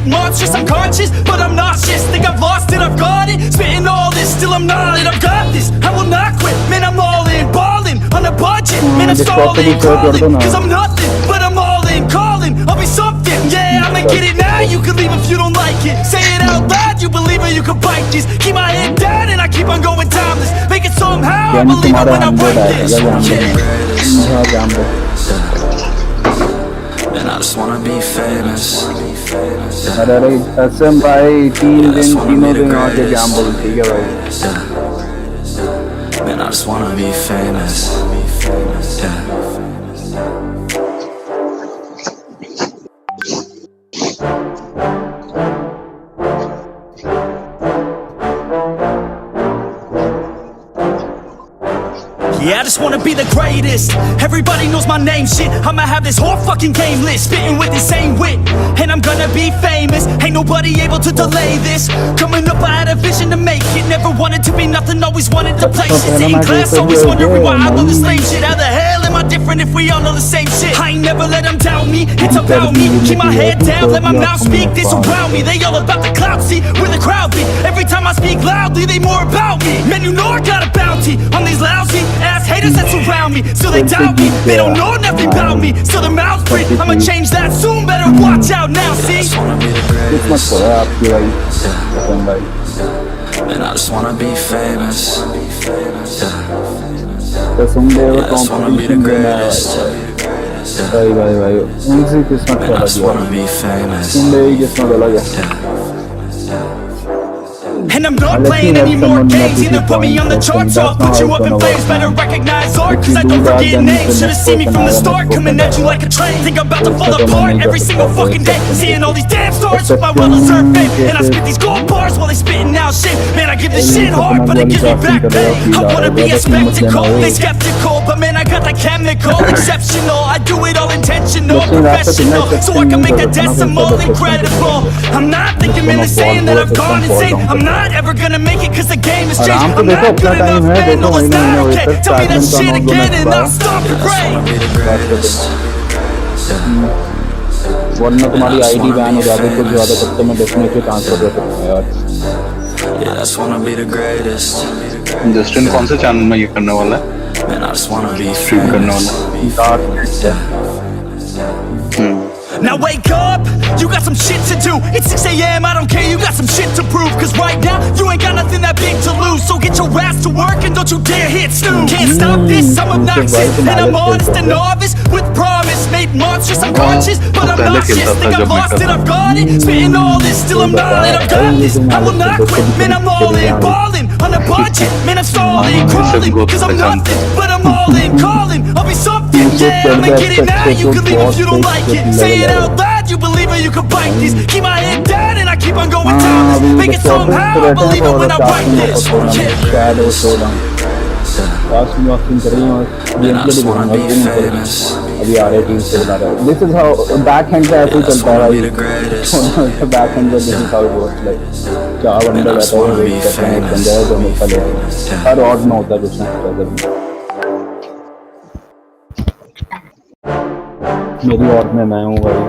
made monstrous. I'm conscious, but I'm nauseous. Think I've lost it, I've got it. Spitting all this, still I'm not it. I've got this, I will not quit. Man, I'm all in, balling on a budget. Man, I'm stalling, crawling, cause I'm nothing, but I'm all in, calling. I'll be something, yeah, I'ma get it now. You can leave if you don't like it. Say it out loud, you believe it, you can bite this. Keep my head down and I keep on going timeless. Make it somehow, I believe it when I write this. And I just wanna be famous. अरे कसम भाई 3 दिन तीनों दिन आके Gamble ठीक है भाई. Man, I just wanna be famous. Yeah. Yeah, I just wanna be the greatest. Everybody knows my name, shit. I'ma have this whole fucking game list, spitting with the same wit, and I'm gonna be famous. Ain't nobody able to delay this. Coming up, I had a vision to make it. Never wanted to be nothing, always wanted to play shit. Sitting in class, always wondering why I love the same shit. How the hell am I different if we all know the same shit? I ain't never let them doubt me, it's about me. Keep my head down, let my mouth speak. They surround me, they all about the clout, see where the crowd be. Every time I speak loudly, they more about me. Man, you know I got a bounty on these lousy ass haters that surround me. Still they doubt me, they don't know nothing about me. Still the mouth's free, I'ma change that soon. Better watch out now, see? And I just wanna be famous. तो सुन दे वो I just wanna be the greatest. भाई भाई भाई उनसे किस्मत And I खराब just wanna be famous. सुन दे ये किस्मत अलग है. And I'm not playing any more games. Either put me on the charts or I'll put you up in flames. Better recognize art, cause I don't forget names. Should've seen me from the start, coming at you like a train. Think I'm about to fall apart every single fucking day. Seeing all these damn stars with my well-deserved fame. And I spit these gold bars while they spitting out shit. Man, I give this shit hard, but it gives me back pain. I wanna be a spectacle, they skeptical, but man, I got that chemical. Exceptional, I do it all intentional, professional, so I can make a decimal incredible. I'm not thinking in the saying that I've gone insane. I'm not ever gonna make it cause the game has changed. I'm not good enough, man, no it's not okay. Tell me that shit again and I'll stop your brain. वरना तुम्हारी ID ban हो जाती है, कुछ ज़्यादा तब तो मैं डेफिनेटली ट्रांसफर कर सकता हूँ यार. Yeah, I just wanna be the greatest. Justin कौन से चैनल में ये करने वाला है? Man, I just wanna be stream करने वाला है. Now wake up, you got some shit to do. It's 6 AM, I don't care, you got some shit to prove. Cause right now, you ain't got nothing that big to lose. So get your ass to work and don't you dare hit snooze. Can't stop this, I'm obnoxious. And I'm honest and novice with promise. Made monstrous, I'm conscious, but I'm nauseous. Think I've lost it, I've got it. Spitting all this, still I'm not it. I've got this, I will not quit. Man, I'm all in, balling on a budget. Man, I'm stalling, crawling, cause I'm nothing, but I'm all in, calling. I'll be something, yeah, I'ma get it now. You can leave if you don't like it. Say it out loud, you believe it, you can bite this. Keep my head down and I keep on going down this. Make it somehow, I believe it when I write this. Shadow Showdown. Last में walking कर रही हूँ, game play भी दिखाऊंगा. अभी आ रहे team से बना रहा है. This is how back hand का ऐसे चलता है भाई. Back hand का this is how it works like. क्या बंदा बैठा है वेट कर रहा है, बंदा है जो निकल है. हर ऑड में होता है कुछ ना कुछ. मेरी ऑड में मैं हूँ भाई.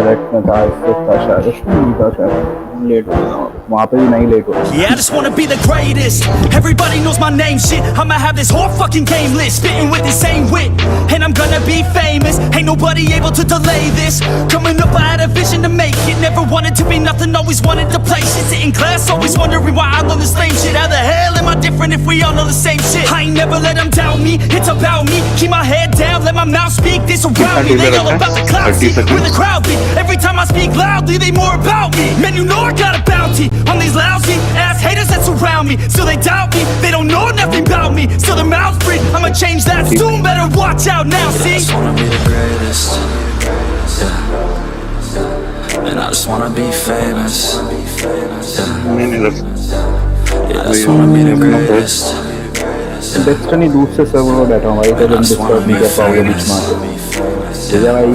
रेड में था, इससे था शायद. लेट हो गया वहाँ पे भी नहीं लेट हो. Yeah, I just wanna be the greatest. Everybody knows my name, shit. I'ma have this whole fucking game list, spitting with the same wit, and I'm gonna be famous. Ain't nobody able to delay this. Coming up, I had a vision to make it. Never wanted to be nothing, always wanted to play shit. Sit in class, always wondering why I love the same shit. How the hell am I different if we all know the same shit? I ain't never let them doubt me, it's about me. Keep my head down, let my mouth speak. They surround me, they all about the clout, see where the crowd be. Every time I speak loudly, they more about me. Man, you know I got a bounty on these lousy ass haters that surround me. Still they doubt me, they don't know nothing about me. Still the mouth's free, I'ma change that soon. Better watch out now, see? I just wanna be the greatest. Yeah. And I just wanna be famous. Yeah, I just wanna be the greatest. Destiny दूसरे server में बैठा हूँ भाई, तो तुम disturb नहीं कर पाओगे बीच में. ये भाई.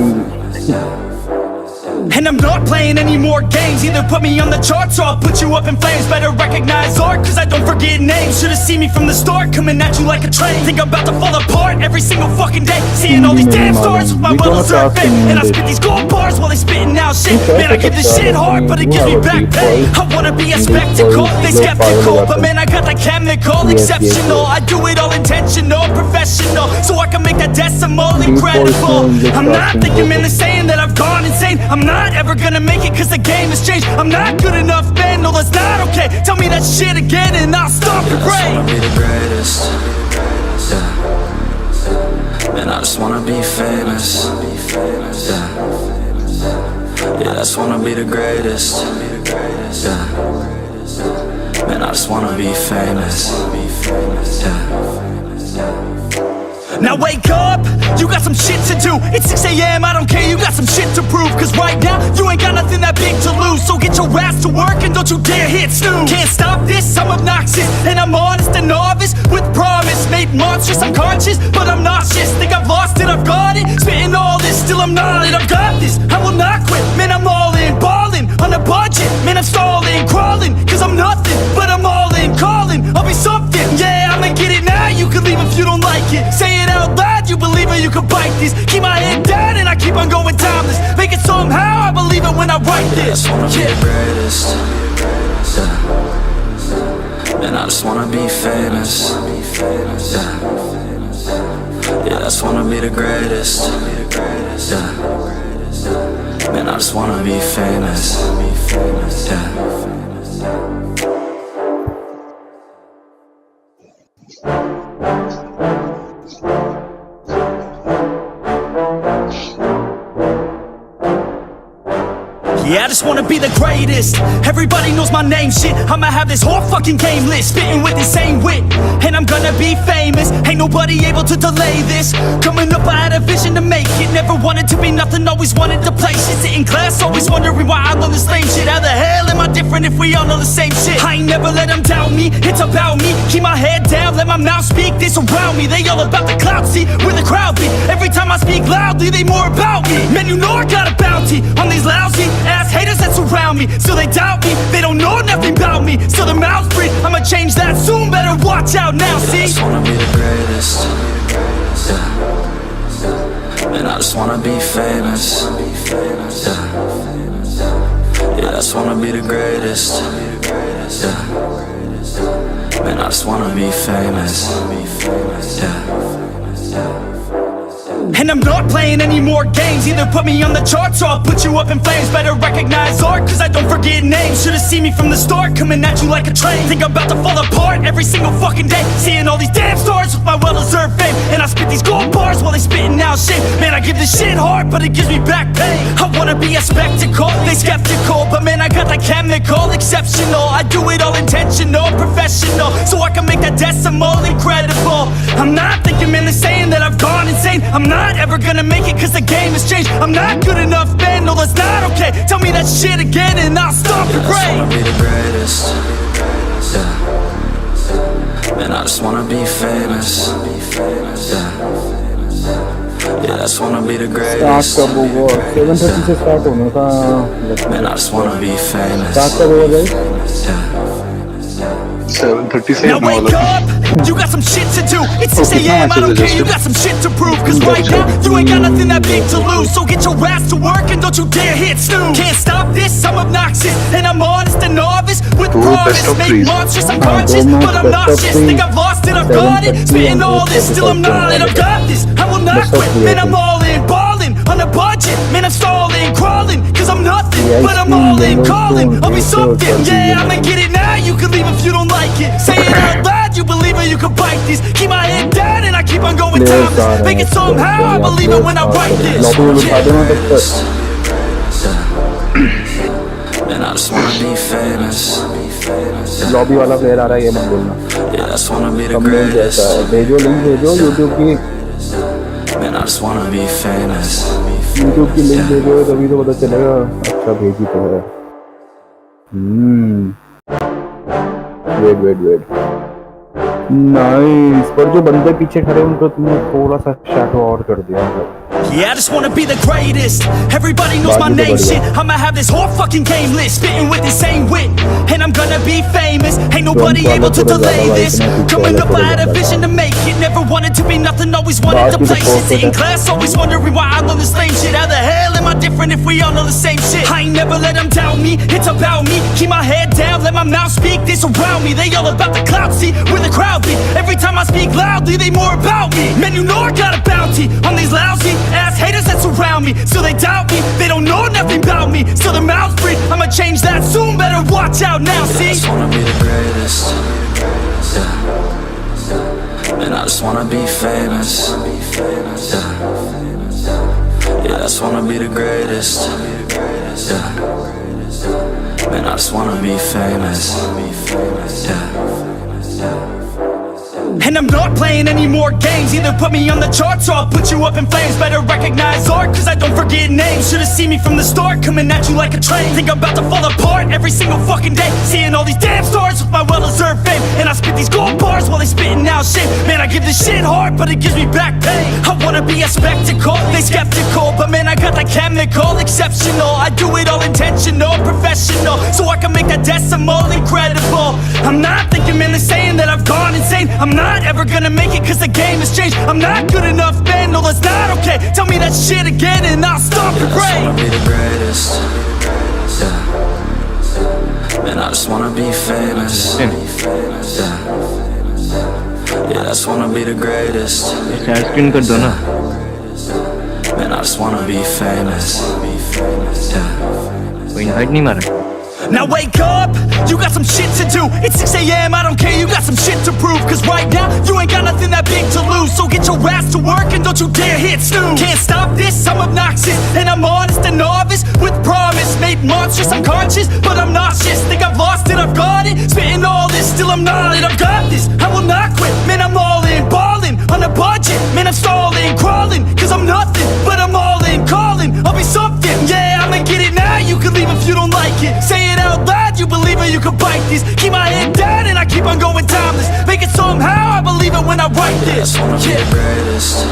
And I'm not playing any more games. Either put me on the charts or I'll put you up in flames. Better recognize art, cause I don't forget names. Should've seen me from the start, coming at you like a train. Think I'm about to fall apart every single fucking day. Seeing all these damn stars with my well-deserved fame. And I spit these gold bars bars while they spitting out shit. Man, I give this shit hard, but it gives me back pain. I wanna be a spectacle, they skeptical, but man, I got the chemical, exceptional. I do it all intentional, professional, so I can make that decimal incredible. I'm not thinking, man, they're saying that I've gone insane. I'm not ever gonna make it cause the game has changed. I'm not good enough, man, no that's not okay. Tell me that shit again and I'll stop your brain. I just wanna be the greatest, yeah. Man, I just wanna be famous, yeah. Yeah, I just wanna be the greatest, yeah. Man, I just wanna be famous, yeah. Now wake up, you got some shit to do. It's 6 AM, I don't care, you got some shit to prove. Cause right now, you ain't got nothing that big to lose. So get your ass to work and don't you dare hit snooze. Can't stop this, I'm obnoxious, and I'm honest and novice. With promise, made monstrous, I'm conscious, but I'm nauseous. Think I've lost it, I've got it. Spitting all this, still I'm not it, I've got this. I will not quit, man, I'm all in. Ballin', on a budget, man, I'm stalling. Crawling, cause I'm nothing, but I'm all in. Calling, I'll be something, yeah, I'ma get it now. You can leave if you don't like it. Say it out loud, you believe it, you can bite this. Keep my head down and I keep on going timeless. Make it somehow, I believe it when I write this. I just wanna be the greatest, yeah. Man, I just wanna be famous, yeah. Yeah, I just wanna be the greatest, yeah. Man, I just wanna be famous, yeah. Yeah, I just wanna be the greatest. Everybody knows my name, shit. I'ma have this whole fucking game list, spitting with insane wit, and I'm gonna be famous. Ain't nobody able to delay this. Coming up, I had a vision to make it. Never wanted to be nothing, always wanted to play shit. Sit in class, always wondering why I love this lame shit. How the hell am I different if we all know the same shit? I ain't never let them doubt me, it's about me. Keep my head down, let my mouth speak. They surround me, they all about the clout, see where the crowd be. Every time I speak loudly, they more about me. Man, you know I got a bounty on these lousy ass haters that surround me. Still they doubt me, they don't know nothing about me. Still their mouths breathe, I'ma change that soon. Better watch out now, see? I just wanna be the greatest, yeah. Man, I just wanna be famous, yeah. Yeah, I just wanna be the greatest, yeah. Man, I just wanna be famous, yeah. And I'm not playing any more games. Either put me on the charts or I'll put you up in flames. Better recognize art, cause I don't forget names. Should've seen me from the start, coming at you like a train. Think I'm about to fall apart every single fucking day. Seeing all these damn stars with my well-deserved fame. And I spit these gold bars while they spitting out shit. Man, I give this shit hard, but it gives me back pain. I wanna be a spectacle, they skeptical, but man, I got the chemical, exceptional. I do it all intentional, professional, so I can make that decimal incredible. I'm not thinking, man, they're saying that I've gone insane. I'm not ever gonna make it cause the game has changed. I'm not good enough, man, no that's not okay. Tell me that shit again and I'll stop your brain. I just wanna be the greatest, yeah. Man, I just wanna be famous, yeah. Yeah, I just wanna be the greatest. Start कब होगा? 7:30 से start होने का लगता है। Man, I just wanna be famous. Start कब होगा भाई? Yeah. 7:30 से Now wake up, you got some shit to do. It's 6 AM, I don't care, you got some shit to prove. Cause right now, you ain't got nothing that big to lose. So get your ass to work and don't you dare hit snooze. Can't stop this, I'm obnoxious, and I'm honest and novice. With promise, make monstrous, I'm conscious, but I'm nauseous. Think I've lost it, I've got it. Spitting all this, still I'm not it, I've got this. I will not quit, man, I'm all in. Ballin', on a budget, man, I'm stalling. Crawling, cause I'm nothing, but I'm all in. Calling, I'll be something, yeah, I'ma get it now. You can leave if you don't like it. Say it out loud, you believe it, you can bite this. Keep my head down and I keep on going timeless. Make it somehow, I believe it when I write this. Man, I just wanna be famous. Lobby वाला player आ रहा है ये मत बोलना। Yeah, I just wanna be the comment greatest. जैसा है, भेजो link भेजो यूट्यूब की। Man, I just wanna be famous. YouTube की लिंक भेजो तभी तो पता चलेगा। अच्छा भेजी तो है। Wait nice. पर जो बंदे पीछे खड़े उनको तुमने थोड़ा सा शैडो और कर दिया। Yeah, I just wanna be the greatest. Everybody knows my name, shit. I'ma have this whole fucking game list, spitting with insane wit, and I'm gonna be famous. Ain't nobody able to delay this. Coming up, I had a vision to make it. Never wanted to be nothing, always wanted to place it. Sit in class, always wondering why I learn this lame shit. How the hell am I different if we all know the same shit? I ain't never let them doubt me, it's about me. Keep my head down, let my mouth speak. They surround me, they all about the clout, see where the crowd be. Every time I speak loudly, they more about me. Man, you know I got a bounty on these lousy ass haters that surround me. Still they doubt me, they don't know nothing about me. Still their mouths free, I'ma change that soon. Better watch out now, see? I just wanna be the greatest. Yeah. And I just wanna be famous. Yeah. Yeah, I just wanna be the greatest. Yeah. Man, I just wanna be famous. Yeah. And I'm not playing any more games. Either put me on the charts or I'll put you up in flames. Better recognize art, cause I don't forget names. Should've seen me from the start, coming at you like a train. Think I'm about to fall apart every single fucking day. Seeing all these damn stars with my well-deserved fame. And I spit these gold bars while they spitting out shit. Man, I give this shit hard, but it gives me back pain. I wanna be a spectacle, they skeptical, but man, I got that chemical, exceptional. I do it all intentional, professional, so I can make that decimal incredible. I'm not thinking, man, they're saying that I've gone insane. I'm not ever gonna make it cause the game has changed. I'm not good enough, man, no that's not okay. Tell me that shit again and I'll stop your brain. I just wanna be the greatest. Yeah. Man, I just wanna be famous. Yeah. Yeah, I just wanna be the greatest. AiScream कर दो ना. Man, I just wanna be famous. Yeah. कोई invite नहीं मारा. Now wake up, you got some shit to do. It's 6 AM, I don't care, you got some shit to prove. Cause right now, you ain't got nothing that big to lose. So get your ass to work and don't you dare hit snooze. Can't stop this, I'm obnoxious. And I'm honest and novice with promise. Made monstrous, I'm conscious, but I'm nauseous. Think I've lost it, I've got it. Spitting all this, still I'm not it. I've got this, I will not quit. Man, I'm all in, balling on a budget. Man, I'm stalling, crawling, cause I'm nothing, but I'm all in, calling. I'll be something, yeah, I'ma get it now. You can leave if you don't like it. Say it out loud, you believe it, you can bite this. Keep my head down and I keep on going timeless. Make it somehow, I believe it when I write this. I just wanna be the greatest.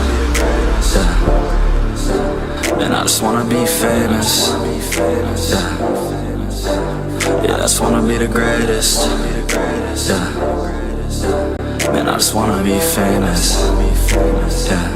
Yeah. And I just wanna be famous. Yeah. Yeah, I just wanna be the greatest. Yeah. Man, I just wanna be famous. Yeah.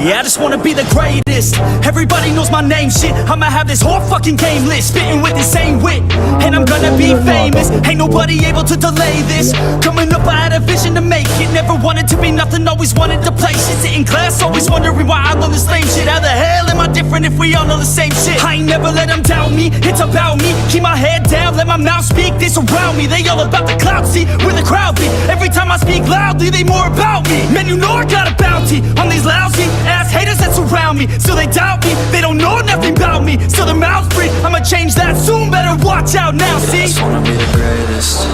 Yeah, I just wanna be the greatest. Everybody knows my name, shit. I'ma have this whole fucking game list, spitting with insane wit, and I'm gonna be famous. Ain't nobody able to delay this. Coming up, I had a vision to make it. Never wanted to be nothing, always wanted to place it. Sit in class, always wondering why I learn this lame shit. How the hell am I different if we all know the same shit? I ain't never let them doubt me, it's about me. Keep my head down, let my mouth speak. They surround me, they all about the clout, see where the crowd be. Every time I speak loudly, they more about me. Man, you know I got a bounty on these lousy ass haters that surround me. Still they doubt me, they don't know nothing about me. Still their mouths free, I'ma change that soon. Better watch out now, see? I just wanna be the greatest.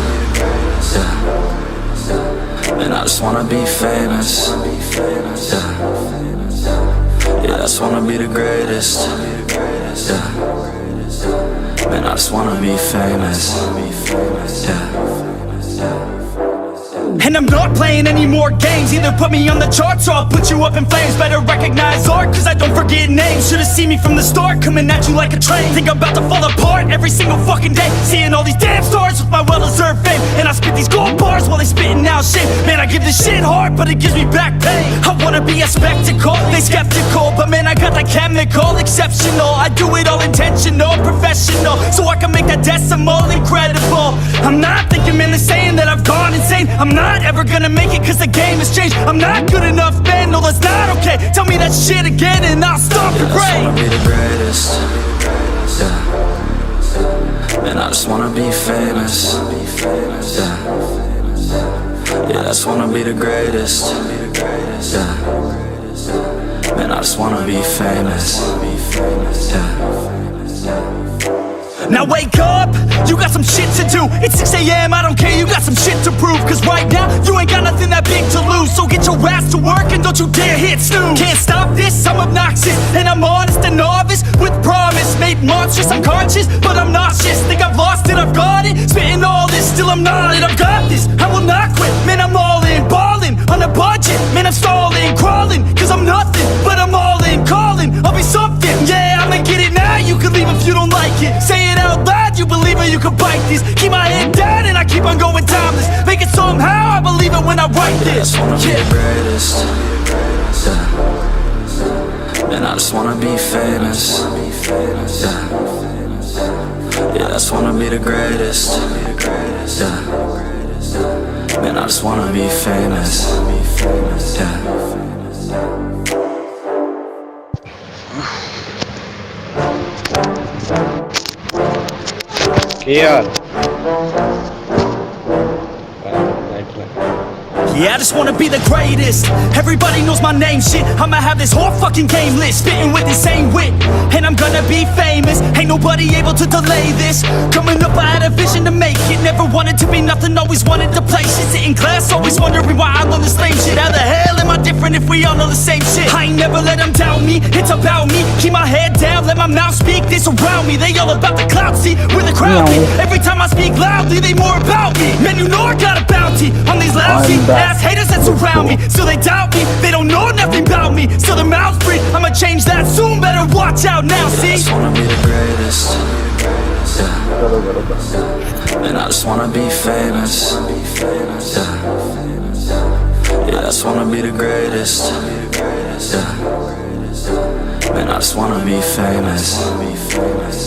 Yeah. And I just wanna be famous. Yeah. Yeah, I just wanna be the greatest. Yeah. Man, I just wanna be famous. Yeah. And I'm not playing any more games. Either put me on the charts or I'll put you up in flames. Better recognize art, cause I don't forget names. Should've seen me from the start, coming at you like a train. Think I'm about to fall apart every single fucking day. Seeing all these damn stars with my well-deserved fame. And I spit these gold bars while they spitting out shit. Man, I give this shit hard, but it gives me back pain. I wanna be a spectacle, they skeptical, but man, I got that chemical, exceptional. I do it all intentional, professional, so I can make that decimal incredible. I'm not thinking, man, they're saying that I've gone insane. I'm not ever gonna make it cause the game has changed. I'm not good enough, man, no that's not okay. Tell me that shit again and I'll stop your brain. I just wanna be the greatest. Yeah. Man, I just wanna be famous. Yeah. Yeah, I just wanna be the greatest. Yeah. Man, I just wanna be famous. Yeah. Now wake up, you got some shit to do. It's 6 a.m, I don't care, you got some shit to prove. Cause right now, you ain't got nothing that big to lose. So get your ass to work and don't you dare hit snooze. Can't stop this, I'm obnoxious, and I'm honest and novice. With promise, made monstrous, I'm conscious, but I'm nauseous. Think I've lost it, I've got it. Spitting all this, still I'm not it. I've got this, I will not quit. Man, I'm all in, ballin', on a budget. Man, I'm stalling, crawling, cause I'm nothing, but I'm all in, calling, I'll be something. Yeah, I'ma get it now, you can leave if you don't like it. Say it out loud, you believe it, you can bite this. Keep my head down and I keep on going timeless. Make it somehow, I believe it when I write this. I just wanna be the greatest. Yeah. And I just wanna be famous. Yeah. Yeah, I just wanna be the greatest. Yeah. Man, I just wanna be famous. Yeah. Yeah. Yeah, I just wanna be the greatest. Everybody knows my name, shit. I'ma have this whole fucking game list, spitting with insane wit. And I'm gonna be famous, ain't nobody able to delay this. Coming up, I had a vision to make it. Never wanted to be nothing, always wanted to play shit. Sit in class, always wondering why I learn the same shit. How the hell am I different if we all know the same shit? I ain't never let them doubt me, it's about me. Keep my head down, let my mouth speak. They surround me, they all about the clout, see, where the crowd be. Every time I speak loudly, they more about me. Man, you know I got a bounty on these lousy ass haters that surround me. Still they doubt me, they don't know nothing about me. Still their mouths breathe, I'ma change that soon. Better watch out now, see. I just wanna be the greatest. Yeah. And I just wanna be famous. Yeah. Yeah, I just wanna be the greatest. Yeah. Man, I just wanna be famous.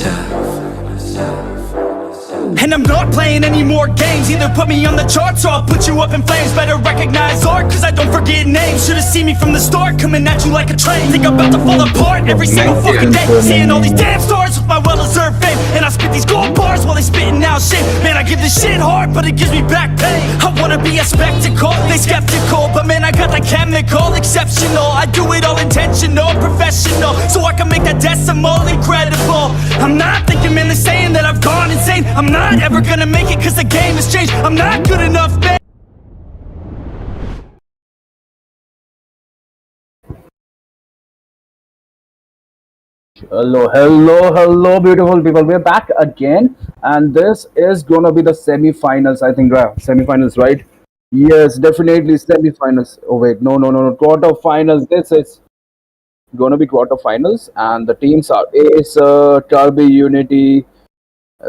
Yeah. And I'm not playing any more games. Either put me on the charts or I'll put you up in flames. Better recognize art, cause I don't forget names. Should've seen me from the start, coming at you like a train. Think I'm about to fall apart every single fucking day. Seeing all these damn stars with my well-deserved fame. And I spit these gold bars while they spitting out shit. Man, I give this shit hard, but it gives me back pain. I wanna be a spectacle, they skeptical. But man, I got the chemical, exceptional. I do it all intentional, professional. So I can make that decimal incredible. I'm not thinking, man, they're saying that I've gone insane. I'm not ever gonna make it cause the game has changed. I'm not good enough, man. Hello, beautiful people. We're back again, and this is gonna be the semi-finals. I think, semi-finals, right? Yes, definitely semi-finals. Oh wait, no, quarter-finals. This is gonna be quarter-finals, and the teams are AiScream, Karbi, Unity.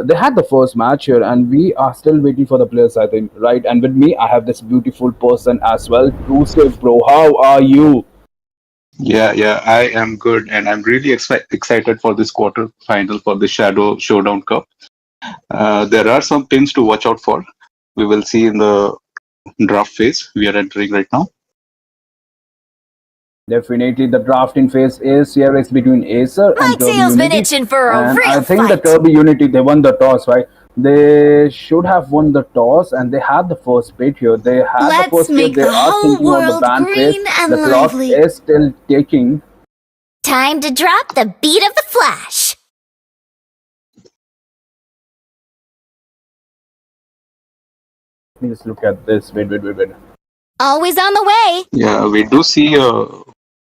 They had the first match here, and we are still waiting for the players, I think, right? And with me, I have this beautiful person as well, Rusev, bro. How are you? Yeah, I am good, and I'm really excited for this quarter final for the Shadow Showdown Cup. There are some teams to watch out for. We will see in the draft phase we are entering right now. Definitely, the drafting phase is here. It's between AiScream My and Kirby tail's been Unity. itching for a And real I think fight. the Kirby Unity, they won the toss, right? They should have won the toss, and they had the first pick here. They had the Let's first pick. make They the are whole thinking on the world ban phase. green and The clock lively. is still ticking. Time to drop the beat of the flash. Please look at this. Wait. Always on the way. Yeah, we do see a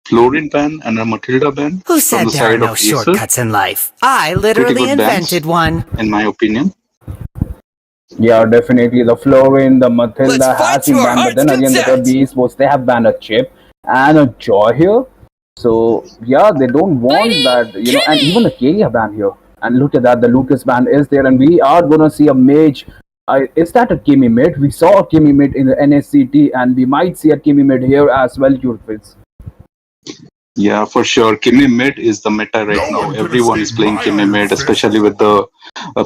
Florin ban and a Matilda ban Who from said the there are side no of AiScream. shortcuts in life? I Pretty literally good bans, invented one. in my opinion. Yeah, definitely. The Florin, the Matilda Let's fight has been to our banned, but heart's then again, the content. Kirby Esports, they have banned a Chip and a Joy here. So, yeah, they don't want that, and even the Katie have banned here. And look at that, the Lucas ban is there, and we are going to see a mage. Is that a Kimi mid? We saw a Kimi mid in the NSCT, and we might see a Kimi mid here as well, Curefits. Yeah, for sure. Kimi mid is the meta right now. Everyone is playing Kimi mid, especially with the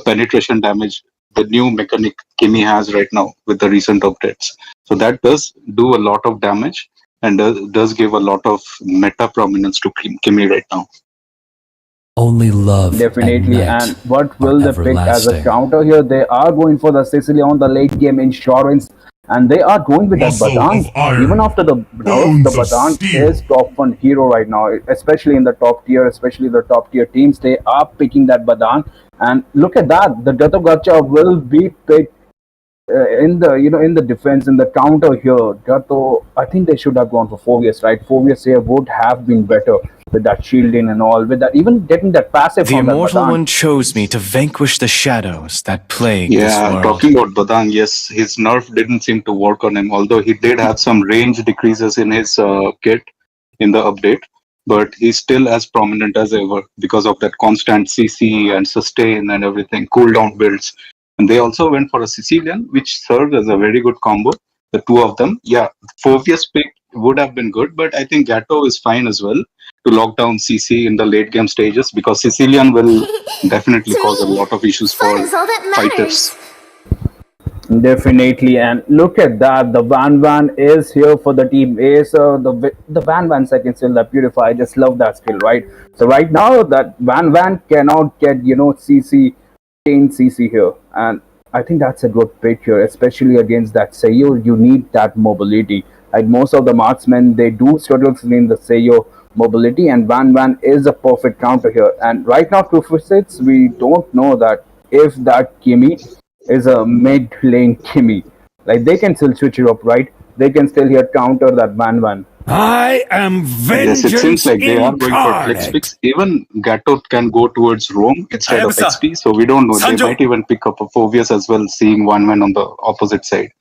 penetration damage, the new mechanic Kimi has right now with the recent updates. So that does do a lot of damage and does give a lot of meta prominence to Kimi right now. Only love Definitely, and what will they pick as a counter here? They are going for the Sicily on the late game insurance. and they are going with that Badang. Even after the nerf, the Badang is top one hero right now, especially in the top tier, especially the top tier teams. They are picking that Badang, and look at that. The Gato Gacha will be picked in the in the defense, in the counter here. Gato, I think they should have gone for 4 years, right? 4 years here would have been better with that shielding and all, with that even getting that passive The from that Immortal Badang. One chose me to vanquish the shadows that plague this Yeah, world. talking about Badang, yes, his nerf didn't seem to work on him, although he did have some range decreases in his kit in the update, but he's still as prominent as ever because of that constant CC and sustain and everything, cooldown builds. And they also went for a Sicilian, which served as a very good combo, the two of them. Yeah, Phoveus pick would have been good, but I think Gatto is fine as well to lock down CC in the late game stages because Sicilian will definitely To cause a me, lot of issues fun for is all that fighters. matters. Definitely, and look at that. The Van Van is here for the team Ace. The Van Van second skill, the Purify. I just love that skill, right? So right now that Van Van cannot get CC chain CC here, and I think that's a good pick here, especially against that Seiyo. You need that mobility. Like most of the marksmen, they do struggle in the Seiyo mobility, and Van Van is a perfect counter here. And right now, 246, we don't know that if that Kimi is a mid lane Kimi. Like they can still switch it up, right? They can still here counter that Van Van. I am Yes, it seems vengeance like they are going for flex incarnate. picks. Even Gatto can go towards Rome instead of Ayabasa. XP, so we don't know. They Sanjo. might even pick up a Phoveus as well, seeing one man on the opposite side.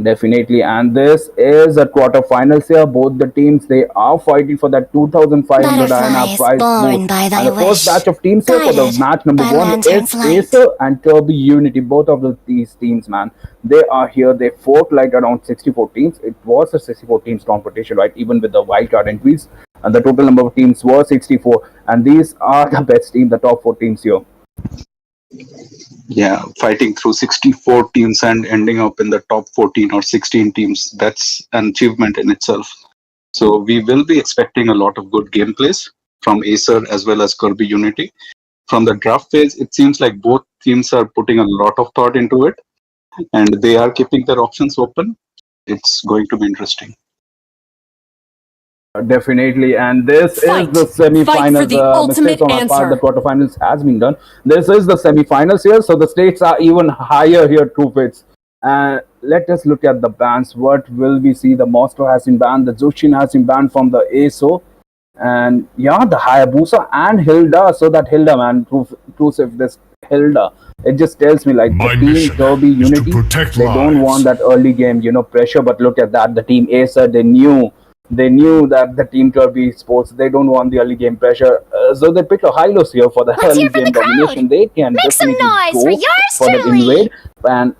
Definitely, and this is a quarterfinals here. Both the teams, they are fighting for that 2,500 INR Butterflies prize born pool. by thy And the first wish, batch of teams here for the guided match number by 1 lantern's is light. AiScream and Karbi Unity. Both of these teams, man, they are here. They fought like around 64 teams. It was a 64 teams competition, right? Even with the wildcard entries, and the total number of teams was 64. And these are the best team, the top 4 teams here. Yeah, fighting through 64 teams and ending up in the top 14 or 16 teams. That's an achievement in itself. So we will be expecting a lot of good gameplays from AiScream as well as Kirby Unity. From the draft phase, it seems like both teams are putting a lot of thought into it and they are keeping their options open. It's going to be interesting. Definitely, and this Fight. is the Fight for semi-finals. the ultimate Mistake on our part, the answer. quarterfinals has been done. This is the semi-finals here, so the stakes are even higher here. Two fits. And let us look at the bans. What will we see? The Monster has been banned. The Zushin has been banned from the ASO, and yeah, the Hayabusa and Hilda. So that Hilda, man, if this Hilda, it just tells me like My the team mission Kirby is to Unity, protect they don't lives. want that early game, pressure. But look at that, the team Acer, they knew that the team Kirby Sports, they don't want the early game pressure. So they picked a Hylos here for the Let's early hear from game the crowd. domination. They can Make some definitely noise go for yours for that truly. invade. And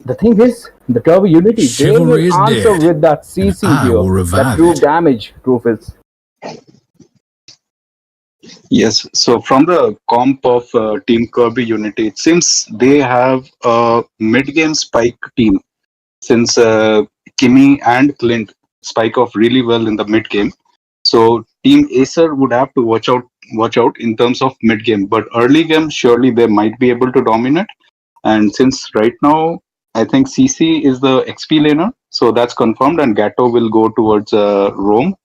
the thing is, the Kirby Unity, they Chivalry is will answer dead, with that and CC I here. will That revive true it. damage, Rufus. Yes, so from the comp of Team Kirby Unity, it seems they have a mid-game spike team since Kimi and Clint spike off really well in the mid-game. So Team Acer would have to watch out in terms of mid-game, but early game surely they might be able to dominate. And since right now I think CC is the XP laner, so that's confirmed, and Gatto will go towards Rome.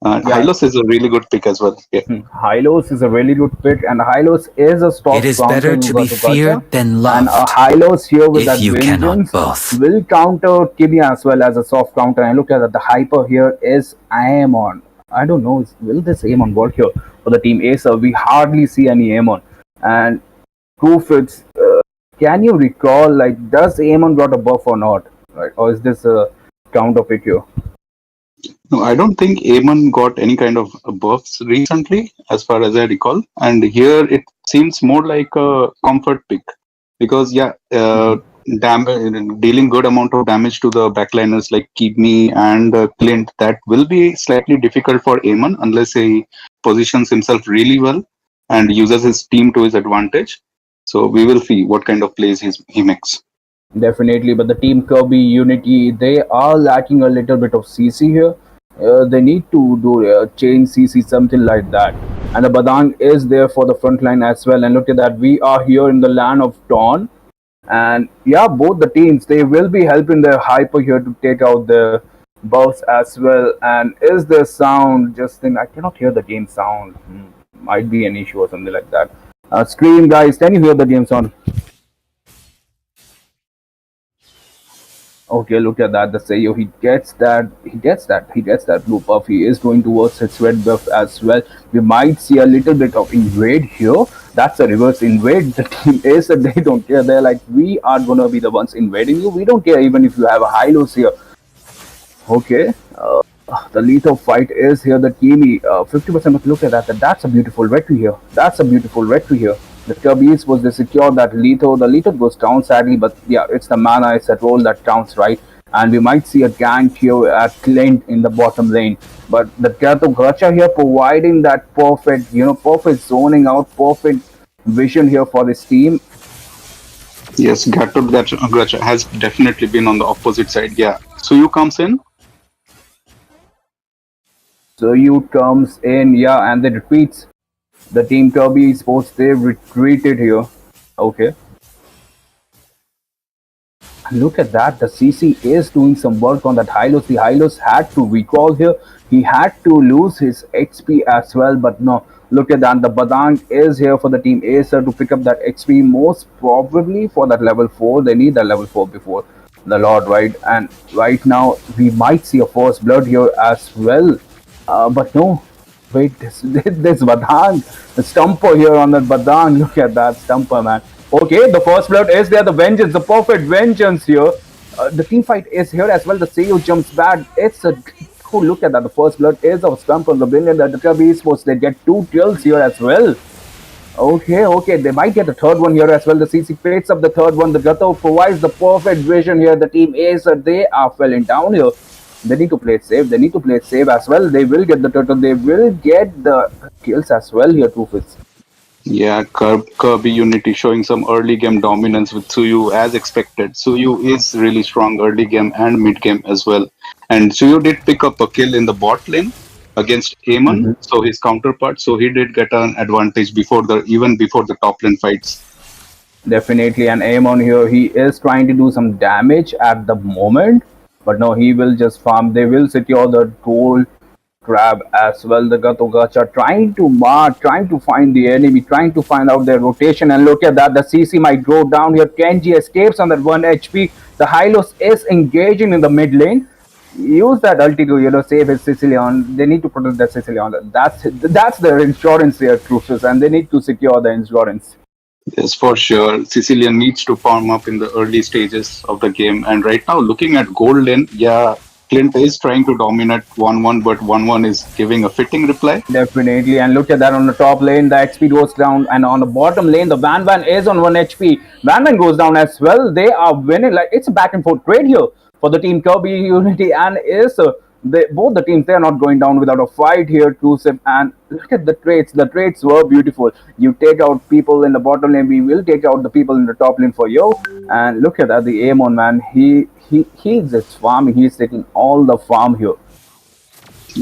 Yeah, Hylos is a really good pick as well. Yeah. Hylos is a really good pick, and Hylos is a stock It is counter better in to be Gato Gacha. feared than And loved, Hylos here with if that you cannot vengeance both. will counter Kimi as well as a soft counter. And look at that, the hyper here is Aemon. I don't know, will this Aemon work here for the team Acer? We hardly see any Aemon. And proof it's, can you recall, like, does Aemon got a buff or not? Right? Or is this a counter pick here? No, I don't think Amon got any kind of buffs recently, as far as I recall. And here it seems more like a comfort pick because dealing good amount of damage to the backliners like Kimi and Clint, that will be slightly difficult for Amon unless he positions himself really well and uses his team to his advantage. So we will see what kind of plays he makes. Definitely, but the team Kirby Unity, they are lacking a little bit of CC here. They need to do chain CC, something like that. And the Badang is there for the front line as well. And look at that, we are here in the land of Dawn. And yeah, both the teams, they will be helping their hyper here to take out the buffs as well. And is there sound? Just think, I cannot hear the game sound. Might be an issue or something like that. Screen guys, can you hear the game sound? Okay, look at that. The Sayo, he gets that blue buff. He is going towards his red buff as well. We might see a little bit of invade here. That's a reverse invade. The team is that they don't care. They're like, we are gonna be the ones invading you. We don't care even if you have a high lows here. Okay, the lethal fight is here. The Kimi, 50%. But look at that. That's a beautiful victory here. That's a beautiful victory here. The Karbi is supposed to secure that lethal. The lethal goes down sadly, but yeah, it's the mana, it's that roll that counts, right? And we might see a gank here at Clint in the bottom lane. But the Gato Gacha here providing that perfect, perfect zoning out, perfect vision here for this team. Yes, Gacha has definitely been on the opposite side. Yeah. Suyu comes in. So you comes in, yeah, and they retreats. The team Karbi Sports, they retreated here. Okay. Look at that. The CC is doing some work on that Hylos. The Hylos had to recall here. He had to lose his XP as well, but no. Look at that. The Badang is here for the team AiScream to pick up that XP, most probably for that level 4. They need that level 4 before the Lord, right? And right now, we might see a first blood here as well. But no. Wait, this Badang, the Stumper here on that Badang. Look at that Stumper, man. Okay, the first blood is there. The vengeance, the perfect vengeance here. The team fight is here as well. The Seiyu jumps back. It's a oh, look at that. The first blood is of Stumper. The brilliant. The Karbi Sports, they get 2 kills here as well. Okay, they might get a third one here as well. The CC picks up the third one. The Gato provides the perfect vision here. The team AiScream, they are falling down here. They need to play it safe. They need to play it safe as well. They will get the turtle. They will get the kills as well here, Truths. Yeah, Kirby Unity showing some early game dominance with Suyu as expected. Suyu is really strong early game and mid game as well. And Suyu did pick up a kill in the bot lane against Amon, so his counterpart. So he did get an advantage even before the top lane fights. Definitely, and Amon here, he is trying to do some damage at the moment. But no, he will just farm. They will secure the gold grab as well. The Gato Gacha trying to mark, trying to find the enemy, trying to find out their rotation. And look at that, the CC might go down here. Kenji escapes on that 1 HP. The Hylos is engaging in the mid lane. Use that ulti to save his Sicilian. They need to protect that Sicilian. That's their insurance here, Crucius, and they need to secure the insurance. Yes, for sure. Sicilian needs to farm up in the early stages of the game. And right now, looking at gold lane, yeah, Clint is trying to dominate 1-1, but 1-1 is giving a fitting reply. Definitely. And look at that on the top lane, the XP goes down. And on the bottom lane, the Van is on 1 HP. Van goes down as well. They are winning. Like, it's a back and forth trade here for the team Karbi, Unity, and AiScream. Both the teams, they are not going down without a fight here, Crucible. And look at the trades. The trades were beautiful. You take out people in the bottom lane, we will take out the people in the top lane for you. And look at that, the Amon, man. He's just farming. He's taking all the farm here.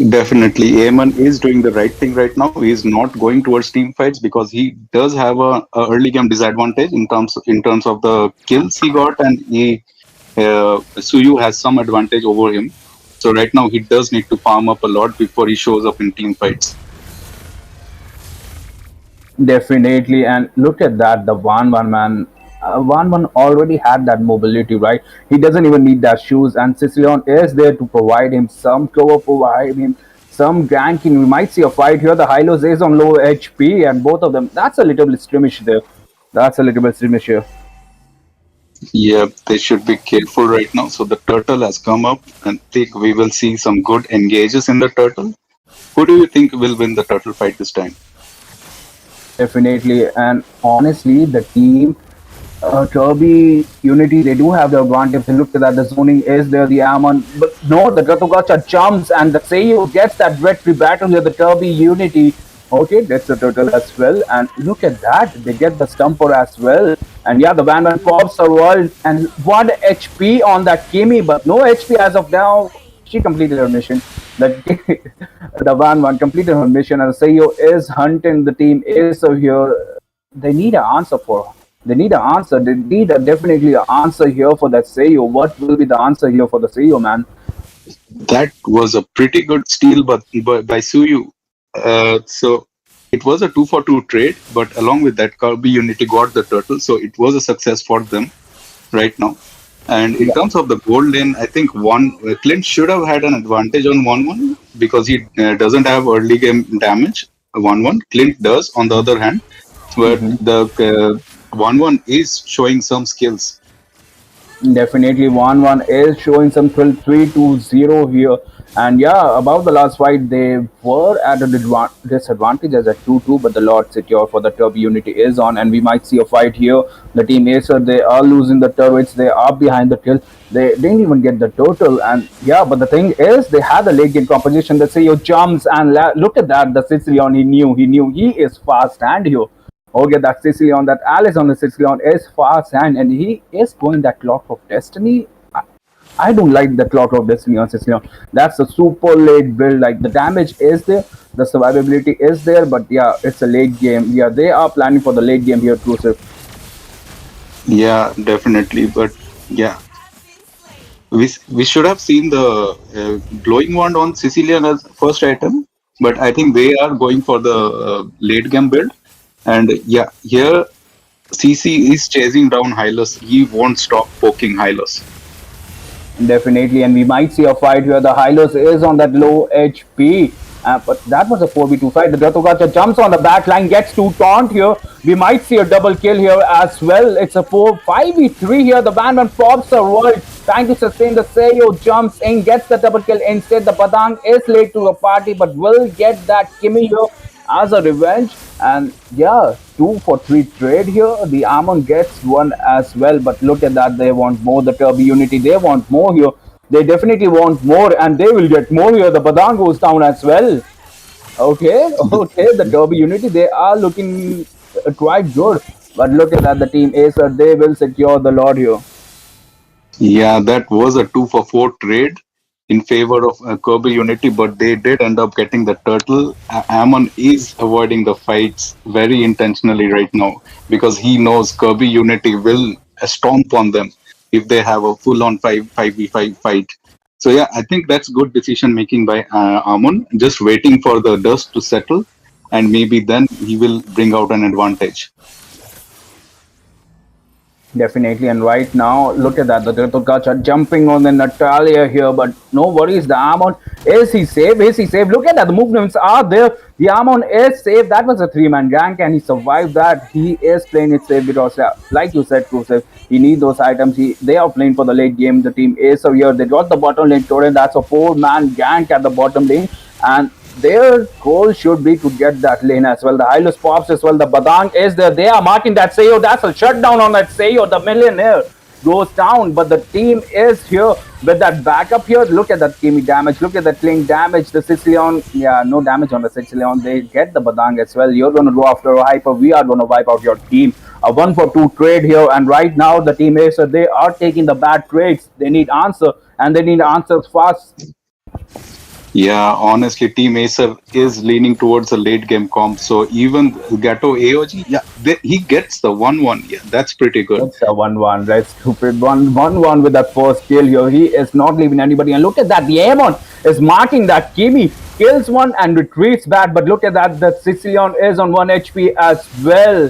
Definitely, Amon is doing the right thing right now. He is not going towards team fights because he does have a early game disadvantage in terms of the kills he got, and Suyu has some advantage over him. So right now he does need to farm up a lot before he shows up in team fights. Definitely, and look at that, the 1-1 man. 1-1 already had that mobility, right? He doesn't even need that shoes, and Sicilian is there to provide him some cover, provide him some ganking. We might see a fight here. The Hylos is on low HP, and both of them. That's a little bit skirmish there. That's a little bit skirmish here. Yeah, they should be careful right now. So the turtle has come up, and I think we will see some good engages in the turtle. Who do you think will win the turtle fight this time? Definitely, and honestly, the team Karbi, Unity, they do have the advantage. Look at that, the zoning is there, the Amon, but no, the Gatogacha jumps and the Seiyu gets that victory battle here, the Karbi, Unity. Okay, that's the turtle as well, and look at that, they get the Stumper as well. And yeah, the Van pops her world and 1 HP on that Kimi, but no HP as of now. She completed her mission. The Van completed her mission, and Seiyu is hunting the team. Is so here. They need an answer for her. They need an answer. They need definitely an answer here for that Seyo. What will be the answer here for the Seyo, man? That was a pretty good steal, by Suyu. So it was a 2-for-2 trade, but along with that, Karbi Unity got the turtle, so it was a success for them right now. And in Yeah, terms of the gold lane, I think Clint should have had an advantage on 1-1 because he doesn't have early game damage. 1-1 Clint does, on the other hand, but the 1-1 is showing some skills. definitely 1-1 is showing some 3-2-0 here. And yeah, about the last fight, they were at a disadvantage as a 2-2, but the Lord secure for the Turbo Unity is on, and we might see a fight here. The team Acer, they are losing the turrets, they are behind the kill. They didn't even get the total, and yeah, but the thing is, they had a late game composition. They say your jumps, and look at that, the Sicilian, he knew he is fast hand here. Okay, that Sicilian, that Alice on the Sicilian is fast and he is going that Clock of Destiny. I don't like the Clock of Destiny on Sicilian. That's a super late build. Like the damage is there, the survivability is there, but yeah, it's a late game. Yeah, they are planning for the late game here, Crucive. Yeah, definitely. But yeah, we should have seen the glowing wand on Sicilian as first item, but I think they are going for the late game build. And yeah, here CC is chasing down Hylos. He won't stop poking Hylos. Definitely, and we might see a fight here. The Hylos is on that low HP, but that was a 4v2 fight. The Dratogacha jumps on the back line, gets to taunt here. We might see a double kill here as well. It's a 5v3 here. The Bandman pops a world, trying to sustain the Seyo, jumps in, gets the double kill. Instead, the Padang is late to the party, but will get that Kimi here as a revenge. And yeah, 2-for-3 trade here. The Amon gets one as well, but look at that, they want more. The Turbo Unity, they want more here. They definitely want more, and they will get more here. The Badang goes down as well. Okay, the Turbo Unity, they are looking quite good, but look at that, the team Acer, they will secure the Lord here. Yeah, that was a 2-for-4 trade in favor of Kirby Unity, but they did end up getting the turtle. Amon is avoiding the fights very intentionally right now because he knows Kirby Unity will stomp on them if they have a full-on 5v5 fight. So yeah, I think that's good decision making by Amon, just waiting for the dust to settle, and maybe then he will bring out an advantage. Definitely, and right now, look at that. The Dratogacha jumping on the Natalia here, but no worries. The Amon, is he safe? Is he safe? Look at that. The movements are there. The Amon is safe. That was a 3-man gank, and he survived that. He is playing it safe because, like you said, Kusev, he needs those items. They are playing for the late game. The team is so here. They got the bottom lane turret. That's a 4-man gank at the bottom lane, and their goal should be to get that lane as well. The Hylos pops as well. The Badang is there. They are marking that Seyo. That's a shutdown on that Seyo. The millionaire goes down, but the team is here with that backup here. Look at that Kimi damage. Look at that Kling damage. The Sicilian, yeah, no damage on the Sicilian. They get the Badang as well. You're going to go after a Hyper. We are going to wipe out your team. A 1-for-2 trade here, and right now the team Acer, they are taking the bad trades. They need answer, and they need answers fast. Yeah, honestly, Team Acer is leaning towards a late game comp. So even Gato AOG, yeah, he gets the 1-1. Yeah, that's pretty good. It's a 1-1, right? Stupid 1-1 with that first kill here. He is not leaving anybody. And look at that. The Aemon is marking that Kimi. Kills one and retreats back. But look at that. The Sicilian is on 1 HP as well.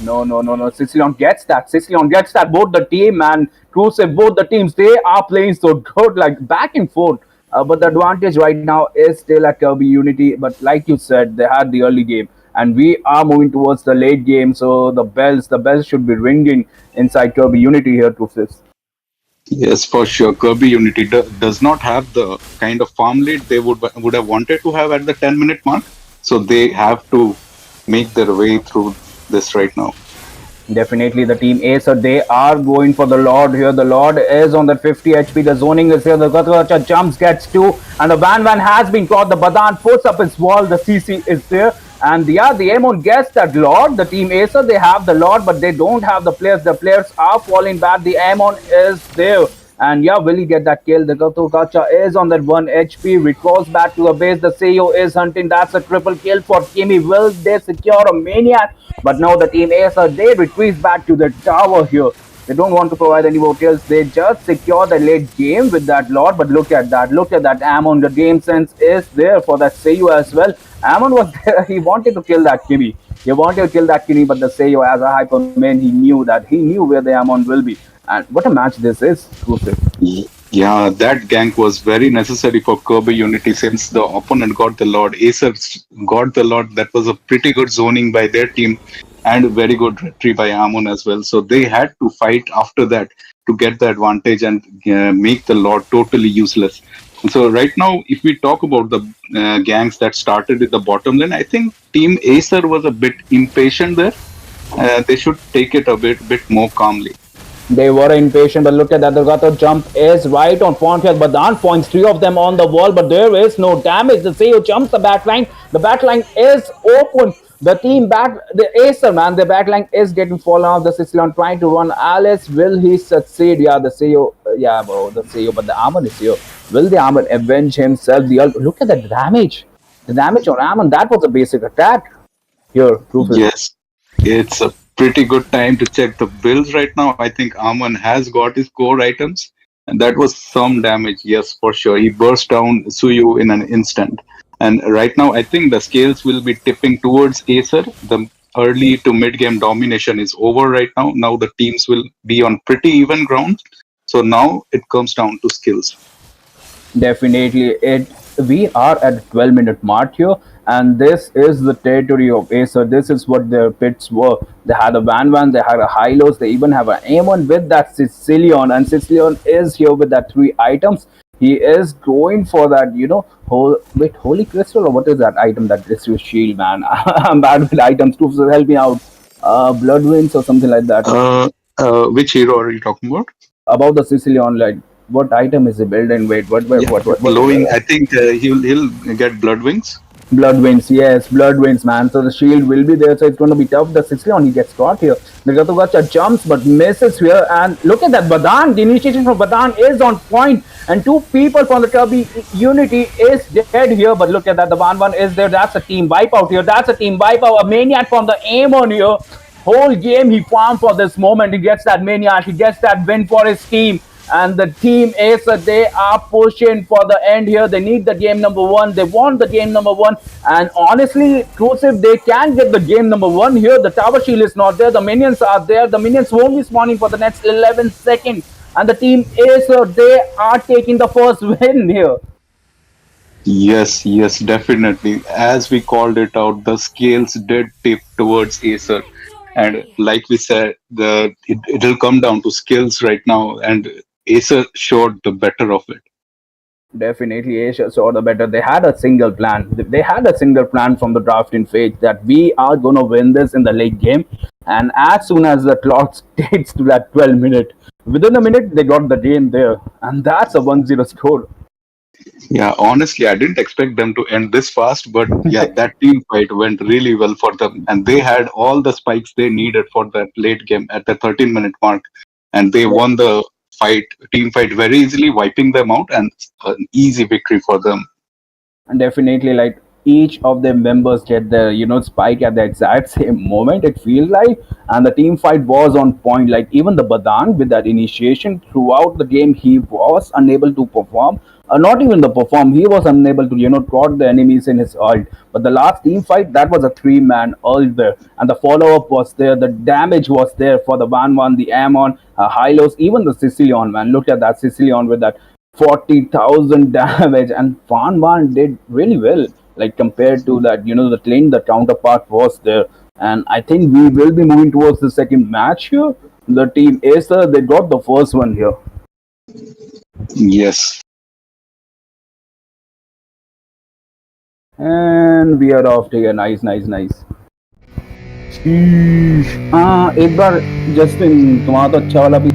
No. Sicilian gets that. Both the team and Crucive, both the teams, they are playing so good, like back and forth. But the advantage right now is still at Kirby Unity. But like you said, they had the early game, and we are moving towards the late game. So the bells should be ringing inside Kirby Unity here, Crucive. Yes, for sure. Kirby Unity does not have the kind of farm lead they would have wanted to have at the 10-minute mark. So they have to make their way through this right now. Definitely the team Acer, they are going for the Lord here. The Lord is on that 50 HP. The zoning is here. The Gatacha jumps, gets 2. And the Van has been caught. The Badan puts up his wall. The CC is there. And yeah, the Aemon gets that Lord. The team Acer, they have the Lord, but they don't have the players. The players are falling back. The Aemon is there. And yeah, will he get that kill? The Gacha is on that 1 HP, recalls back to the base. The CEO is hunting. That's a triple kill for Kimi. Will they secure a Maniac? But no, the team AiScream, they retreat back to the tower here. They don't want to provide any more kills. They just secure the late game with that Lord. But look at that. Look at that Ammon. The game sense is there for that Seiyu as well. Ammon was there. He wanted to kill that Kimi. He wanted to kill that Kimi, but the Seiyu, as a Hyperman, he knew where the Ammon will be. And what a match this is, Crucible. Yeah, that gank was very necessary for Kirby Unity since the opponent got the Lord. AiScream got the Lord. That was a pretty good zoning by their team and very good retrieve by Ammon as well. So they had to fight after that to get the advantage and make the Lord totally useless. So right now, if we talk about the gangs that started at the bottom lane, I think Team AiScream was a bit impatient there. They should take it a bit more calmly. They were impatient, but look at that. The Gato jump is right on point here. Badan points 3 of them on the wall, but there is no damage. The Seiyu jumps the backline. The backline is open. The team back, the AiScream, man, the backline is getting fallen off. The Sicilian trying to run Alice. Will he succeed? Yeah, the Seiyu, the Seiyu, but the Ammon is here. Will the Ammon avenge himself? Look at the damage. The damage on Ammon, that was a basic attack. Here, proof it. Yes, it's a pretty good time to check the builds right now. I think Ammon has got his core items, and that was some damage. Yes, for sure. He burst down Suyu in an instant. And right now, I think the scales will be tipping towards AiScream. The early to mid game domination is over right now. Now the teams will be on pretty even ground. So now it comes down to skills. Definitely, we are at 12-minute mark here, and this is the territory of AiScream. This is what their pits were. They had a Van, they had a Hylos, they even have an Amon with that Sicilian, and Sicilian is here with that 3 items. He is going for that, Holy Crystal, or what is that item that is your shield, man? I'm bad with items too, so help me out. Blood Winds or something like that. Which hero are you talking about? About the Sicilian, like, what item is he building? Wait, what? Glowing. I think he'll get blood wings. Blood Winds, yes, Blood Winds, man. So the shield will be there, so it's going to be tough. The Sicilian, he gets caught here. The Gatugacha jumps but misses here, and look at that Badan. The initiation from Badan is on point, and 2 people from the Karbi Unity is dead here. But look at that, the Van is there. That's a team wipe out here. That's a team wipe out. A Maniac from the Amon here. Whole game he farmed for this moment. He gets that Maniac. He gets that win for his team. And the team AiScream, they are pushing for the end here. They need the game number 1. They want the game number 1. And honestly, Crucible, they can get the game number 1 here. The tower shield is not there. The minions are there. The minions won't be spawning for the next 11 seconds. And the team AiScream, they are taking the first win here. Yes, definitely. As we called it out, the scales did tip towards AiScream. And like we said, it'll come down to skills right now. And AiScream showed the better of it. Definitely, AiScream saw the better. They had a single plan. They had a single plan from the drafting phase that we are going to win this in the late game. And as soon as the clock states to that 12 minute, within a minute, they got the game there. And that's a 1-0 score. Yeah, honestly, I didn't expect them to end this fast. But yeah, that team fight went really well for them. And they had all the spikes they needed for that late game at the 13-minute mark. And they won the team fight very easily, wiping them out, and an easy victory for them. And definitely, like, each of the members get the spike at the exact same moment, it feels like, and the team fight was on point. Like, even the Badan with that initiation throughout the game, he was unable to perform. Not even the perform, he was unable to caught the enemies in his ult. But the last team fight, that was a 3-man ult there, and the follow-up was there. The damage was there for the Van, the Ammon, Hylos, even the Sicilian, man. Look at that Sicilian with that 40,000 damage, and Van did really well, like, compared to that, the lane, the counterpart was there. And I think we will be moving towards the second match here. The team AiScream, they got the first one here. Yes. And we are off here. Nice. एक बार Justin तुम्हारा तो अच्छा वाला भी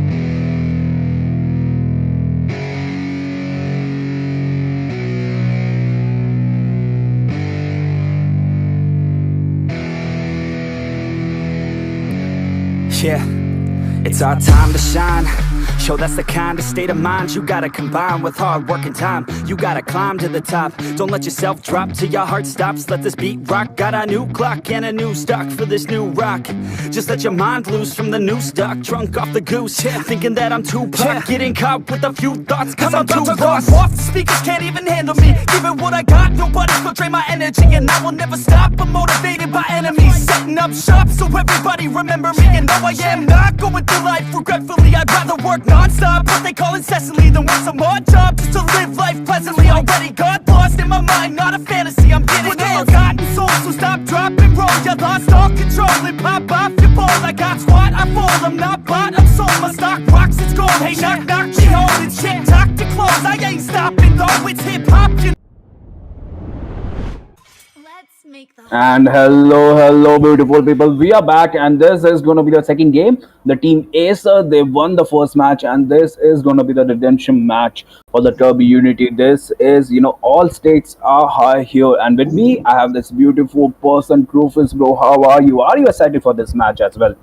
Yeah, it's our time to shine. Yo, that's the kind of state of mind you gotta combine with hard work and time. You gotta climb to the top. Don't let yourself drop till your heart stops. Let this beat rock. Got a new clock and a new stock for this new rock. Just let your mind loose from the new stock. Drunk off the goose, thinking that I'm too pop. Getting caught with a few thoughts, cause I'm too lost. Off the speakers can't even handle me. Give it what I got, nobody's gonna drain my energy. And I will never stop, I'm motivated by enemies. Setting up shop so everybody remember me. And no, I am not going through life regretfully. I'd rather work non-stop, what they call incessantly, than work some more job just to live life pleasantly. Already got lost in my mind, not a fantasy, I'm getting it. Forgotten souls, so stop, drop, and roll. You lost all control and pop off your ball. I got squat, I fall, I'm not bought, I'm sold. My stock rocks, it's gold. Hey, knock, knock, she holding shit, talk to close. I ain't stopping though, it's hip-hop, you know. And hello, beautiful people. We are back, and this is going to be the second game. The team AiScream, they won the first match, and this is going to be the redemption match for the Karbi Unity. This is, all stakes are high here, and with me, I have this beautiful person, Rufus, bro. How are you? Are you excited for this match as well?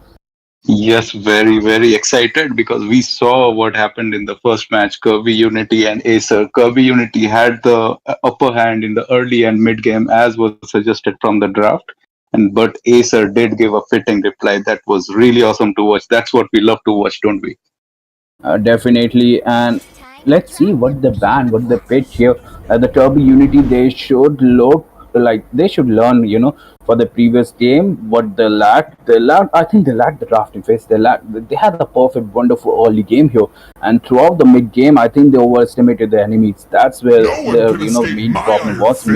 Yes, very, very excited because we saw what happened in the first match, Karbi Unity and AiScream. Karbi Unity had the upper hand in the early and mid game, as was suggested from the draft. But AiScream did give a fitting reply. That was really awesome to watch. That's what we love to watch, don't we? Definitely. And let's see what they pitch here. The Karbi Unity, they should look like they should learn, for the previous game what they lacked. I think they lacked the drafting phase. They had a perfect, wonderful early game here, and throughout the mid game, I think they overestimated the enemies. That's where their main problem was.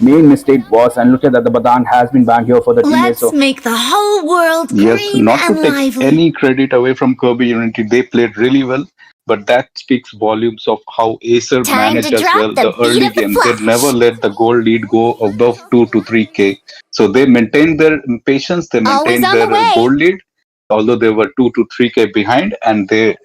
Main mistake was, and look at that, the Badang has been banned here for the team. Let's make the whole world green not to and take lively. any credit away from Karbi Unity, they played really well. But that speaks volumes of how AiScream managed as well the early game. They never let the goal lead go above 2 to 3K. So they maintained their patience, they maintained their goal lead, although they were 2 to 3K behind, and they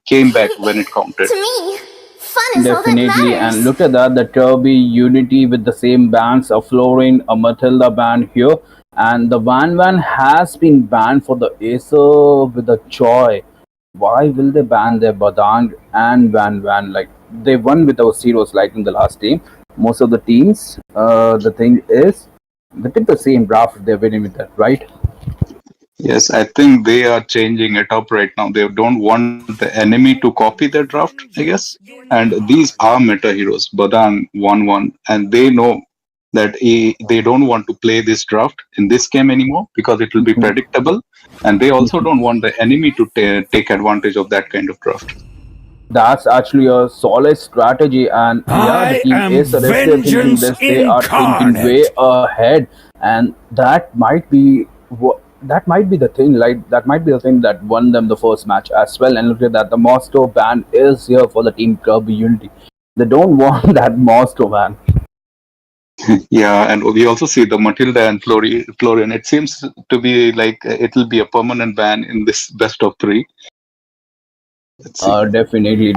came back when it counted. To me, fun is all that Definitely, matters. and look at that, the Karbi Unity with the same bans, a Florin, a Matilda ban here, and the Van has been banned for the AiScream with a Choi. Why will they ban their Badang and Van? Like, they won with our zeros like in the last game. Most of the teams, the thing is, they pick the same draft, they're winning with that, right? Yes, I think they are changing it up right now. They don't want the enemy to copy their draft, I guess. And these are meta heroes. Badang won one, and they know that they don't want to play this draft in this game anymore because it will be predictable. And they also don't want the enemy to take advantage of that kind of draft. That's actually a solid strategy, and the team is thinking this. They are thinking way ahead, and that might be the thing. Like, that might be the thing that won them the first match as well. And look at that, the Moscow ban is here for the team Karbi Unity. They don't want that Moscow ban. Yeah, and we also see the Matilda and Florian. It seems to be like it will be a permanent ban in this best of 3. Definitely.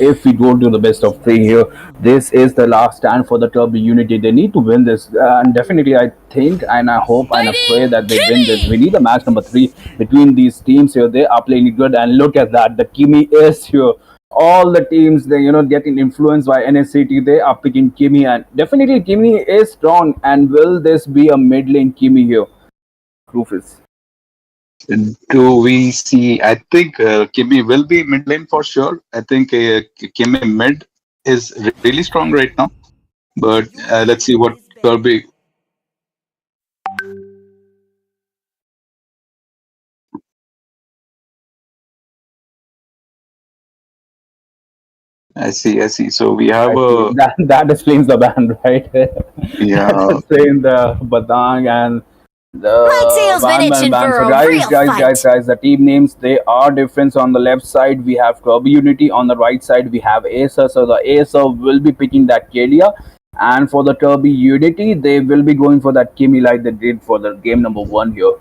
If we go to the best of 3 here, this is the last stand for the Karbi Unity. They need to win this, and definitely I think and I hope and I pray that they win this. We need a match number 3 between these teams here. They are playing good, and look at that, the Kimi is here. All the teams, they getting influenced by NSCT. They are picking Kimi, and definitely Kimi is strong. And will this be a mid lane Kimi here, Rufus? Do we see? I think Kimi will be mid lane for sure. I think Kimi mid is really strong right now. But let's see what Karbi. I see. So we have that explains the band, right? Yeah. That explains the Badang and Like Sale's been itching for a real fight. guys, the team names, they are different. On the left side we have Karbi Unity, on the right side we have AiScream. So the AiScream will be picking that Kedia, and for the Karbi Unity they will be going for that Kimi like they did for the game number 1 here.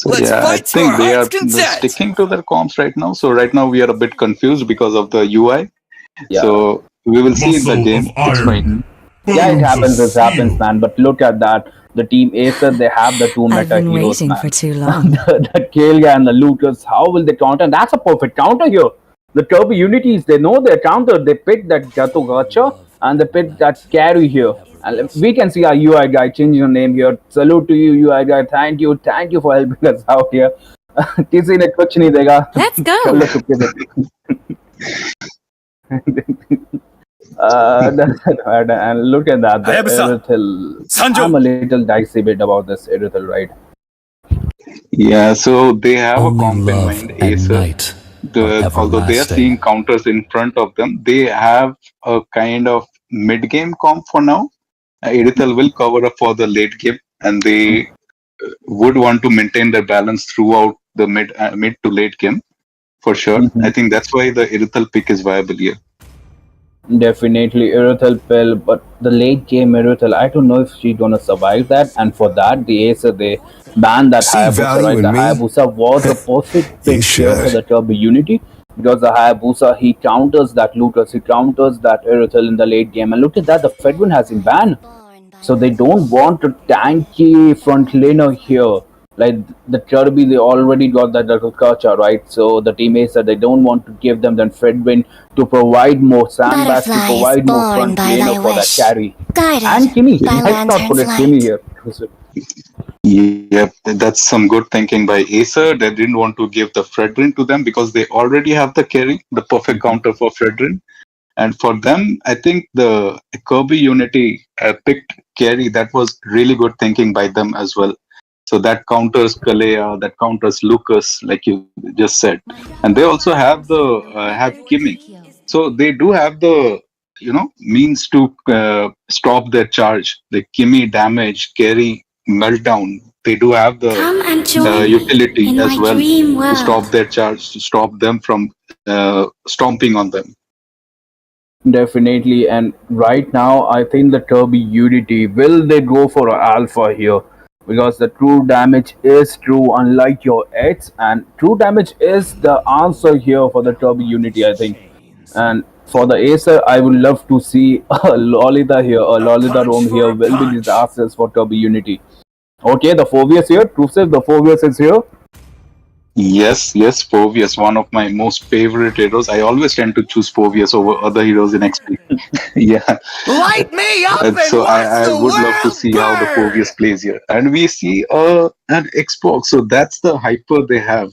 So I think they are sticking to their comps right now. So right now we are a bit confused because of the UI. Yeah. So we will see in the game. It's fine. Yeah, it happens, man. But look at that. The team AiScream, they have the two I've meta been heroes, waiting man. for too long. The Kalia and the Lucas, how will they counter? And that's a perfect counter here. The Turbo Unities, they know their counter. They pick that Gato Gacha and they pick that carry here. And we can see our UI guy changing your name here. Salute to you, UI guy. Thank you for helping us out here. किसी ने कुछ नहीं देगा. Let's go. चलो चुपके से. And look at that, the Erythel. I'm a little dicey bit about this Erythel, right? Yeah, so they have a comp in mind, AiScream. Although they are seeing counters in front of them, they have a kind of mid-game comp for now. Erythel will cover up for the late game, and they would want to maintain their balance throughout the mid to late game, for sure. I think that's why the Erythel pick is viable here. Definitely Erythel fell, but the late game Erythel, I don't know if she's gonna survive that. And for that, the AiScream, they banned that Hayabusa, right? The Hayabusa was a perfect pick here for the Turbo Unity, because the Hayabusa, he counters that Lucas, he counters that Erythel in the late game. And look at that, the Fedwin has been banned. So they don't want a tanky front laner here. Like the Karbi, they already got that Kacha, right? So the team AiScream, they don't want to give them that Fedwin to provide more sandbags, to provide more front laner for that carry. And Kimmy, let's not forget Kimmy here. Yep, that's some good thinking by AiScream. They didn't want to give the Fredrin to them because they already have the carry, the perfect counter for Fredrin. And for them, I think the Karbi Unity picked carry. That was really good thinking by them as well. So that counters Kalea, that counters Lucas, like you just said, and they also have the have Kimmy. So they do have the means to stop their charge. The Kimmy damage, carry, meltdown. They do have the utility as well to stop their charge, to stop them from stomping on them. Definitely, and right now I think the Turbo Unity, will they go for an alpha here? Because the true damage is true, unlike your X, and true damage is the answer here for the Turbo Unity, I think. And for the AiScream, I would love to see a Lolita here, a Lolita roam here will be disastrous for Turbo Unity. Okay, the Phobius here, Truth says the Phobius is here. Yes, Phobius, one of my most favorite heroes. I always tend to choose Phobius over other heroes in XP. Yeah. Light me up and so I would love to see how the Phobius plays here. And we see an Xbox, so that's the hyper they have.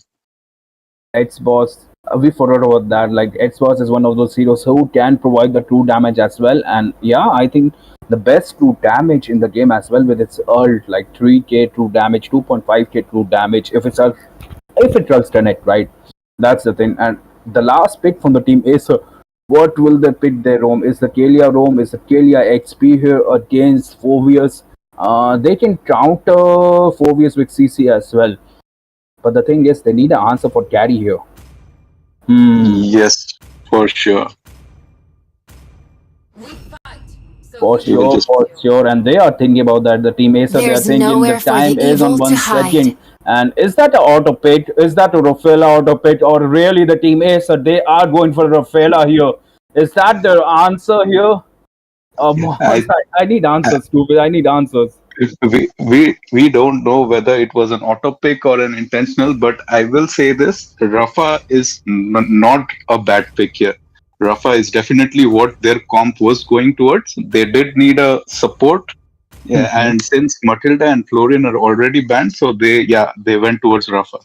Xbox, we forgot about that. Like Xbox is one of those heroes who can provide the true damage as well. And yeah, I think the best true damage in the game as well with its ult, like 3k true damage, 2.5k true damage. If it runs 10x, right? That's the thing. And the last pick from the team is what will they pick their roam? Is the Kalia roam? Is the Kalia XP here against Phobius? They can counter Phobius with CC as well. But the thing is, they need an answer for carry here. Yes, for sure. For sure. And they are thinking about that. The team AiScream, they are thinking the time is on 1 second. And is that an auto pick? Is that a Rafaela auto pick? Or really the team AiScream, they are going for Rafaela here? Is that their answer here? I need answers, stupid. I need answers. We don't know whether it was an auto pick or an intentional, but I will say this: Rafa is not a bad pick here. Rafa is definitely what their comp was going towards. They did need a support, and since Matilda and Florian are already banned, so they went towards Rafa.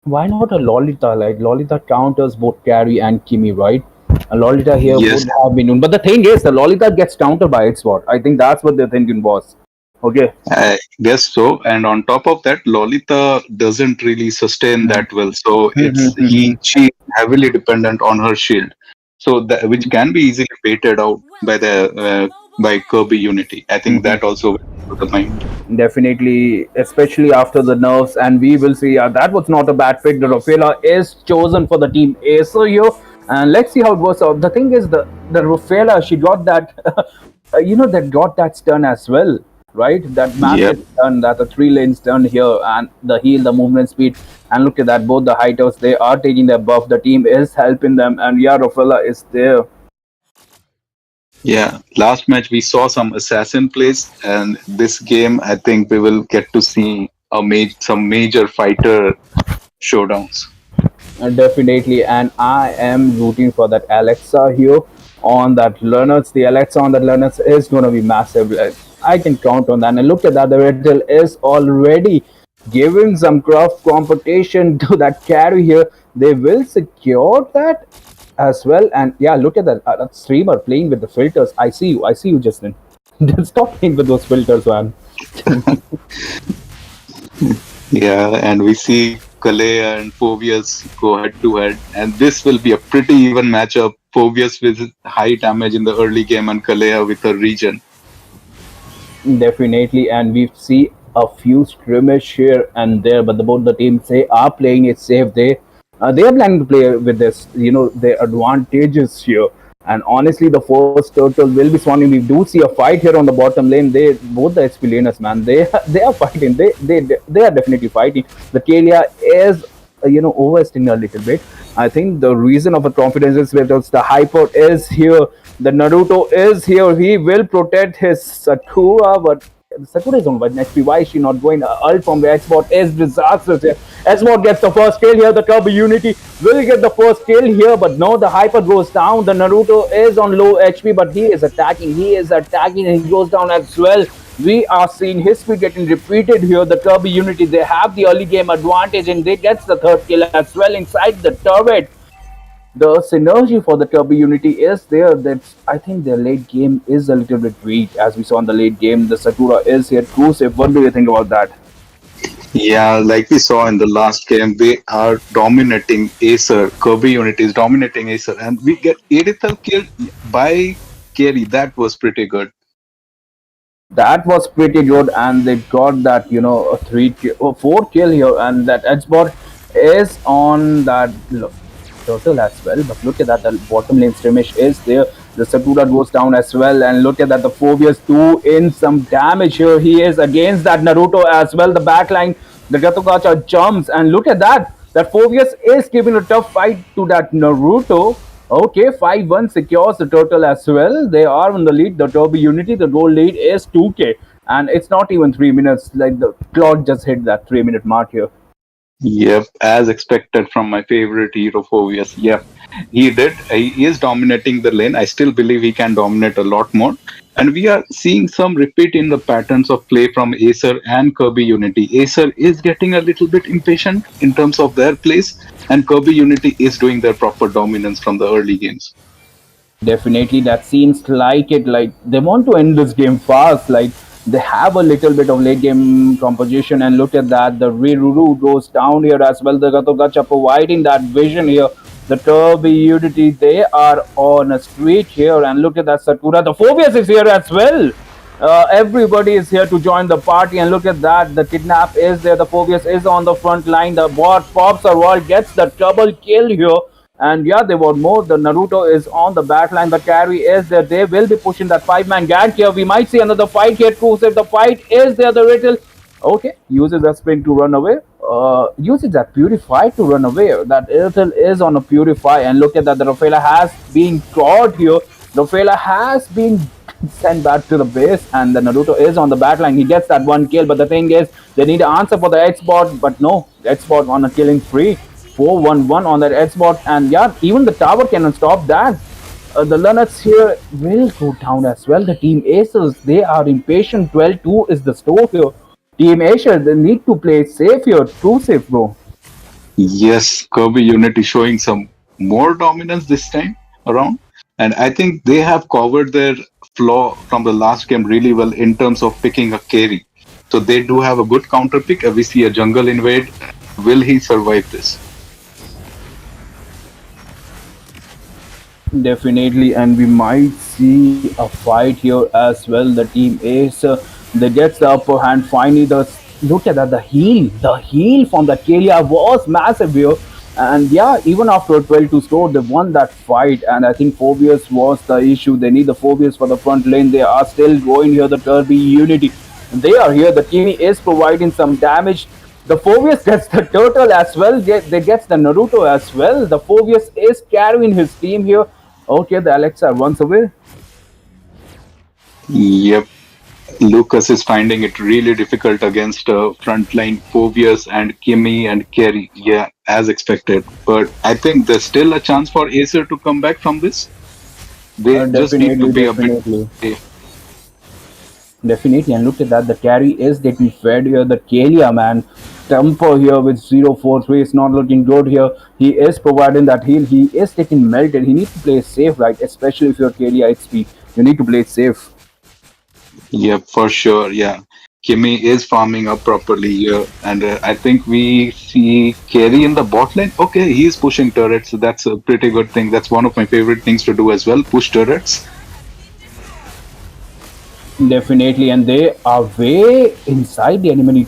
Why not a Lolita? Like Lolita counters both carry and Kimmy, right? A Lolita here would have been known. But the thing is, the Lolita gets countered by its what? I think that's what their thinking was. Okay. I guess so. And on top of that, Lolita doesn't really sustain that well. So she's heavily dependent on her shield. So which can be easily baited out by the by Karbi Unity. I think that also went to the mind. Definitely, especially after the nerfs, and we will see. That was not a bad pick. The Rafaela is chosen for the team AiScream here, and let's see how it goes out. The thing is, the Rafaela, she got that, that got that stun as well. Right, that massive turn, that the 3 lanes turn here, and the heal, the movement speed, and look at that, both the highters, they are taking their buff. The team is helping them, and Rafaela is there. Yeah, last match we saw some assassin plays, and this game I think we will get to see some major fighter showdowns. Definitely, and I am rooting for that Alexa here on that Learners. The Alexa on that Learners is going to be massive. I can count on that. And look at that, the Riddle is already giving some rough competition to that carry here. They will secure that as well. And yeah, look at that streamer playing with the filters. I see you, Justin. Stop playing with those filters, man. Yeah, and we see Kalea and Phobius go head to head, and this will be a pretty even matchup. Phobius with high damage in the early game, and Kalea with a regen. Definitely, and we see a few skirmish here and there, but both the teams they are playing it safe. They are planning to play with this, their advantages here. And honestly, the first turtle will be spawning. We do see a fight here on the bottom lane. They both the XP laners, man. They are fighting. They are definitely fighting. The Kalia is overestimating a little bit. I think the reason of the confidence is because the hyper is here, the Naruto is here. He will protect his Sakura, but Sakura is on 1 HP. Why is she not going? Ult from the X-Bot is disastrous here. X-Bot gets the first kill here. The Karbi Unity will get the first kill here, but no, the hyper goes down. The Naruto is on low HP, but he is attacking. He is attacking, and he goes down as well. We are seeing history getting repeated here. The Karbi Unity, they have the early game advantage, and they gets the third kill as well inside the turret. The synergy for the Kirby Unity is there. That I think their late game is a little bit weak, as we saw in the late game. The Sakura is here. Crucive, what do you think about that? Yeah, like we saw in the last game, they are dominating Acer. Kirby Unity is dominating Acer, and we get Irithel killed by Carry. That was pretty good. That was pretty good, and they got that a four kill here, and that Edgebot is on that turtle as well. But look at that, the bottom lane skirmish is there. The Sakura goes down as well, and look at that, the Phobius do in some damage here. He is against that Naruto as well. The backline, the Gatogacha jumps, and look at that. That Phobius is giving a tough fight to that Naruto. Okay, 5-1 secures the turtle as well. They are on the lead. The Turbo Unity, the goal lead is 2K. And it's not even 3 minutes. Like the clock just hit that 3 minute mark here. Yep, as expected from my favorite hero, Phobius. Yep, he did. He is dominating the lane. I still believe he can dominate a lot more. And we are seeing some repeat in the patterns of play from Acer and Kirby Unity. Acer is getting a little bit impatient in terms of their plays, and Kirby Unity is doing their proper dominance from the early games. Definitely, that seems like it. Like they want to end this game fast. Like they have a little bit of late game composition, and look at that. The Riruru goes down here as well. The Gatogacha providing that vision here. The Turby Unity, they are on a streak here, and look at that Sakura. The Phobius is here as well. Everybody is here to join the party, and look at that. The kidnap is there. The Phobius is on the front line. The bot pops a wall, gets the double kill here. And yeah, they want more. The Naruto is on the back line. The carry is there. They will be pushing that 5-man gank here. We might see another fight here. Crucive, the fight is there. The Riddle, okay, uses that spring to run away. Uses that purify to run away. That Riddle is on a purify. And look at that. The Rafaela has been caught here. Rafaela has been sent back to the base, and the Naruto is on the backline. He gets that one kill, but the thing is, they need an answer for the X-Bot, but no, X-Bot on a killing spree. 4-1-1 on that X-Bot, and yeah, even the tower cannot stop that. The Leonards here will go down as well. The Team Aces, they are impatient. 12-2 is the score here. Team Asia, they need to play safe here. Too safe, bro. Yes, Kirby Unity showing some more dominance this time around. And I think they have covered their flaw from the last game really well in terms of picking a carry. So they do have a good counter pick. We see a jungle invade. Will he survive this? Definitely, and we might see a fight here as well. The Team Ace, they gets the upper hand. Finally, the look at that, the heal from the Kalia was massive here. And yeah, even after 12 to score, they won that fight. And I think Phobius was the issue. They need the Phobius for the front lane. They are still going here. The Kirby Unity, they are here. The team is providing some damage. The Phobius gets the turtle as well. They gets the Naruto as well. The Phobius is carrying his team here. Okay, the Alexa runs away. Yep. Lucas is finding it really difficult against frontline Phobius and Kimmy and Kerry. Yeah, as expected. But I think there's still a chance for Acer to come back from this. They just need to Definitely, be a bit definitely. safe. Definitely, and look at that. The carry is getting fed here. The Kalia man, Tempo here with 0-4-3 is not looking good here. He is providing that heal. He is getting melted. He needs to play safe, right? Especially if you're Kalia HP, you need to play safe. Yep, for sure. Yeah. Kimmy is farming up properly here. And I think we see Kerry in the bot lane. Okay, he's pushing turrets. So that's a pretty good thing. That's one of my favorite things to do as well, push turrets. Definitely, and they are way inside the enemy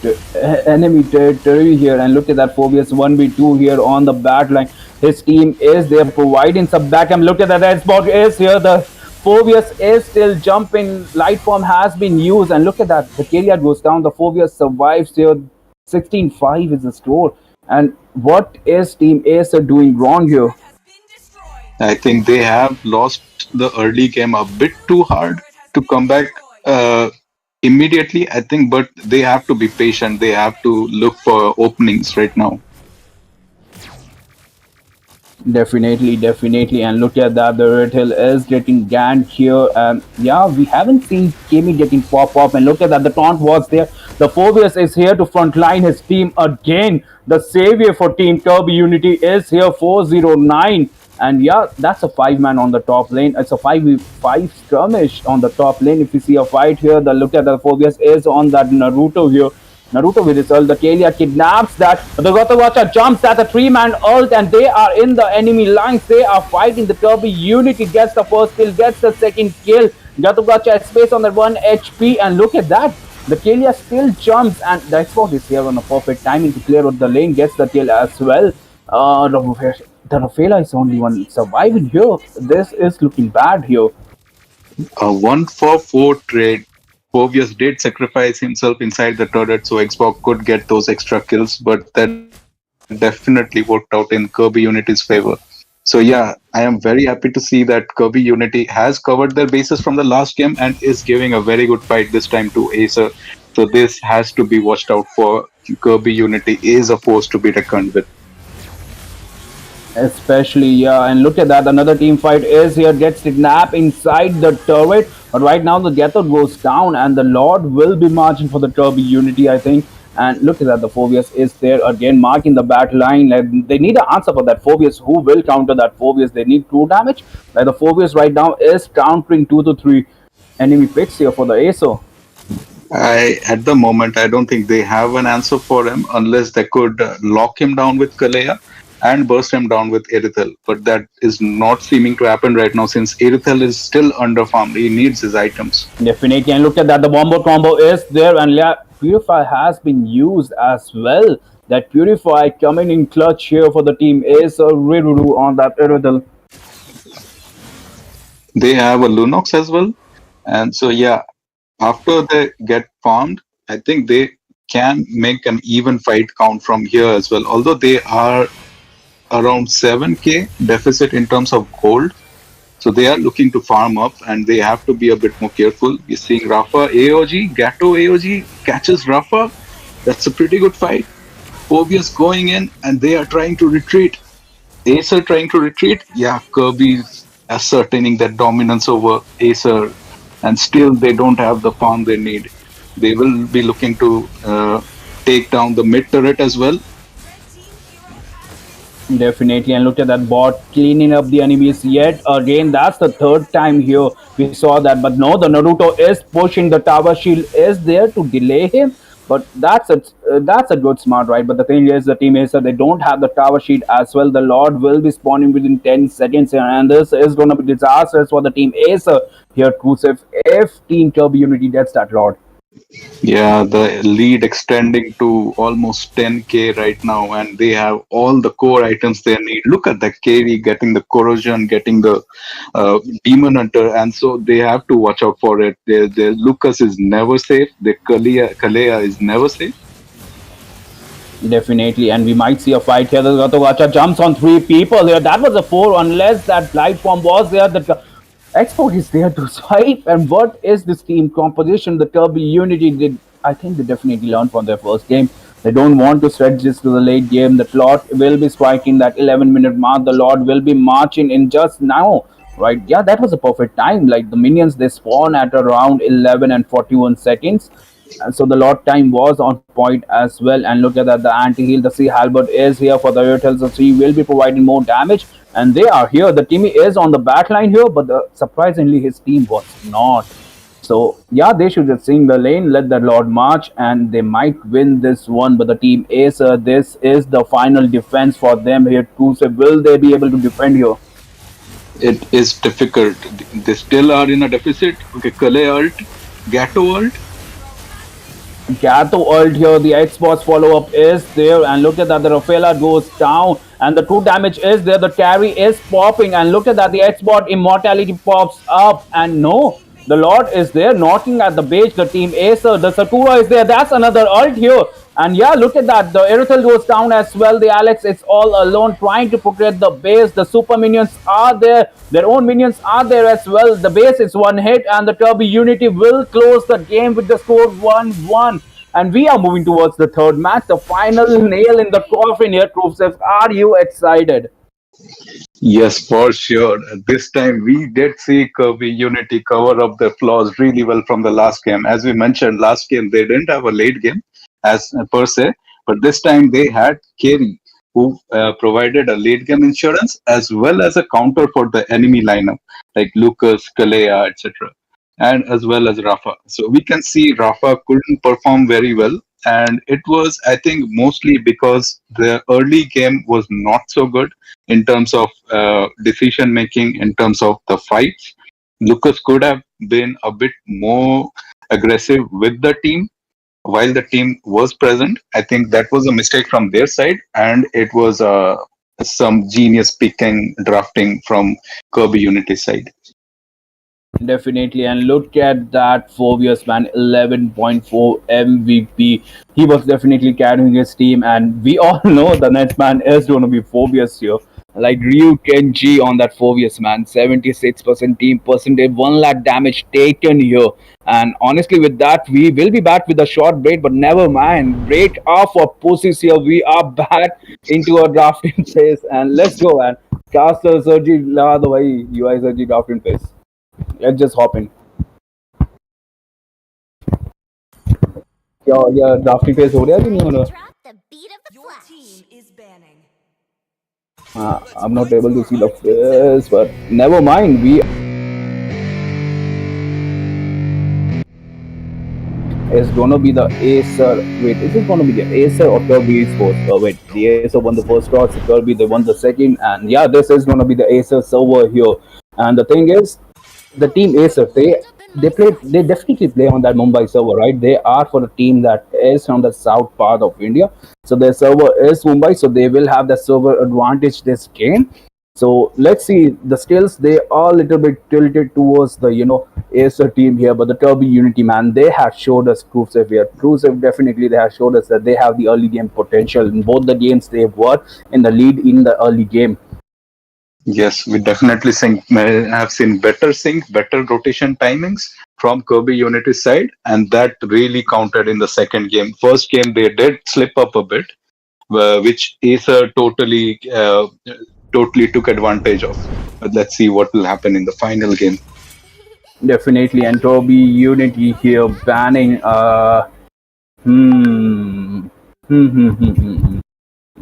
territory here. And look at that, Phobius 1v2 here on the back line. His team is there providing some backup. Look at that, red spot is here. The Phobius is still jumping. Light form has been used, and look at that. The Kalia goes down. The Phobius survives here. 16-5 is the score. And what is Team Ace doing wrong here? I think they have lost the early game a bit too hard to come back immediately, I think, but they have to be patient. They have to look for openings right now. Definitely, definitely. And look at that, the Red Hill is getting ganked here. And yeah, we haven't seen Kimi getting pop up. And look at that, the taunt was there. The Phobius is here to frontline his team again. The savior for Team Kirby Unity is here, 409. And yeah, that's a 5-man on the top lane. It's a 5v5 skirmish on the top lane. If you see a fight here, the look at the Phobius is on that Naruto here. Naruto with his ult, the Kalia kidnaps that. The Gotogacha jumps at a 3-man ult and they are in the enemy lines. They are fighting. The Kirby Unity gets the first kill, gets the second kill. Gotogacha has space on that 1 HP and look at that. The Kalia still jumps and the Xbox is here on a perfect timing to clear out the lane, gets the kill as well. The Rafaela is only one surviving here. This is looking bad here. A 1-for-4 trade. Phobius did sacrifice himself inside the turret so Xbox could get those extra kills, but that definitely worked out in Kirby Unity's favor. So yeah, I am very happy to see that Kirby Unity has covered their bases from the last game and is giving a very good fight this time to Acer. So this has to be watched out for. Kirby Unity is a force to be reckoned with. Especially, yeah, and look at that. Another team fight is here, gets kidnapped inside the turret. But right now, the Ghetto goes down, and the Lord will be marching for the Kirby Unity, I think. And look at that, the Phobius is there again, marking the back line. Like, they need an answer for that Phobius. Who will counter that Phobius? They need 2 damage. Like, the Phobius right now is countering 2 to 3 enemy picks here for the ASO. At the moment, I don't think they have an answer for him unless they could lock him down with Kalea and burst him down with Erithel. But that is not seeming to happen right now since Erithel is still under farmed. He needs his items. Definitely, and look at that, the Bombo combo is there, and yeah, Purify has been used as well. That Purify coming in clutch here for the team is a Riruru on that Erithel. They have a Lunox as well. And so, yeah, after they get farmed, I think they can make an even fight count from here as well. Although they are around 7k deficit in terms of gold. So they are looking to farm up and they have to be a bit more careful. We're seeing Rafa AOG, Gato AOG catches Rafa. That's a pretty good fight. Phobius going in and they are trying to retreat. Acer trying to retreat. Yeah, Kirby's ascertaining that dominance over Acer and still they don't have the farm they need. They will be looking to take down the mid turret as well. Definitely, and look at that bot cleaning up the enemies yet again. That's the 3rd time here we saw that. But no, the Naruto is pushing. The tower shield is there to delay him. But that's a good smart, right? But the thing is, the team Acer, they don't have the tower shield as well. The Lord will be spawning within 10 seconds here, and this is going to be disastrous for the team Acer here, Kusif, if Team Kirby Unity gets that Lord. Yeah, the lead extending to almost 10k right now, and they have all the core items they need. Look at the carry getting the corrosion, getting the demon hunter, and so they have to watch out for it. The Lucas is never safe. The Kalea is never safe. Definitely, and we might see a fight here. The Gotogacha jumps on 3 people here. That was a 4 unless that light form was there. Xbox is there to swipe. And what is this team composition? The Kirby Unity did. I think they definitely learned from their first game. They don't want to stretch this to the late game. The Lord will be striking that 11-minute mark. The Lord will be marching in just now. Right? Yeah, that was a perfect time. Like the minions, they spawn at around 11 and 41 seconds. And so the lot time was on point as well. And look at that, the anti-heal, the Sea Halberd is here for the Airtel, so she will be providing more damage. And they are here. The team is on the back line here, but surprisingly, his team was not. So yeah, they should just sing the lane, let the Lord march, and they might win this one. But the team Acer, this is the final defense for them here too. So will they be able to defend here? It is difficult. They still are in a deficit. Okay, Kale ult, Gato ult. Gato ult here, the Xbox follow-up is there, and look at that, the Rafaela goes down, and the 2 damage is there, the carry is popping, and look at that, the Xbox immortality pops up, and no, the Lord is there, knocking at the base, the team Acer, the Sakura is there, that's another ult here, and yeah, look at that, the Erythel goes down as well, the Alex is all alone, trying to protect the base, the super minions are there, their own minions are there as well, the base is one hit, and the Kirby Unity will close the game with the score 1-1. And we are moving towards the third match, the final nail in the coffin here, Kruvsev. Are you excited? Yes, for sure. This time we did see Kirby Unity cover up their flaws really well from the last game. As we mentioned, last game they didn't have a late game as per se, but this time they had Kerry, who provided a late game insurance as well as a counter for the enemy lineup like Lucas, Kalea, etc. and as well as Rafa. So we can see Rafa couldn't perform very well. And it was, I think, mostly because the early game was not so good in terms of decision making, in terms of the fights. Lucas could have been a bit more aggressive with the team while the team was present. I think that was a mistake from their side, and it was some genius picking, drafting from Kirby Unity side. Definitely, and look at that Phobius man, 11.4 MVP. He was definitely carrying his team, and we all know the next man is going to be Phobius here. Like Ryu Kenji on that Phobius man, 76% team percentage, 1 lakh damage taken here. And honestly, with that, we will be back with a short break, but never mind. Break off for pussies here. We are back into our drafting phase, and let's go, man. Caster Sergi La the way UI Sergi drafting phase. Let's just hop in. क्या drafting phase हो रहा है कि नहीं हो रहा? Drop the beat of the Your flash. team is banning. I'm not able to see the face, but never mind. We is gonna be the Acer. Wait, is it gonna be the Acer or Kirby Esports? Wait, the Acer won the first toss, Kirby they won the second, and yeah, this is gonna be the Acer server here. And the thing is, the team Acer, they definitely play on that Mumbai server, right? They are for a team that is from the south part of India, so their server is Mumbai, so they will have the server advantage this game. So let's see the skills. They are a little bit tilted towards the Acer team here, but the Kirby Unity man, they have showed us Cruiser here. Cruiser definitely they have showed us that they have the early game potential. In both the games they were in the lead in the early game. Yes, we definitely have seen better sync, better rotation timings from Kirby Unity side, and that really counted in the second game. First game they did slip up a bit, which Acer totally took advantage of. But let's see what will happen in the final game. Definitely, and Kirby Unity here banning the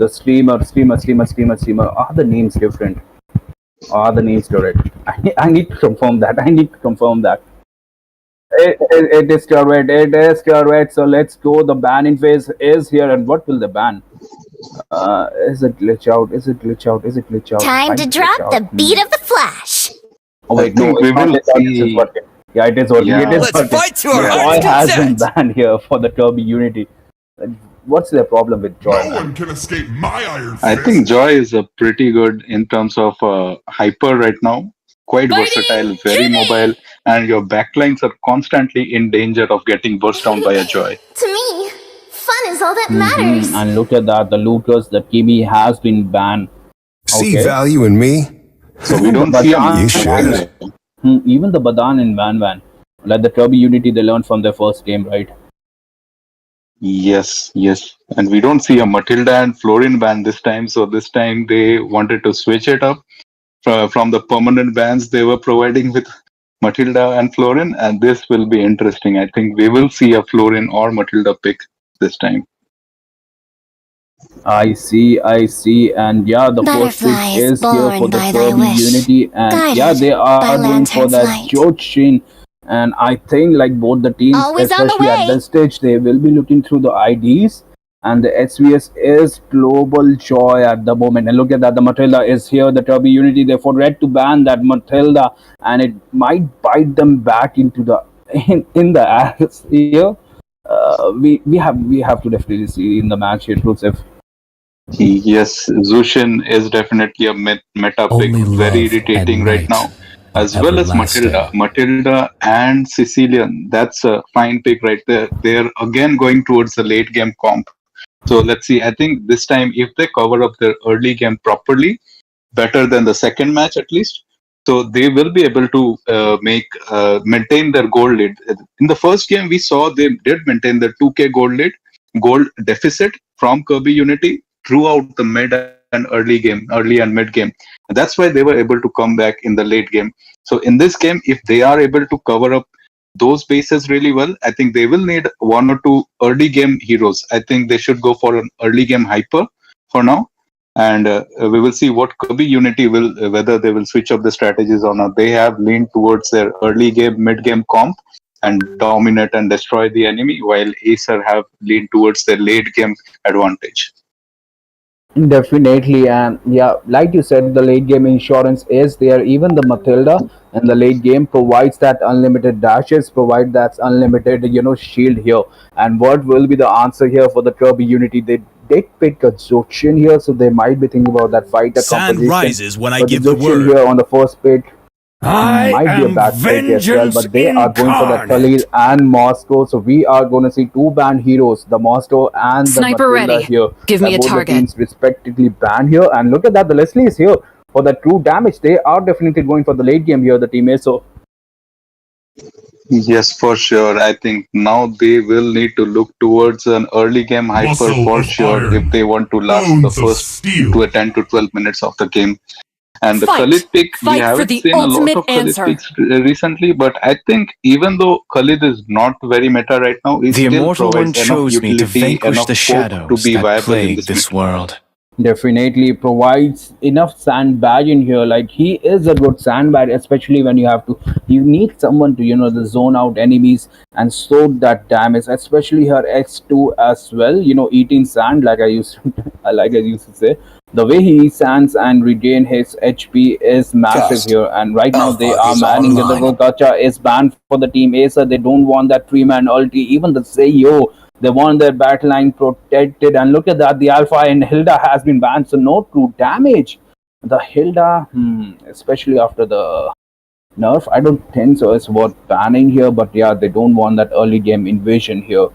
streamer. Are the names different? Are the names correct? I need to confirm that. It is correct. So let's go. The banning phase is here, and what will the ban? Is it glitch out? Time to drop the beat of the flash. Oh wait, no, we will see. Yeah, it is working. Yeah. It is Let's fight to our Joy heart's has been content. banned here for the Kirby Unity. What's the problem with Joy? No one can escape my iron fist. I think Joy is a pretty good in terms of hyper right now. Quite versatile, very mobile, and your backlines are constantly in danger of getting burst down by a Joy. To me, fun is all that matters. And look at that, the Lucas, the Kimi has been banned. See value in me? So we don't But see you a should. Even the Badan in Van Van, like the Kirby Unity, they learned from their first game, right? Yes, yes. And we don't see a Matilda and Florin ban this time. So this time they wanted to switch it up from the permanent bans they were providing with Matilda and Florin. And this will be interesting. I think we will see a Florin or Matilda pick this time. I see, and yeah, the first pick Butterfly is is here for born the by thy Kirby wish, Unity, and yeah, guided they by are going for lantern's that light. Jochin, and I think like both the teams, Always on the especially at way. this stage, they will be looking through the IDs, and the SVS is Global Joy at the moment. And look at that, the Matilda is here, the Kirby Unity. They forgot to ban that Matilda, and it might bite them back into the in the ass here. We have to definitely see in the match here, Truth. Yes, Zushin is definitely a meta pick, Only very love irritating and right night now, are as well as Matilda. everlasting. Matilda and Sicilian, that's a fine pick right there. They're again going towards the late game comp. So let's see. I think this time, if they cover up their early game properly, better than the second match at least, so they will be able to maintain their gold lead. In the first game, we saw they did maintain their 2K gold deficit from Kirby Unity throughout the mid and early and mid game. That's why they were able to come back in the late game. So in this game, if they are able to cover up those bases really well, I think they will need one or two early game heroes. I think they should go for an early game hyper for now, and we will see what Kirby Unity will whether they will switch up the strategies or not. They have leaned towards their early game, mid game comp and dominate and destroy the enemy, while AiScream have leaned towards their late game advantage. Definitely, and yeah, like you said, the late game insurance is there. Even the Matilda in the late game provides that unlimited dashes, provide that unlimited, shield here. And what will be the answer here for the Kirby Unity? They did pick a Zochin here, so they might be thinking about that fighter Sun composition. rises when I But the give the Zochin word. here on the first pick I might be a am bad pick as well, vengeance but they are going for the Khalil incarnate. and Moscow. So we are going to see two banned heroes, the Moscow and the Sniper Matilda ready. here. Give me a Both the target. teams respectively banned here. And look at that, the Leslie is here for the true damage. They are definitely going for the late game here, the team is. So Yes, for sure. I think now they will need to look towards an early game hyper Muscle for of sure if iron, they want to last the bones of first steel. to 10 to 12 minutes of the game. And the Fight! Khalid pick, we Fight for haven't the seen a lot ultimate of Khalid answer. picks recently, but I think even though Khalid is not very meta right now, he The still Immortal One provides enough chose me to utility, vanquish enough the scope to shadows be that viable in plague this this meta. world. definitely provides enough sandbag in here. Like he is a good sandbag, especially when you need someone to the zone out enemies and soak that damage. Especially her X2 as well. Eating sand like I used like I used to say. The way he eats sands and regain his HP is massive Fast. here. And right now they Alpha are is manning the online. gacha is banned for the team AiScream. They don't want that 3-man ulti. Even the Seiyo, they want their battle line protected. And look at that, the Alpha and Hilda has been banned, so no true damage. The Hilda, especially after the nerf, I don't think so. It's worth banning here, but yeah, they don't want that early game invasion here.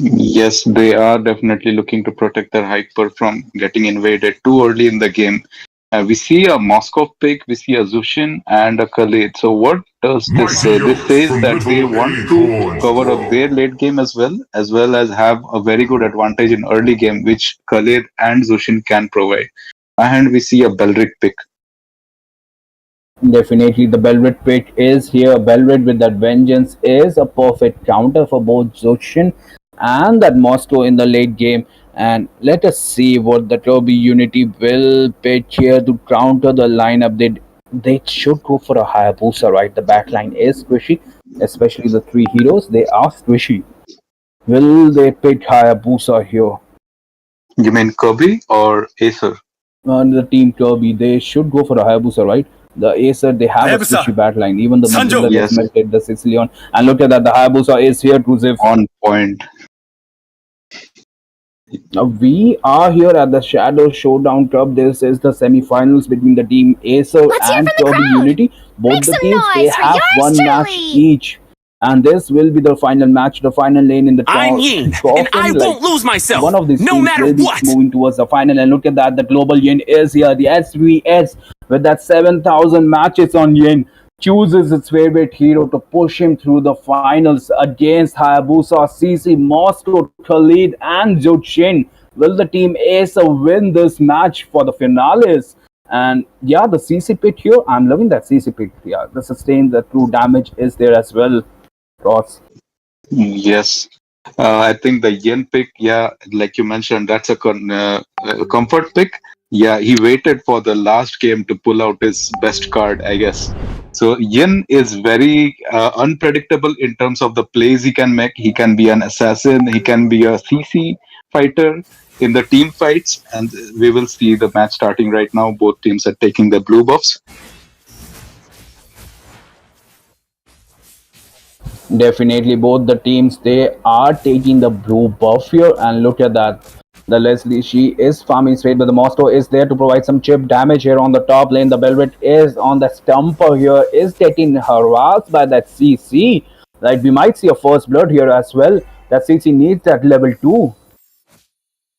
Yes, they are definitely looking to protect their hyper from getting invaded too early in the game. We see a Moscow pick, we see a Zushin and a Khalid. So what does this say? Mighty This oaks says from that they little want to acorns cover up grow. their late game as well as have a very good advantage in early game, which Khalid and Zushin can provide. And we see a Belric pick. Definitely, the Belred pick is here. Belred with that vengeance is a perfect counter for both Zochin and that Moscow in the late game. And let us see what the Kirby Unity will pitch here to counter the lineup. They should go for a Hayabusa, right? The backline is squishy, especially the three heroes. They are squishy. Will they pick Hayabusa here? You mean Kirby or Acer? On the team Kirby, they should go for a Hayabusa, right? The AiScream, they have a Hayabusa! squishy backline. Even the Sanjo! Matilda Yes, just melted the Sicilian. And look at that, the Hayabusa is here to save. on point. We are here at the Shadow Showdown Cup. This is the semi-finals between the team AiScream Let's hear and from the Kirby crowd. Unity. Both Make the some teams, they noise for have yours one match truly. each. And this will be the final match, the final lane in the I'm Yin, and I won't lose myself, one of these no teams matter will be what. moving towards the final. And look at that, the global Yin is here. The SVS with that 7,000 matches on Yin, chooses its favorite hero to push him through the finals against Hayabusa, CC, Moscow, Khalid, and Jochin. Will the team AiScream win this match for the finales? And yeah, the CC pick here, I'm loving that CC pick. Yeah, the sustain, the true damage is there as well, Ross. Yes. I think the Yen pick, yeah, like you mentioned, that's a comfort pick. Yeah, he waited for the last game to pull out his best card, I guess. So Yen is very unpredictable in terms of the plays he can make. He can be an assassin, he can be a CC fighter in the team fights, and we will see the match starting right now. Both teams are taking the blue buffs. Definitely, both the teams they are taking the blue buff here, and look at that. The Leslie she is farming straight, but the Moscow is there to provide some chip damage here on the top lane. The Velvet is on the stumper here, is getting harassed by that CC. Right, we might see a first blood here as well. That CC needs that level 2.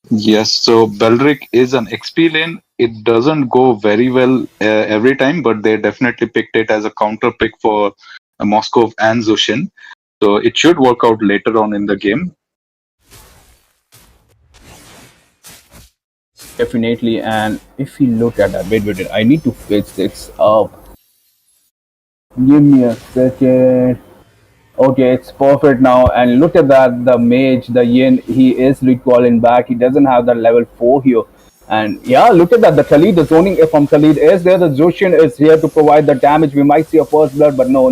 Yes, so Belric is an XP lane. It doesn't go very well every time, but they definitely picked it as a counter pick for Moscow and Zushin. So it should work out later on in the game. Definitely, and if you look at that, wait, I need to fix this up. Give me a second. Okay, it's perfect now. And look at that, the mage, the Yin, he is recalling back. He doesn't have that level 4 here. And yeah, look at that, the Khalid, the zoning from Khalid is there. The Zushin is here to provide the damage. We might see a first blood, but no.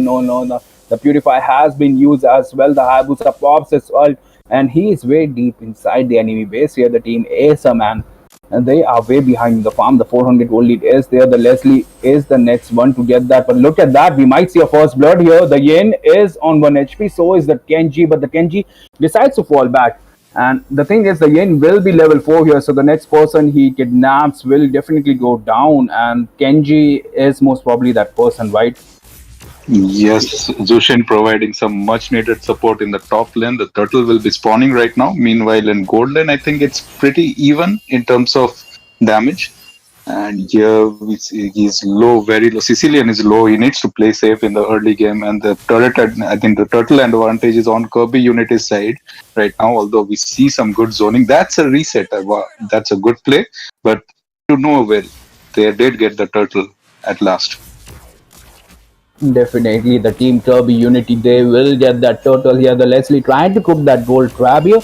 The Purify has been used as well. The Hayabusa pops as well. And he is way deep inside the enemy base here. The team AiScream, man. And they are way behind the farm. The 400 gold lead is there. The Leslie is the next one to get that. But look at that. We might see a first blood here. The Yin is on 1 HP. So is the Kenji. But the Kenji decides to fall back. And the thing is, the Yin will be level 4 here. So the next person he kidnaps will definitely go down. And Kenji is most probably that person, right? Yes, Zushin providing some much needed support in the top lane. The turtle will be spawning right now. Meanwhile, in gold lane, I think it's pretty even in terms of damage. And here we see he's low, very low. Sicilian is low. He needs to play safe in the early game. And the turret, I think the turtle advantage is on Karbi Unity's side right now. Although we see some good zoning, that's a reset. That's a good play. But to no avail, they did get the turtle at last. Definitely, the team Karbi Unity, they will get that turtle here. The Leslie trying to cook that gold crab here,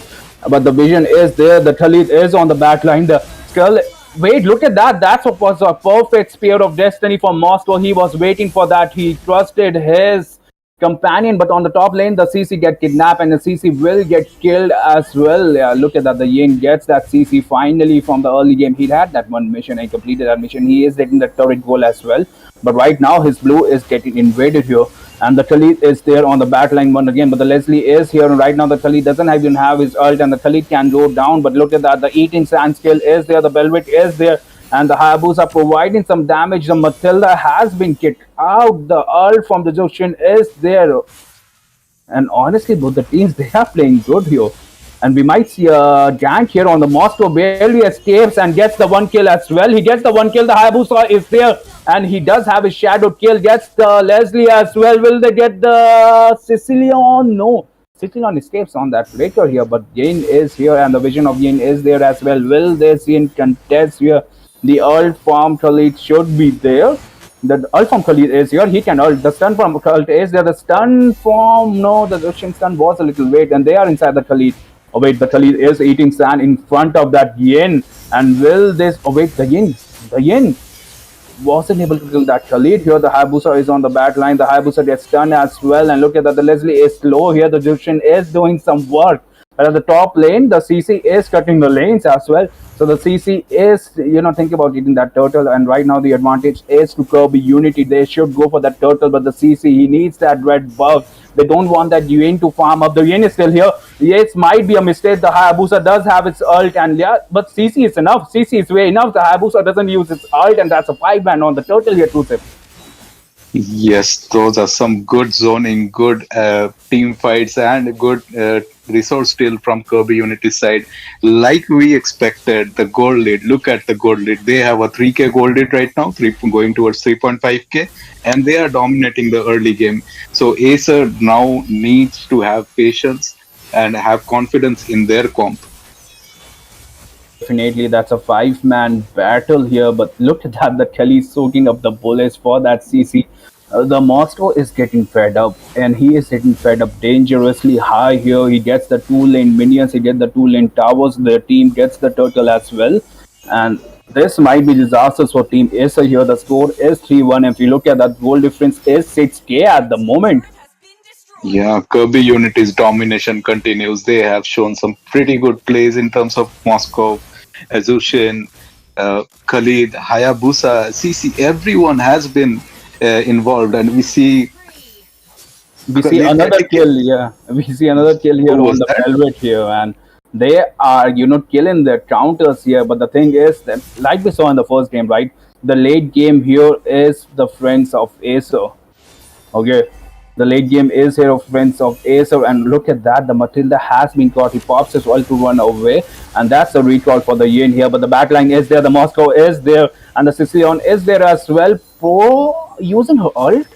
but the vision is there. The Khalid is on the back line. The skull. Wait, look at that. That was a perfect spear of destiny for Moscow. He was waiting for that. He trusted his companion, but on the top lane, the CC get kidnapped and the CC will get killed as well. Yeah, look at that. The Yin gets that CC finally from the early game. He had that one mission and completed that mission. He is getting the turret goal as well. But right now, his blue is getting invaded here. And the Khalid is there on the backline one again. But the Leslie is here. And right now, the Khalid doesn't even have his ult. And the Khalid can go down. But look at that. The eating sand skill is there. The Velvet is there. And the Hayabusa providing some damage. The Matilda has been kicked out. The ult from the Jushin is there. And honestly, both the teams, they are playing good here. And we might see a gank here on the Moscow. Barely escapes and gets the 1 kill as well. He gets the 1 kill. The Hayabusa is there. And he does have his shadow kill. Gets the Leslie as well. Will they get the Sicilian? No. Sicilian escapes on that later here. But Yin is here. And the vision of Yin is there as well. Will they see in contest here? The ult from Khalid should be there. The ult from Khalid is here. He can ult. The stun from Khalid is there. The stun from... No, the Russian stun was a little late. And they are inside the Khalid. Oh wait, the Khalid is eating sand in front of that Yin. And will this... Oh wait, the Yin wasn't able to kill that Khalid here. The Hayabusa is on the back line. The Hayabusa gets stunned as well. And look at that. The Leslie is slow here. The Jushin is doing some work. But at the top lane, the CC is cutting the lanes as well. So the CC is, thinking about eating that turtle. And right now the advantage is to Karbi Unity. They should go for that turtle. But the CC, he needs that red buff. They don't want that Yin to farm up. The Yin is still here. Yes, might be a mistake. The Hayabusa does have its ult. And yeah, but CC is enough. CC is way enough. The Hayabusa doesn't use its ult. And that's a 5-man on the turtle here, Tusip. Yes, those are some good zoning, good team fights, and good resource steal from Karbi Unity side. Like we expected, the gold lead. Look at the gold lead. They have a 3K gold lead right now, going towards 3.5K, and they are dominating the early game. So Acer now needs to have patience and have confidence in their comp. Definitely, that's a five-man battle here. But look at that, the Kelly's soaking up the bullets for that CC. The Moscow is getting fed up, and he is getting fed up dangerously high here. He gets the two-lane minions, he gets the two-lane towers. The team gets the turtle as well, and this might be disastrous for Team Acer here. The score is 3-1. If you look at that, goal difference is 6K at the moment. Yeah, Kirby Unity's domination continues. They have shown some pretty good plays in terms of Moscow, Azushin, Khalid, Hayabusa, CC. Everyone has been involved, and we see Khalid Another getting kill, yeah. We see another kill Who here on was the that? velvet here, and they are, killing their counters here. But the thing is that, like we saw in the first game, right? The late game here is the friends of Acer. Okay, the late game is here of friends of Acer, and look at that. The Matilda has been caught. He pops as well to run away, and that's the recall for the Yin here. But the backline is there. The Moscow is there, and the Sicilian is there as well. Pro using her ult.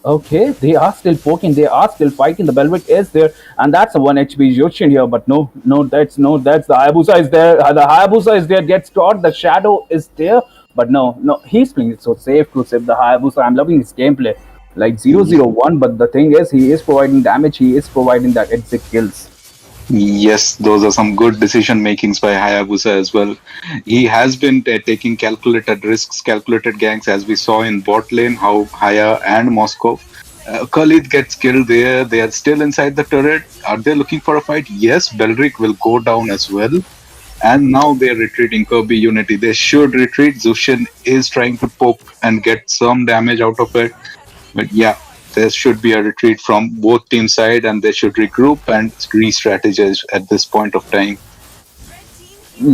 Okay, they are still poking, they are still fighting. The Belvic is there, and that's a 1 HP Jushin here, but that's the Hayabusa is there. The Hayabusa is there, gets caught. The Shadow is there, but no, he's playing it so safe to save the Hayabusa. I'm loving his gameplay, like 0-0-1, but the thing is, he is providing damage, he is providing that exit kills. Yes, those are some good decision makings by Hayabusa as well. He has been taking calculated risks, calculated ganks, as we saw in bot lane, how Haya and Moscow. Khalid gets killed there. They are still inside the turret. Are they looking for a fight? Yes, Belric will go down as well. And now they're retreating. Kirby Unity. They should retreat. Zushin is trying to poke and get some damage out of it. But yeah, there should be a retreat from both team side, and they should regroup and re-strategize at this point of time.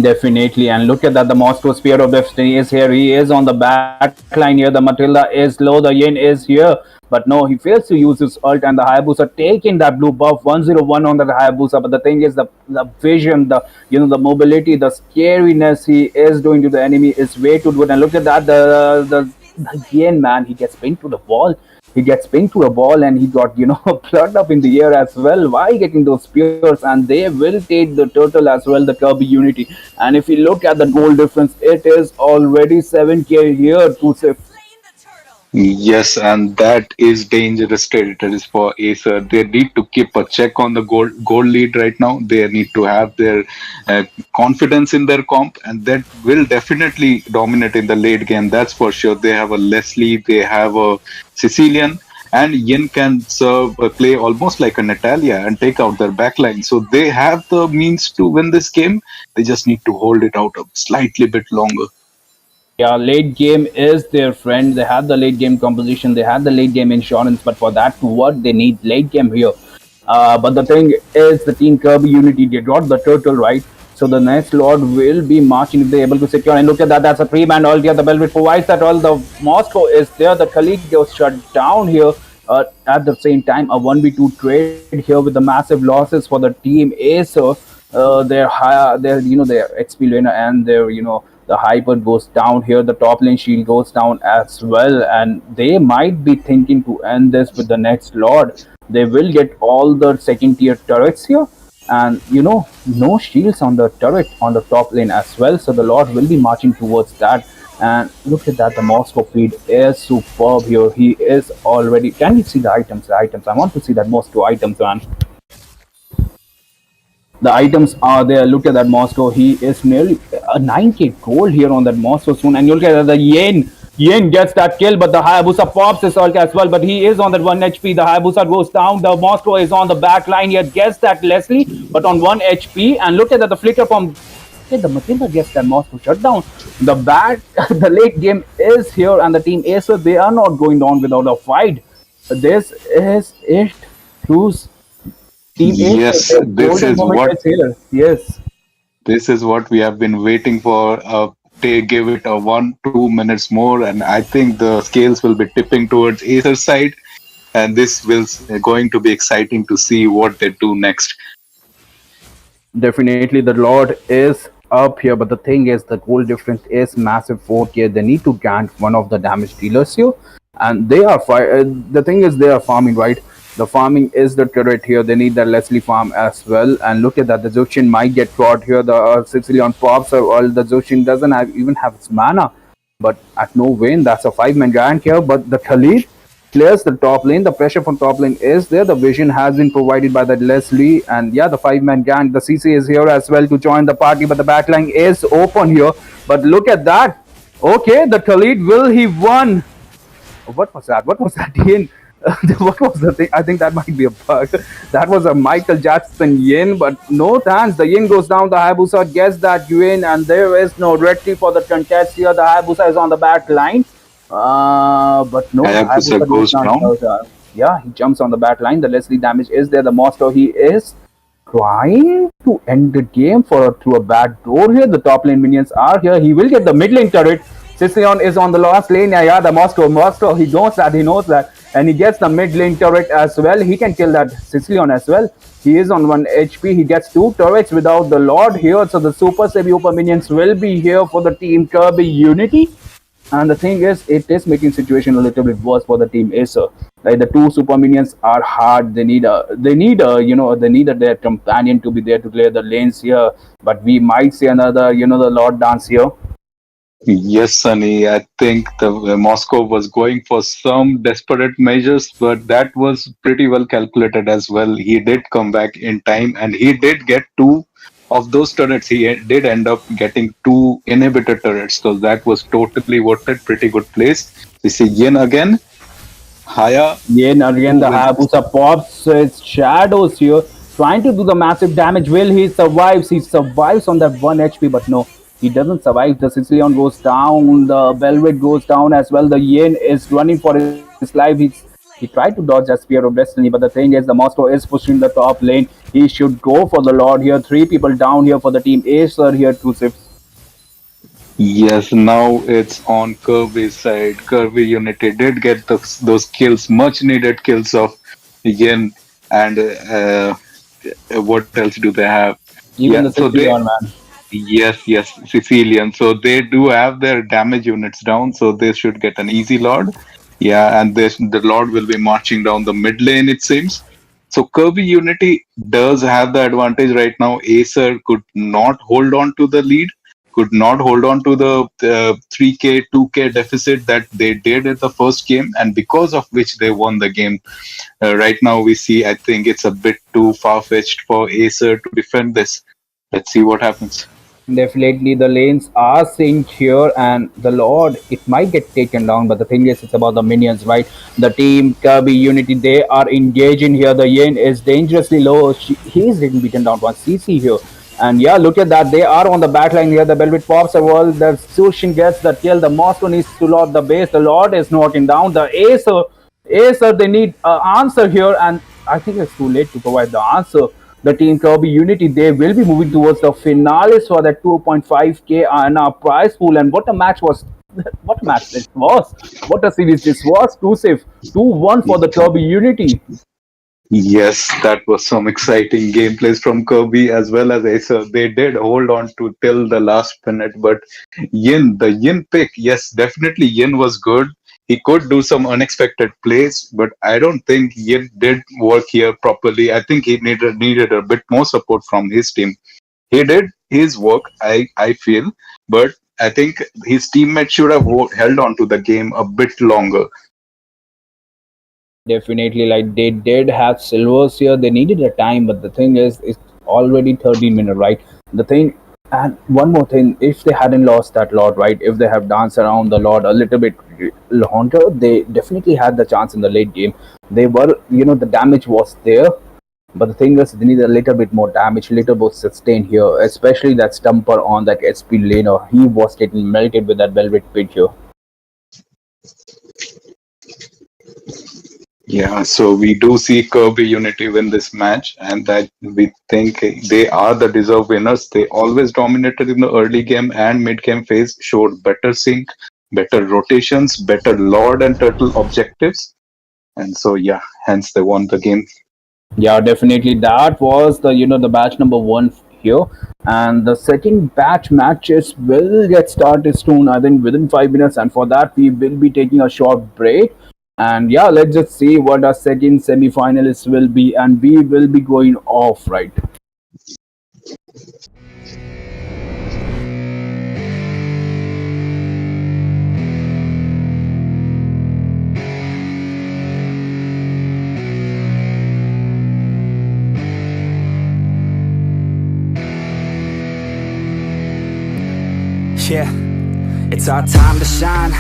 Definitely, and look at that. The Moscow Spear of Destiny is here. He is on the backline here. The Matilda is low. The Yin is here, but no, he fails to use his ult, and the Hayabusa taking that blue buff 101 on the Hayabusa. But the thing is, the vision, the mobility, the scariness he is doing to the enemy is way too good. And look at that. The Yin, man, he gets pinned to the wall. He gets pinned to a ball, and he got plugged up in the air as well. Why getting those spears? And they will take the turtle as well, the Kirby Unity. And if you look at the goal difference, it is already 7K here to save. Yes, and that is dangerous territories for Acer. They need to keep a check on the goal lead right now. They need to have their confidence in their comp, and that will definitely dominate in the late game. That's for sure. They have a Leslie, they have a Sicilian, and Yin can play almost like a Natalia and take out their backline. So they have the means to win this game. They just need to hold it out a slightly bit longer. Yeah, late game is their friend. They have the late game composition, they have the late game insurance, but for that to work, they need late game here. But the thing is, the Team Kirby Unity, they got the turtle right. So the next Lord will be marching if they're able to secure. And look at that, that's a 3-man all here. The Belgrade provides that all. The Moscow is there. The Khalid goes shut down here. At the same time, a 1v2 trade here with the massive losses for the Team Acer. Their XP laner and their the hyper goes down here. The top lane shield goes down as well, and they might be thinking to end this with the next Lord. They will get all the second tier turrets here, and no shields on the turret on the top lane as well. So the Lord will be marching towards that. And look at that, the Moscow feed is superb here. He is already. Can you see the items? The items. I want to see that Moscow items, man. The items are there. Look at that Moscow. He is nearly a 9K gold here on that Moscow soon. And you look at the Yin. Yin gets that kill, but the Hayabusa pops his ult as well. But he is on that 1 HP. The Hayabusa goes down. The Moscow is on the back line. He gets that Leslie, but on 1 HP. And look at that, the flicker from. Okay, the Matilda gets that Moscow shut down. The late game is here, and the Team Acer, they are not going down without a fight. This is it. Who's Team Yes, Acer? this is what Here. Yes. this is what we have been waiting for. They give it a 1-2 minutes more, and I think the scales will be tipping towards Acer's side. and this will going to be exciting to see what they do next. Definitely, the Lord is up here, but the thing is, the goal difference is massive 4K. They need to gank one of the damage dealers here, and they are the thing is, they are farming, right? The farming is the turret here. They need the Leslie farm as well. And look at that, the Zushin might get caught here. The Sicilian pops are all the Zushin doesn't even have its mana, but at no win. That's a 5-man gank here. But the Khalid clears the top lane. The pressure from top lane is there. The vision has been provided by the Leslie. And yeah, the 5-man gang. The CC is here as well to join the party. But the backline is open here. But look at that. Okay, the Khalid, will he won? What was that? What was that yin? What was the thing? I think that might be a bug. That was a Michael Jackson yin, but no thanks. The yin goes down. The Hayabusa gets that yin, and there is no retry for the contest here. The Hayabusa is on the back line. But no, Hayabusa goes down. Yeah, he jumps on the back line. The Leslie damage is there. The monster, he is trying to end the game through a back door here. The top lane minions are here. He will get the mid lane turret. Sicilian is on the last lane. Yeah, the Moscow, he knows that. And he gets the mid lane turret as well. He can kill that Sicilian as well. He is on 1 HP. He gets 2 turrets without the Lord here. So the Super Sebi minions will be here for the team Karbi Unity. And the thing is, it is making situation a little bit worse for the team AiScream. Like the 2 super minions are hard. They need their companion to be there to clear the lanes here. But we might see another, the Lord dance here. Yes, Sunny. I think the Moscow was going for some desperate measures, but that was pretty well calculated as well. He did come back in time, and he did get 2 of those turrets. He did end up getting 2 inhibitor turrets, so that was totally worth it. Pretty good place. We see Yin again. Yin again. The Hayabusa pops its shadows here, trying to do the massive damage. Will he survives? He survives on that 1 HP, but no. He doesn't survive. The Sicilian goes down. The Velvet goes down as well. The Yin is running for his life. He tried to dodge that Spear of Destiny, but the thing is, the Moscow is pushing the top lane. He should go for the Lord here. 3 people down here for the team AiScream here, 2 sips. Yes, now it's on Kirby's side. Kirby Unity did get those kills, much needed kills of Yin, and what else do they have? Even the Sicilian, man. Yes, Sicilian. So they do have their damage units down, so they should get an easy Lord. Yeah, and the Lord will be marching down the mid lane, it seems. So Kirby Unity does have the advantage right now. AiScream could not hold on to the lead, could not hold on to the 3K, 2K deficit that they did in the first game, and because of which they won the game. Right now we see, I think it's a bit too far-fetched for AiScream to defend this. Let's see what happens. Definitely, the lanes are synced here, and the Lord, it might get taken down, but the thing is, it's about the minions, right? The team Kirby Unity, they are engaging here. The Yin is dangerously low. He is getting beaten down by CC here. And yeah, look at that. They are on the backline here. The Velvet pops a wall. The Sushin gets the kill. The Moscow needs to load the base. The Lord is knocking down. The AiScream, they need an answer here, and I think it's too late to provide the answer. The team Karbi Unity, they will be moving towards the finales for that 2.5K and our prize pool. And what a match was! What a match this was! What a series this was! 2-1 for the Karbi Unity. Yes, that was some exciting gameplays from Kirby as well as AiScream. They did hold on to till the last minute, but the Yin pick, yes, definitely Yin was good. He could do some unexpected plays, but I don't think Yin did work here properly. I think he needed a bit more support from his team. He did his work, I feel, but I think his teammates should have held on to the game a bit longer. Definitely, like they did have silvers here. They needed a time, but the thing is, it's already 13 minutes, right? The thing, and one more thing, if they hadn't lost that Lord, right? If they have danced around the Lord a little bit longer, they definitely had the chance in the late game. They were, the damage was there, but the thing is, they need a little bit more damage, little bit sustain here, especially that stumper on that SP laner. He was getting melted with that Velvet pit here. Yeah, so we do see Kirby Unity win this match, and that we think they are the deserved winners. They always dominated in the early game and mid game phase, showed better sync, better rotations, better Lord and Turtle objectives. and so yeah, hence they won the game. Yeah, definitely. That was the batch number one here, and the second batch matches will get started soon. I think within 5 minutes, and for that we will be taking a short break. And yeah, let's just see what our second semi-finalists will be, and we will be going off right. Yeah, it's our time to shine.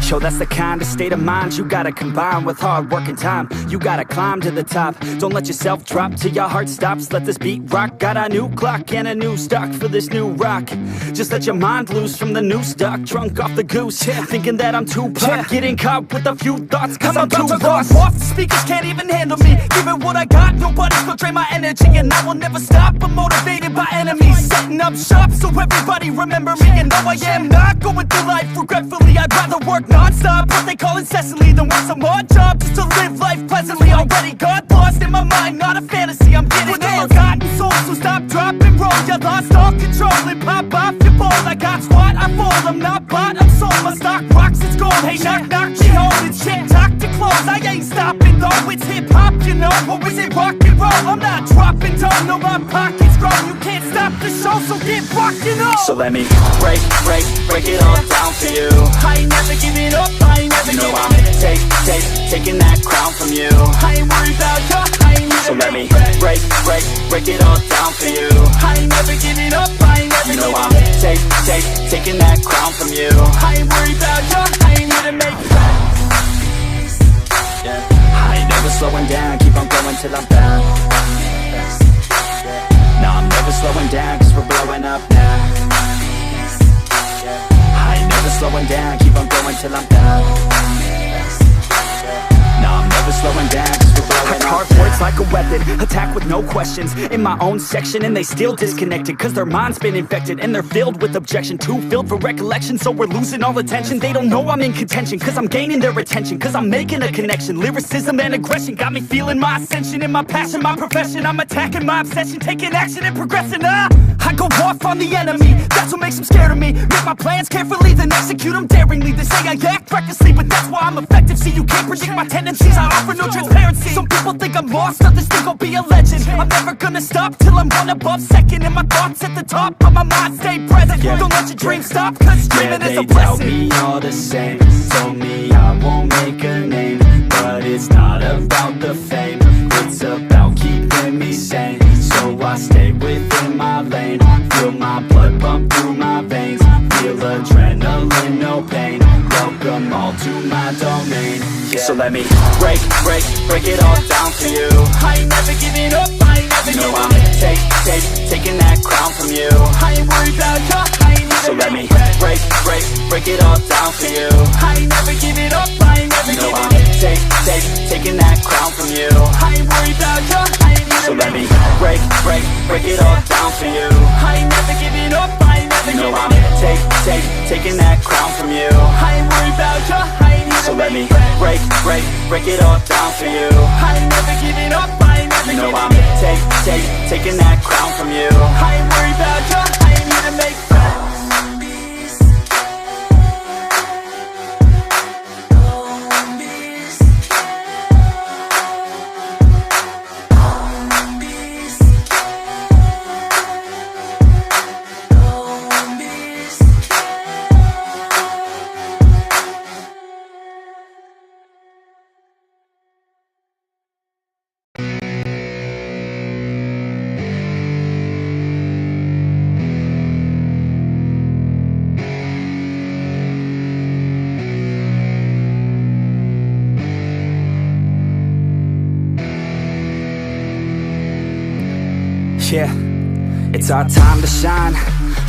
Show that's the kind of state of mind you gotta combine with hard work and time. You gotta climb to the top. Don't let yourself drop till your heart stops. Let this beat rock. Got a new clock and a new stock for this new rock. Just let your mind loose from the new stock. Drunk off the goose, yeah. Thinking that I'm too pop. Getting caught with a few thoughts cause I'm too lost. Off, the speakers can't even handle me. Give it what I got, nobody's gonna drain my energy. And I will never stop, I'm motivated by enemies. Setting up shop so everybody remember me. And though I am not going through life regretfully, I'd rather work non-stop, what they call incessantly, then work some odd job just to live life pleasantly. Already got lost in my mind, not a fantasy, I'm getting forgotten souls, so stop, drop, and roll. You lost all control and pop off your ball. I got squat, I fall, I'm not bought, I'm sold. My stock rocks, it's gold. Hey, knock, knock, she holding shit, talk to close. I ain't stopping though, it's hip-hop, you know. Or is it rock and roll? I'm not dropping down, no, my pocket's grown. You can't stop the show, so get rockin' on. So let me break it all down for you. I ain't never giving up, I ain't never giving up. Taking that crown from you. I ain't worried about you, I ain't never. So let me break it all down for you. I ain't never giving up, I ain't never giving up. Taking that crown from you. I ain't worried about you, I ain't here to make I ain't never slowing down, keep on going till I'm found. No, I'm never slowing down, cause we're blowing up now. I ain't never slowing down, keep on going till I'm down. No, I'm never slowing down, cause we're blowing up. Carve words like a weapon, attack with no questions. In my own section and they still disconnected, cause their mind's been infected and they're filled with objection. Too filled for recollection, so we're losing all attention. They don't know I'm in contention, cause I'm gaining their attention. Cause I'm making a connection, lyricism and aggression got me feeling my ascension. In my passion, my profession, I'm attacking my obsession. Taking action and progressing, I go off on the enemy, that's what makes them scared of me. Make my plans carefully, then execute them daringly. They say I act recklessly, but that's why I'm effective. See, you can't predict my tendencies, I offer no transparency. Some people think I'm lost, others think I'll be a legend. I'm never gonna stop till I'm one above second. And my thoughts at the top, but my mind stay present. Don't let your dreams stop, cause dreaming is a blessing. They doubt me all the same, told me I won't make a name. But it's not about the fame, it's about keeping me sane. So I stay within my lane, feel my blood pump through my veins. Feel adrenaline, no pain, welcome all to my domain. So let me break it all down for you. I ain't never giving up, I ain't never giving up. Taking that crown from you. I ain't worried about you, I ain't never. So let me break it all down for you. I ain't never giving up, I ain't never giving up. Taking that crown from you. I ain't worried about you, I ain't never. So let me break it all down for you. I ain't never giving up, I ain't never giving up. Taking that crown from you. I ain't worried about you, I ain't never. So let me break it all down for you. I ain't never giving up, I ain't never giving up. Taking that crown from you. I ain't worried about you, I ain't here to make friends. Yeah, it's our time to shine.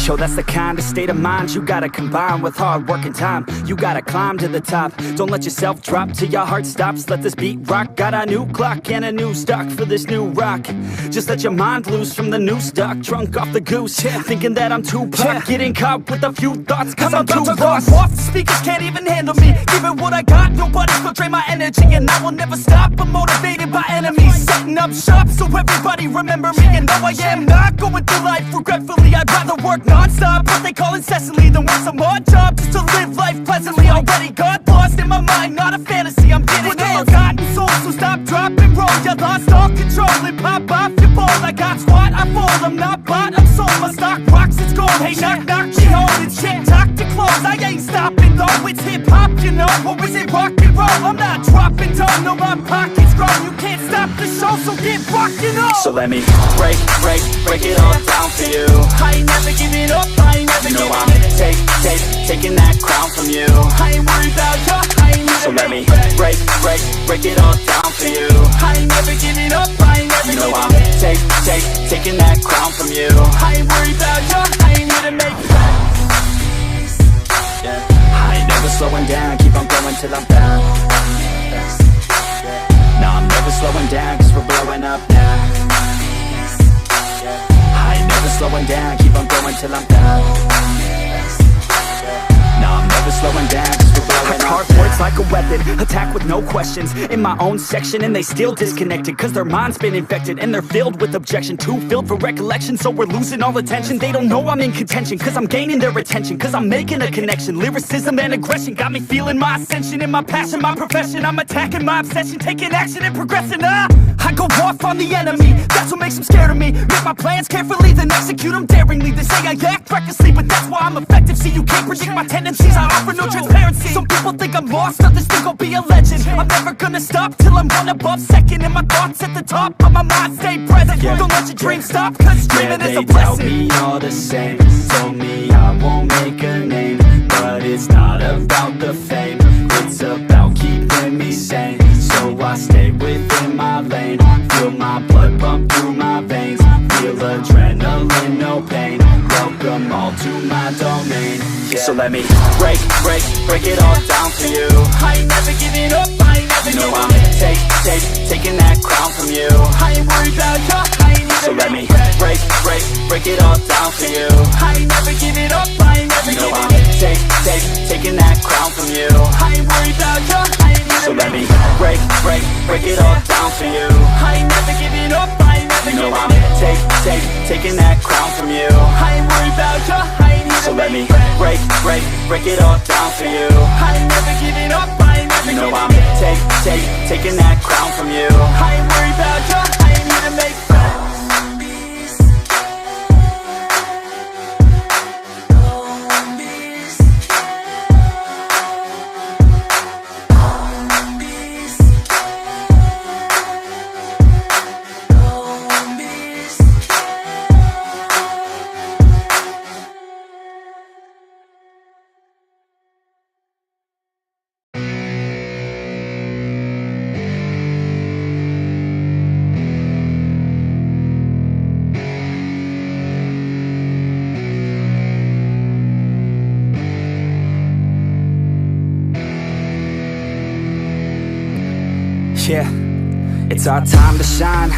Yo, that's the kind of state of mind you gotta combine with hard work and time. You gotta climb to the top. Don't let yourself drop till your heart stops. Let this beat rock. Got a new clock and a new stock for this new rock. Just let your mind loose from the new stock. Drunk off the goose, thinking that I'm too pop. Getting caught with a few thoughts cause I'm too lost. Off the speakers can't even handle me. Giving what I got, nobody's gonna drain my energy. And I will never stop, I'm motivated by enemies. Setting up shop so everybody remember me. And though I am not going through life regretfully, I'd rather work non-stop, what they call incessantly, than work some odd job just to live life pleasantly. Already got lost in my mind, not a fantasy, I'm getting it. Forgotten soul, so stop, drop, and roll. You lost all control and pop off your ball. I got squat, I fold, I'm not bought, I'm sold. My stock rocks, it's gold. Hey, knock, knock, she home, it's shit, talk to close. I ain't stopping though, it's hip-hop, you know. Or is it rock and roll? I'm not dropping down, no, my pocket's grown. You can't stop the show, so get rockin' on. So let me break it all down for you. I ain't never giving up, I ain't never giving up. Taking that crown from you. I ain't worried about you, I ain't never. So let me break it all down for you. I ain't never giving up, I ain't never giving up. Taking that crown from you. I ain't worried about you, I ain't here to make friends. Yeah. I ain't never slowing down, keep on going till I'm down. No, I'm never slowing down cause we're blowing up now. I ain't never slowing down, keep on going till I'm down. No, I'm never slowing down cause we're blowing up. I carve words like a weapon, attack with no questions. In my own section and they still disconnected cause their mind's been infected and they're filled with objection. Too filled for recollection so we're losing all attention. They don't know I'm in contention cause I'm gaining their attention. Cause I'm making a connection. Lyricism and aggression got me feeling my ascension. In my passion, my profession, I'm attacking my obsession. Taking action and progressing. I go off on the enemy, that's what makes them scared of me. Make my plans carefully, then execute them daringly. They say I act recklessly, but that's why I'm effective. See, you can't predict my tendencies, I offer no transparency. Some people think I'm lost, others think I'll be a legend. I'm never gonna stop till I'm one above second. And my thoughts at the top, but my mind stay present. Don't let your dreams stop, cause dreaming is a blessing. They doubt me all the same, told me I won't make a name. But it's not about the fame, it's about keeping me sane. So I stay within my lane, feel my blood pump through my veins. Feel adrenaline, no pain, welcome all to my domain. So let me break it all down for you. I ain't never giving up, I ain't never giving up. Taking that crown from you. I ain't worried about you, I ain't never. So let me break it all down for you. I ain't never giving up, I ain't never giving up. Taking that crown from you. I ain't worried about you, I ain't never. So let me break it all down for you. I ain't never giving up, I ain't never giving up. Taking that crown from you. I ain't worried about you, I ain't never. So let me break it all down for you. I ain't never giving up, I ain't never giving up. Taking that crown from you. I ain't worried about you, I ain't here to make friends. Yeah, it's our time to shine.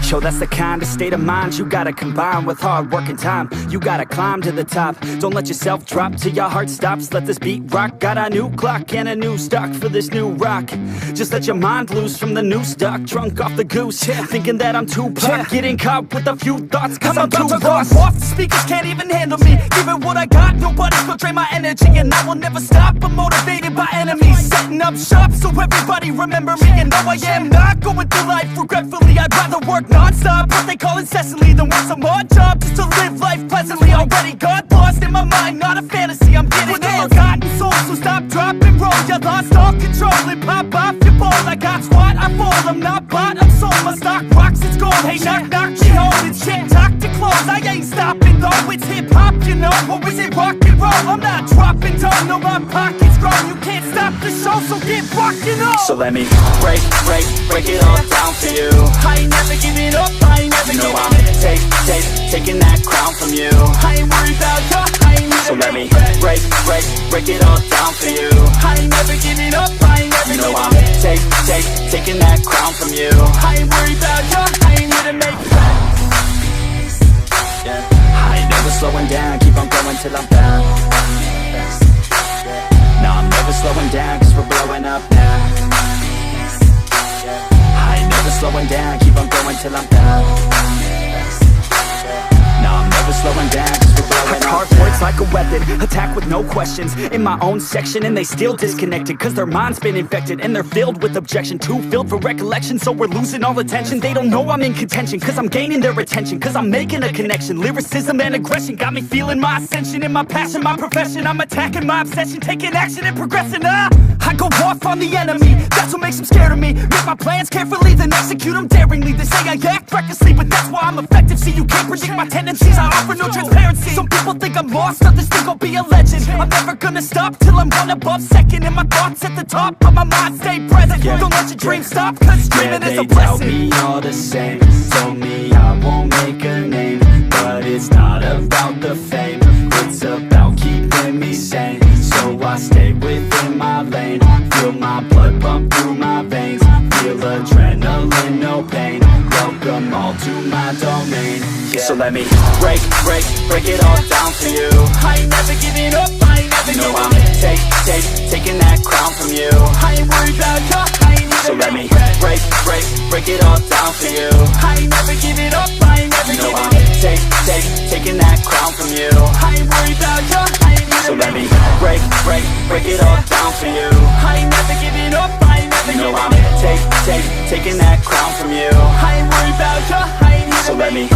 Yo, that's the kind of state of mind you gotta combine with hard work and time. You gotta climb to the top. Don't let yourself drop till your heart stops. Let this beat rock. Got a new clock and a new stock for this new rock. Just let your mind loose from the new stock. Drunk off the goose, thinking that I'm too pop. Getting caught with a few thoughts cause I'm too lost. Off the speakers can't even handle me. Giving what I got, nobody's gonna drain my energy. And I will never stop, I'm motivated by enemies. Setting up shop so everybody remember me. And though I am not going through life regretfully, I'd rather work non-stop, what they call incessantly, than work some odd job just to live life pleasantly. Already got lost in my mind, not a fantasy, I'm getting it. Forgotten soul, so stop, drop, and roll. You lost all control and pop off your ball. I got squat, I fold, I'm not bought, I'm sold. My stock rocks, it's gold. Hey, knock, knock, she home, it's shit, talk to close. I ain't stopping though, it's hip-hop, you know. Or is it rock and roll? I'm not dropping down, no, my pocket's grown. You can't stop the the show, so get rockin' up. So let me break it all down for you. I ain't never giving up, I ain't never giving up. I'm taking that crown from you. I ain't worried about you, I ain't never. So let me break it all down for you. I ain't never giving up, I ain't never giving up. I'm taking that crown from you. I ain't worried about you, I ain't here to make friends. Yeah. I ain't never slowing down, keep on going till I'm found. No, I'm never slowing down, cause we're blowing up now. I ain't never slowing down, keep on going till I'm down. No, I'm never slowing down, cause we're blowing up. Hard words like a weapon, attack with no questions. In my own section and they still disconnected, cause their mind's been infected and they're filled with objection. Too filled for recollection, so we're losing all attention. They don't know I'm in contention, cause I'm gaining their attention, cause I'm making a connection. Lyricism and aggression got me feeling my ascension. In my passion, my profession, I'm attacking my obsession, taking action and progressing. I go off on the enemy, that's what makes them scared of me. Make my plans carefully, then execute them daringly. They say I act recklessly, but that's why I'm effective. See, you can't predict my tendencies, I offer no transparency. Some people think I'm lost, others think I'll be a legend. I'm never gonna stop till I'm one above second. And my thoughts at the top, but my mind stay present. Don't let your dreams stop, cause dreaming is a blessing. They tell me all the same, told me I won't make a name. But it's not about the fame, it's about keeping me sane. So I stay within my lane, feel my blood pump through my veins. Feel adrenaline, no pain, welcome all to my domain. Yeah. So let me break it all down for you. I ain't never giving up, I ain't never giving up. I'm taking that crown from you. I ain't worried about you, I ain't never. So let me break it all down for you. I ain't never giving up, I ain't never giving up. I'm taking that crown from you. I ain't worried about you, I ain't never. So let me break it all down for you. I ain't never giving up, I ain't never giving up. I'm taking that crown from you. I ain't worried about you, I ain't never. So let me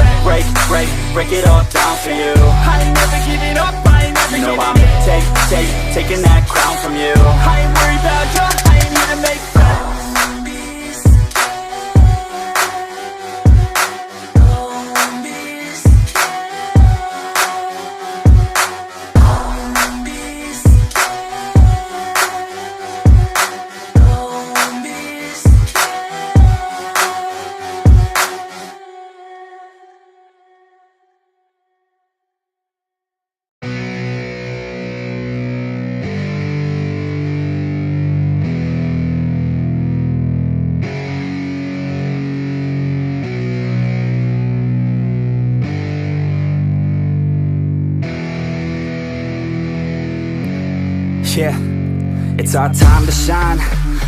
break it all down for you. I ain't never giving up, I ain't never giving up. I'm taking that crown from you. I ain't worried about you, I ain't here to make friends. Yeah, it's our time to shine.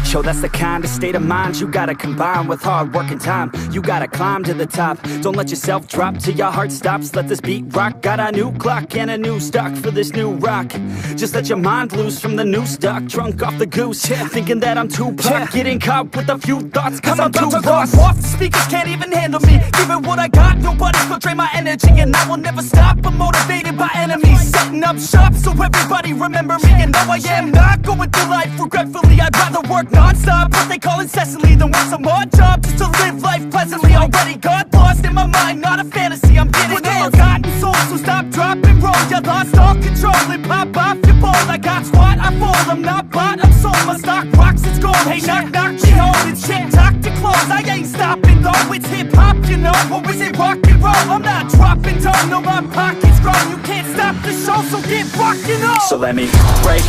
Show that's the kind of state of mind you gotta combine with hard work and time. You gotta climb to the top. Don't let yourself drop till your heart stops. Let this beat rock. Got a new clock and a new stock for this new rock. Just let your mind loose from the new stock. Drunk off the goose, thinking that I'm too pop. Getting caught with a few thoughts cause I'm too lost. Off the speakers can't even handle me. Giving what I got, nobody's gonna drain my energy. And I will never stop, I'm motivated by enemies. Setting up shop so everybody remember me. And no, I am not going through life regretfully. I'd rather work non-stop, what they call incessantly, than work some odd job just to live life pleasantly. Already got lost in my mind, not a fantasy. I'm getting ill-gotten soul, so stop, drop, and roll. You lost all control and pop off your ball. I got squat, I fall, I'm not bought, I'm sold. My stock rocks, it's gold. Hey, knock, knock, she holding shit, talk to close. I ain't stopping though, it's hip-hop, you know. Or is it rock and roll? I'm not dropping down, no, my pocket's grown. You can't stop the show, so get rockin' up. So let me break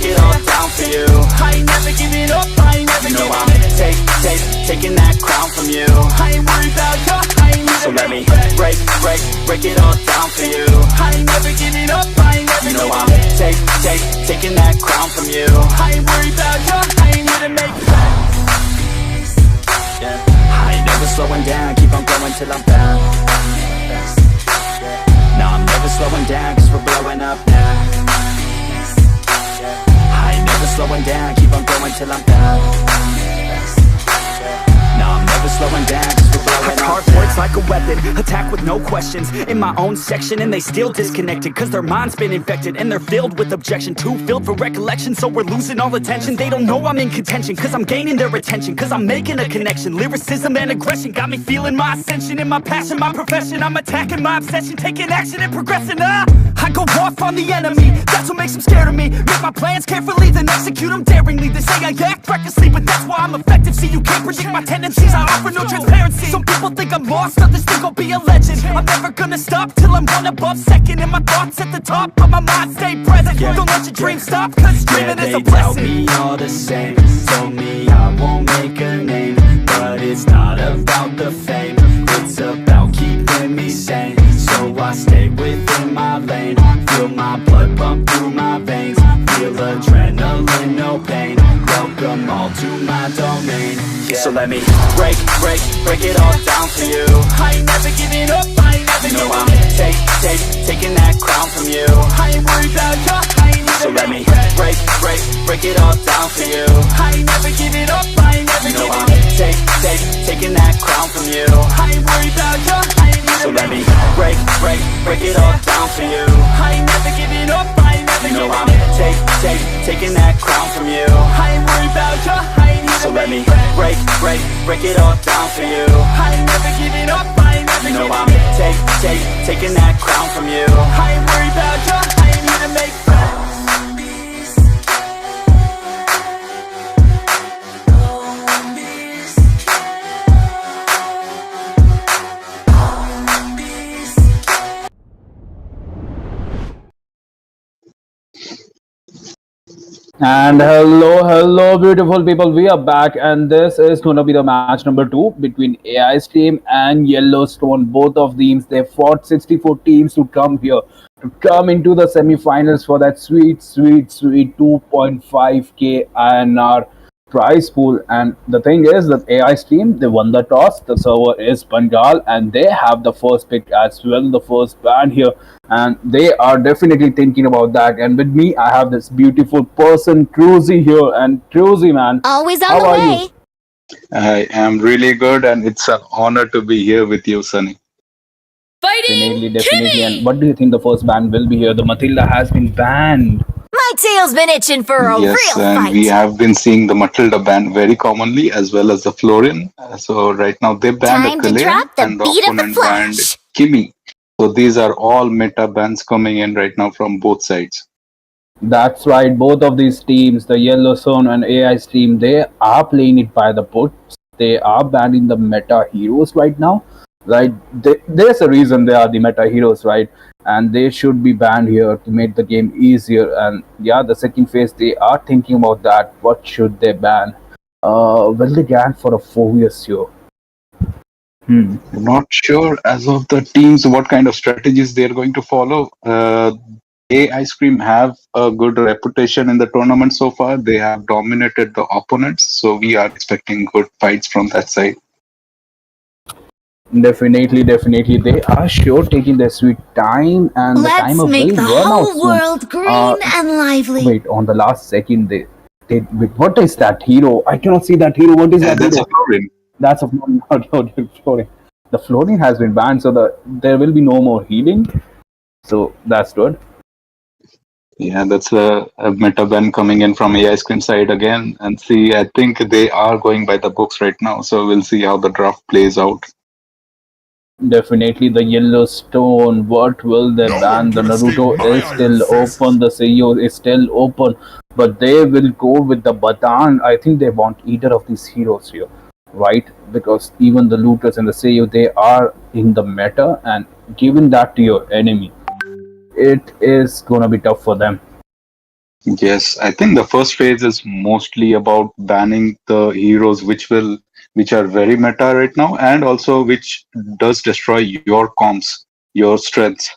it all down for you. I ain't never giving up, I ain't never giving up. I'm taking that crown from you. I ain't worried about you, I ain't never. So let me break it all down for you. I ain't never giving up, I ain't never giving up. I'm taking that crown from you. I ain't worried about you, I ain't here to make friends. Yeah. I ain't never slowing down, keep on going till I'm found. No, I'm never slowing down, cause we're blowing up now. I ain't never slowing down, keep on going till I'm down. No, I'm never slowing down, cause we're blowing up. Hard words like a weapon, attack with no questions. In my own section and they still disconnected, cause their mind's been infected and they're filled with objection. Too filled for recollection, so we're losing all attention. They don't know I'm in contention, cause I'm gaining their attention, cause I'm making a connection. Lyricism and aggression got me feeling my ascension. In my passion, my profession, I'm attacking my obsession, taking action and progressing. I go off on the enemy, that's what makes them scared of me. Make my plans carefully, then execute them daringly. They say I act recklessly, but that's why I'm effective. See, you can't predict my tendencies, I offer no transparency. Some people think I'm lost, others think I'll be a legend. I'm never gonna stop till I'm one above second. And my thoughts at the top, but my mind stay present. Don't let your dreams stop, cause dreaming is a blessing. They doubt me all the same, told me I won't make a name. But it's not about the fame, it's about keeping me sane. So I stay within my lane, feel my blood pump through my veins. Feel adrenaline, no pain, welcome all to my domain. So let me break it all down for you. I ain't never giving up, I ain't never No, giving I'm up. taking that crown from you. I ain't worried about you, I ain't never So let me regret. break it all down for you. I ain't never giving up, I ain't never No, giving I'm up. taking that crown from you. I ain't worried about you, I ain't never So let me regret. break it all down for you. I ain't never giving up, I ain't never No, giving I'm up. taking that crown from you. I ain't worried about you, I ain't never So let me regret. break it all down for you. I ain't never giving up, I ain't never No, giving I'm up. taking that crown from you. I ain't worried about you, I ain't here to make friends. And hello, beautiful people. We are back, and this is going to be the match number 2 between AiScream and Yellowstone. Both of these, they fought 64 teams to come here, to come into the semi-finals for that sweet 2.5k INR prize pool. And the thing is that AiScream, they won the toss. The server is Bengal, and they have the first pick as well, the first ban here, and they are definitely thinking about that. And with me, I have this beautiful person, Cruzy here. And Cruzy, man, Always on how the are way. you? I am really good, and it's an honor to be here with you, Sunny. Definitely. And what do you think the first ban will be here? The Matilda has been banned. My tail's been itching for a Yes, real and fight. we have been seeing the Matilda ban very commonly, as well as the Florian. So right now they banned Time to Kalea, drop the and the beat of the opponent banned flash. Kimi. So these are all meta bans coming in right now from both sides. That's right. Both of these teams, the Yellowstone and AiScream, they are playing it by the book. They are banning the meta heroes right now. Right? There's a reason they are the meta heroes, right? And they should be banned here to make the game easier. And yeah, the second phase, they are thinking about that. What should they ban? Will they ban for a 4 years here? Not sure as of the teams what kind of strategies they are going to follow. Ice Cream have a good reputation in the tournament so far. They have dominated the opponents, so we are expecting good fights from that side. Definitely. They are sure taking their sweet time, and the Let's timer make will the run out whole soon. world green and lively. Wait, on the last second, they wait, what is that hero? I cannot see that hero. What is that That's hero? a Florian. That's a Florin. The Florin has been banned, so there will be no more healing. So that's good. Yeah, that's a meta ban coming in from Ice Cream side again. And see, I think they are going by the books right now, so we'll see how the draft plays out. Definitely the Yellowstone. What will they No ban? one The can escape Naruto my is iron still fist. open. The Seiyu is still open. But they will go with the Batan. I think they want either of these heroes here, right? Because even the Looters and the Seiyu, they are in the meta, and giving that to your enemy, it is gonna be tough for them. Yes, I think the first phase is mostly about banning the heroes which are very meta right now, and also which does destroy your comps, your strengths.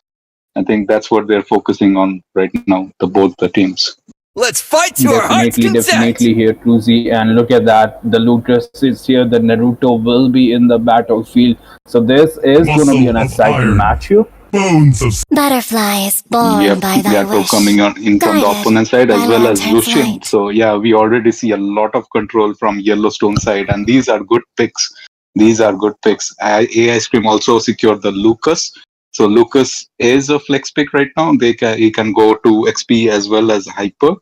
I think that's what they're focusing on right now, both the teams. Let's fight to our heart's content. Definitely here, Cruzy, and look at that. The Lutrus is here. The Naruto will be in the battlefield. So this is gonna be Muscle an of exciting iron. match here. Bones of Butterflies born Yep, by thy Gecko wish, coming on in from the guided opponent side by as well as lantern's Lucian. light. So yeah, we already see a lot of control from Yellowstone side, and these are good picks. These are good picks. AI Scream also secured the Lucas. So Lucas is a flex pick right now. He can go to XP as well as Hyper.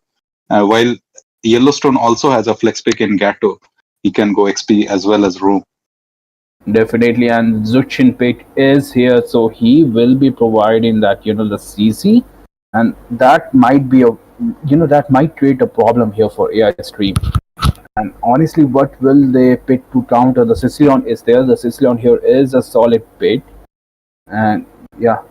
While Yellowstone also has a flex pick in Gato. He can go XP as well as Room. Definitely, and Zuchin pick is here, so he will be providing that, the CC. and that might be that might create a problem here for AI Stream. And honestly, what will they pick to counter the Sicilian? Is there the Sicilian here is a solid pick, and yeah.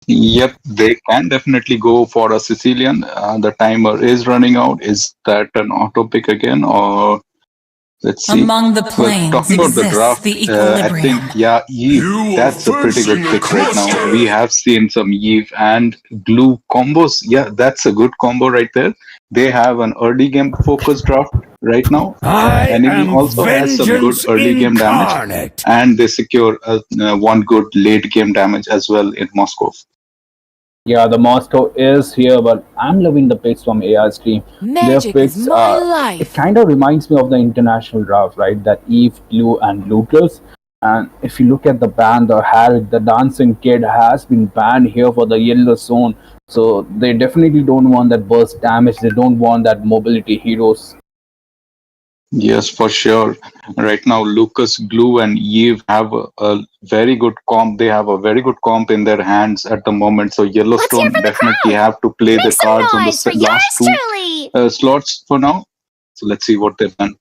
Yep, they can definitely go for a Sicilian. The timer is running out. Is that an auto pick again, or let's see? Among the Well, planes talking about the exists draft, the I think, equilibrium. yeah, Eve, You are that's a pretty good facing a pick right now. cluster. We have seen some Eve and Glue combos. Yeah, that's a good combo right there. They have an early game focused draft right now. I Enemy am also has some good vengeance early game damage, incarnate. and they secure one good late game damage as well in Moscow. Yeah, the Moscow is here, but I'm loving the picks from AI Stream. Their Magic is picks, my it life. kind of reminds me of the international draft, right? That Eve, Blue, and Lucas. And if you look at the ban, the Harry, the dancing kid has been banned here for the yellow zone. So they definitely don't want that burst damage. They don't want that mobility heroes. Yes, for sure. Right now, Lucas, Glue, and Eve have a very good comp. They have a very good comp in their hands at the moment. So Let's hear Yellowstone for the definitely crowd. have to play Make the some cards on the noise for last yours two truly. slots for now. So let's see what they've done.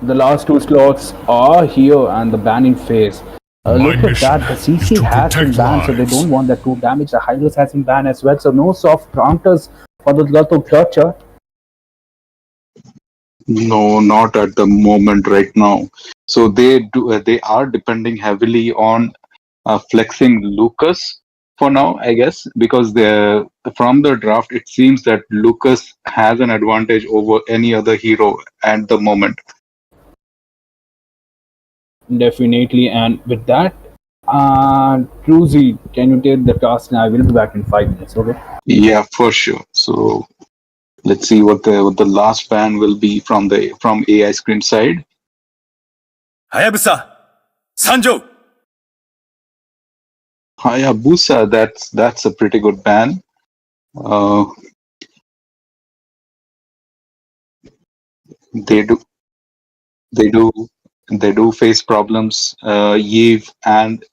The last two slots are here and the banning phase. My Look at mission that. The is CC to has been protect banned, so they lives. don't want that 2 damage. The Hylos has been banned as well, so no soft counters for the Untitled Chapter. No, not at the moment right now. So they do. They are depending heavily on flexing Lucas for now, I guess, because from the draft it seems that Lucas has an advantage over any other hero at the moment. Definitely, and with that, Cruzy, can you take the task now? I will be back in 5 minutes, okay? Yeah, for sure. So let's see what the last ban will be from AI screen side. Hayabusa, Sanjo. Hayabusa, that's a pretty good ban. Uh, they do they do they do face problems. Eve and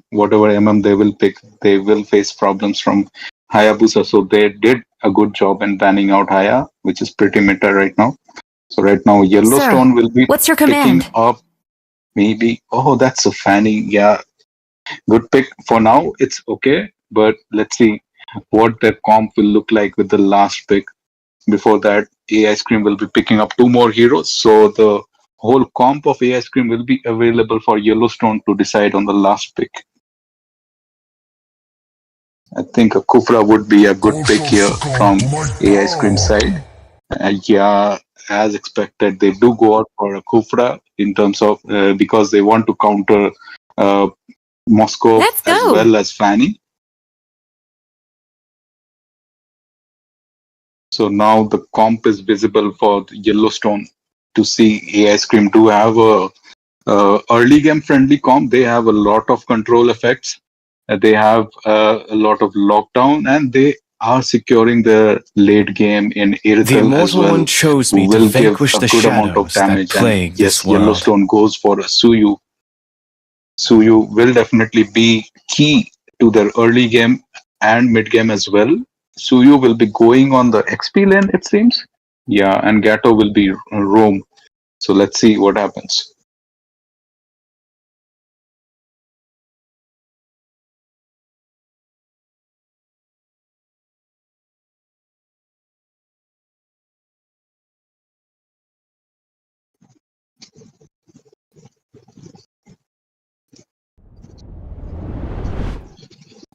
whatever they will pick, they will face problems from Hayabusa. So they did a good job in banning out Haya, which is pretty meta right now. So right now Yellowstone Sir, will be what's your picking command? up maybe. Oh, that's a Fanny. Yeah, good pick. For now, it's okay, but let's see what their comp will look like with the last pick. Before that, AI Scream will be picking up 2 more heroes, so the whole comp of AI Scream will be available for Yellowstone to decide on the last pick. I think a Kufra would be a good pick here from AI Scream side. Yeah, as expected, they do go out for a Kufra in terms of because they want to counter uh, Moscow Let's as go. well as Fanny. So now the comp is visible for the Yellowstone to see. AI Scream do have a early game friendly comp. They have a lot of control effects. They have a lot of lockdown, and they are securing the late game in The Irithel as Immortal well, One chose who me to will give vanquish a the good amount of shadows that damage. And plague yes, this world. Yellowstone goes for a Suyu. Suyu will definitely be key to their early game and mid game as well. Suyu will be going on the XP lane, it seems. Yeah, and Gato will be roam. So let's see what happens.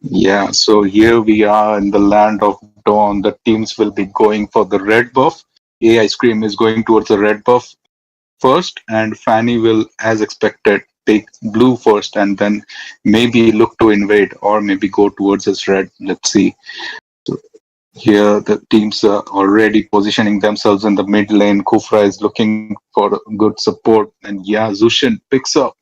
Yeah, so here we are in the land of dawn. The teams will be going for the red buff. AI Scream is going towards the red buff first, and Fanny will, as expected, take blue first and then maybe look to invade or maybe go towards his red. Let's see. So here the teams are already positioning themselves in the mid lane. Kufra is looking for good support, and yeah, Zushin picks up.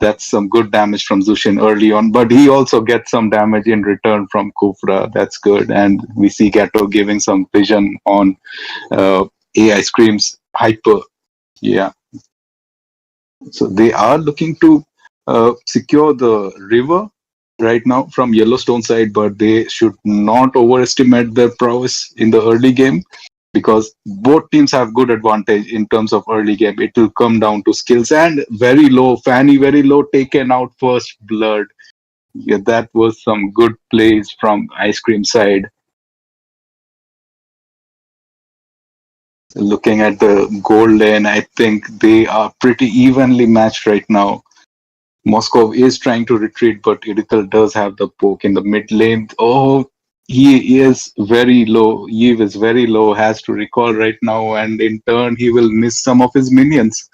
That's some good damage from Zushin early on, but he also gets some damage in return from Kufra. That's good. And we see Gato giving some vision on AI Scream's hyper. Yeah. So they are looking to secure the river right now from Yellowstone side, but they should not overestimate their prowess in the early game because both teams have good advantage in terms of early game. It will come down to skills and very low, Fanny very low, taken out first blood. Yeah, that was some good plays from Ice Cream side. Looking at the goal lane, I think they are pretty evenly matched right now. Moscow is trying to retreat, but Idital does have the poke in the mid lane. Oh, he is very low. Eve is very low, has to recall right now, and in turn, he will miss some of his minions.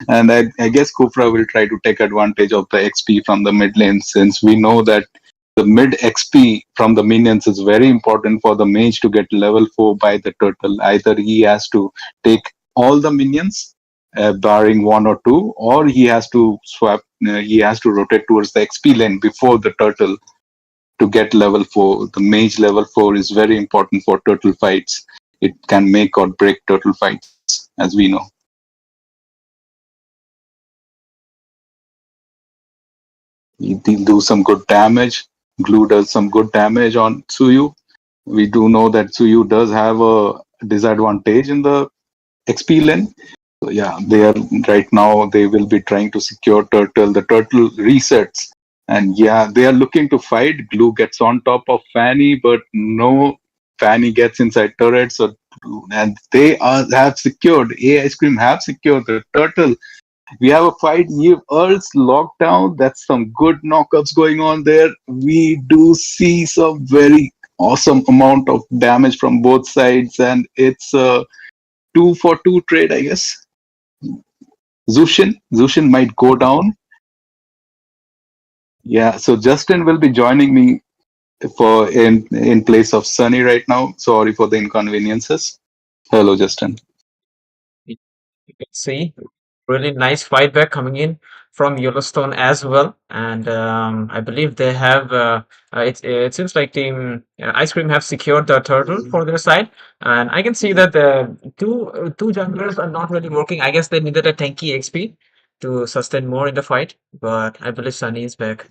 And I guess Kufra will try to take advantage of the XP from the mid lane, since we know that the mid XP from the minions is very important for the mage to get level 4 by the turtle. Either he has to take all the minions, barring one or two, or he has to swap, he has to rotate towards the XP lane before the turtle to get level 4. The mage level 4 is very important for turtle fights. It can make or break turtle fights, as we know. He'll do some good damage. Glue does some good damage on Tsuyu. We do know that Tsuyu does have a disadvantage in the XP lane. So yeah, they are right now. They will be trying to secure turtle. The turtle resets, and yeah, they are looking to fight. Glue gets on top of Fanny, but no, Fanny gets inside turret. So and they have secured. Ice Cream have secured the turtle. We have a fight. Earl's lockdown. That's some good knockups going on there. We do see some very awesome amount of damage from both sides, and it's a 2-for-2 trade, I guess. Zushin might go down. Yeah, so Justin will be joining me for in place of Sunny right now. Sorry for the inconveniences. Hello, Justin. You can see really nice fight back coming in from Yellowstone as well, and I believe they have. It seems like Team Ice Cream have secured the turtle for their side, and I can see that the two junglers are not really working. I guess they needed a tanky XP to sustain more in the fight, but I believe Sunny is back.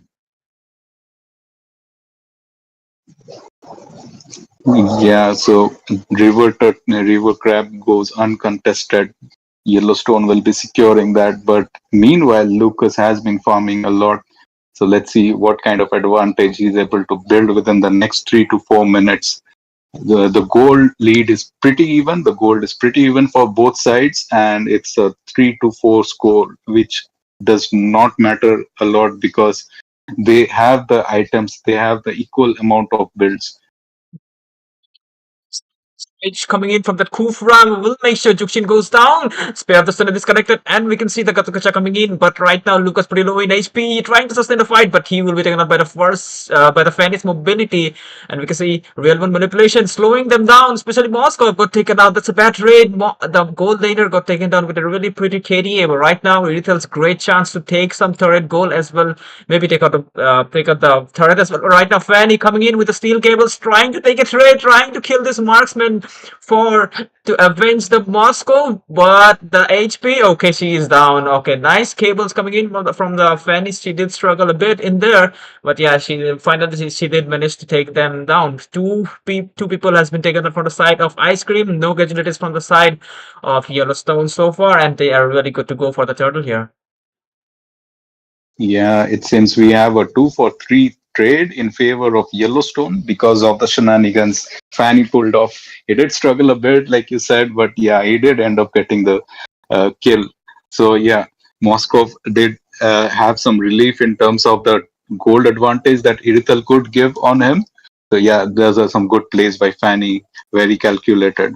Yeah, so River Crab goes uncontested. Yellowstone will be securing that, but meanwhile, Lucas has been farming a lot. So let's see what kind of advantage he's able to build within the next 3 to 4 minutes. The gold lead is pretty even. The gold is pretty even for both sides, and it's a 3-4 score, which does not matter a lot because they have the items, they have the equal amount of builds. Edge coming in from that Kufra will make sure Jukshin goes down. Spare of the Sun is disconnected, and we can see the Gatukacha coming in. But right now, Lucas pretty low in HP, trying to sustain the fight, but he will be taken out by the by the Fanny's mobility. And we can see real one manipulation slowing them down, especially Moscow got taken out. That's a bad trade. The gold laner got taken down with a really pretty KDA. But right now, Irithel's great chance to take some turret gold as well. Maybe take out the turret as well. Right now, Fanny coming in with the steel cables, trying to take a trade, trying to kill this marksman to avenge the Moscow, but the HP, okay, she is down. Okay, nice cables coming in from the Fanny. She did struggle a bit in there, but yeah, she finally she did manage to take them down. Two people has been taken from the side of Ice Cream. No casualties from the side of Yellowstone so far, and they are really good to go for the turtle here. Yeah, it seems we have a 2-for-3 trade in favor of Yellowstone because of the shenanigans Fanny pulled off. He did struggle a bit, like you said, but yeah, he did end up getting the kill. So yeah, Moscow did have some relief in terms of the gold advantage that Irithel could give on him. So yeah, those are some good plays by Fanny, very calculated.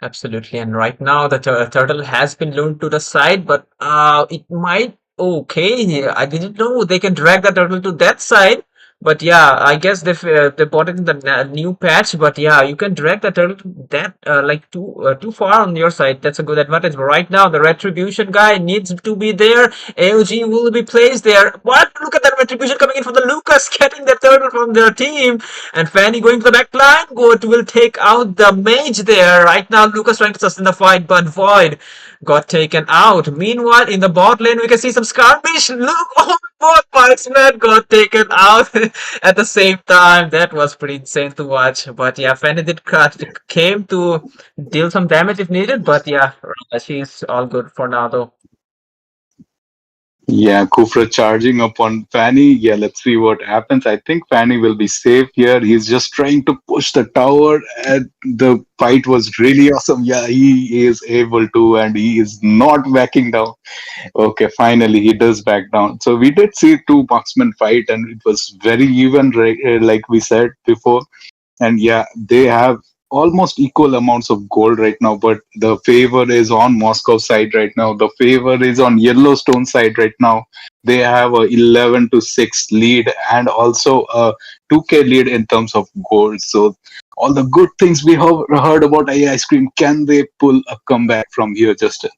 Absolutely, and right now the turtle has been lured to the side, but it might. Okay, I didn't know they can drag the turtle to that side. But yeah, I guess they bought it in the new patch. But yeah, you can drag the turtle that like too far on your side. That's a good advantage. But right now, the retribution guy needs to be there. AOG will be placed there. What? Look at that retribution coming in from the Lucas, getting the turtle from their team, and Fanny going to the back line. Goat will take out the mage there. Right now, Lucas trying to sustain the fight, but Void got taken out. Meanwhile, in the bot lane, we can see some skirmish. Look, oh, both marksmen got taken out at the same time. That was pretty insane to watch. But yeah, Fanny did came to deal some damage if needed. But yeah, she's all good for now though. Yeah, Kufra charging upon Fanny. Yeah, let's see what happens. I think Fanny will be safe here. He's just trying to push the tower, and the fight was really awesome. Yeah, he is able to, and he is not backing down. Okay, finally he does back down. So we did see two marksmen fight, and it was very even, like we said before. And yeah, they have almost equal amounts of gold right now, but the favor is on Moscow side right now. The favor is on Yellowstone side right now. They have a 11-6 lead and also a 2k lead in terms of gold. So all the good things we have heard about ice cream, can they pull a comeback from here, Justin?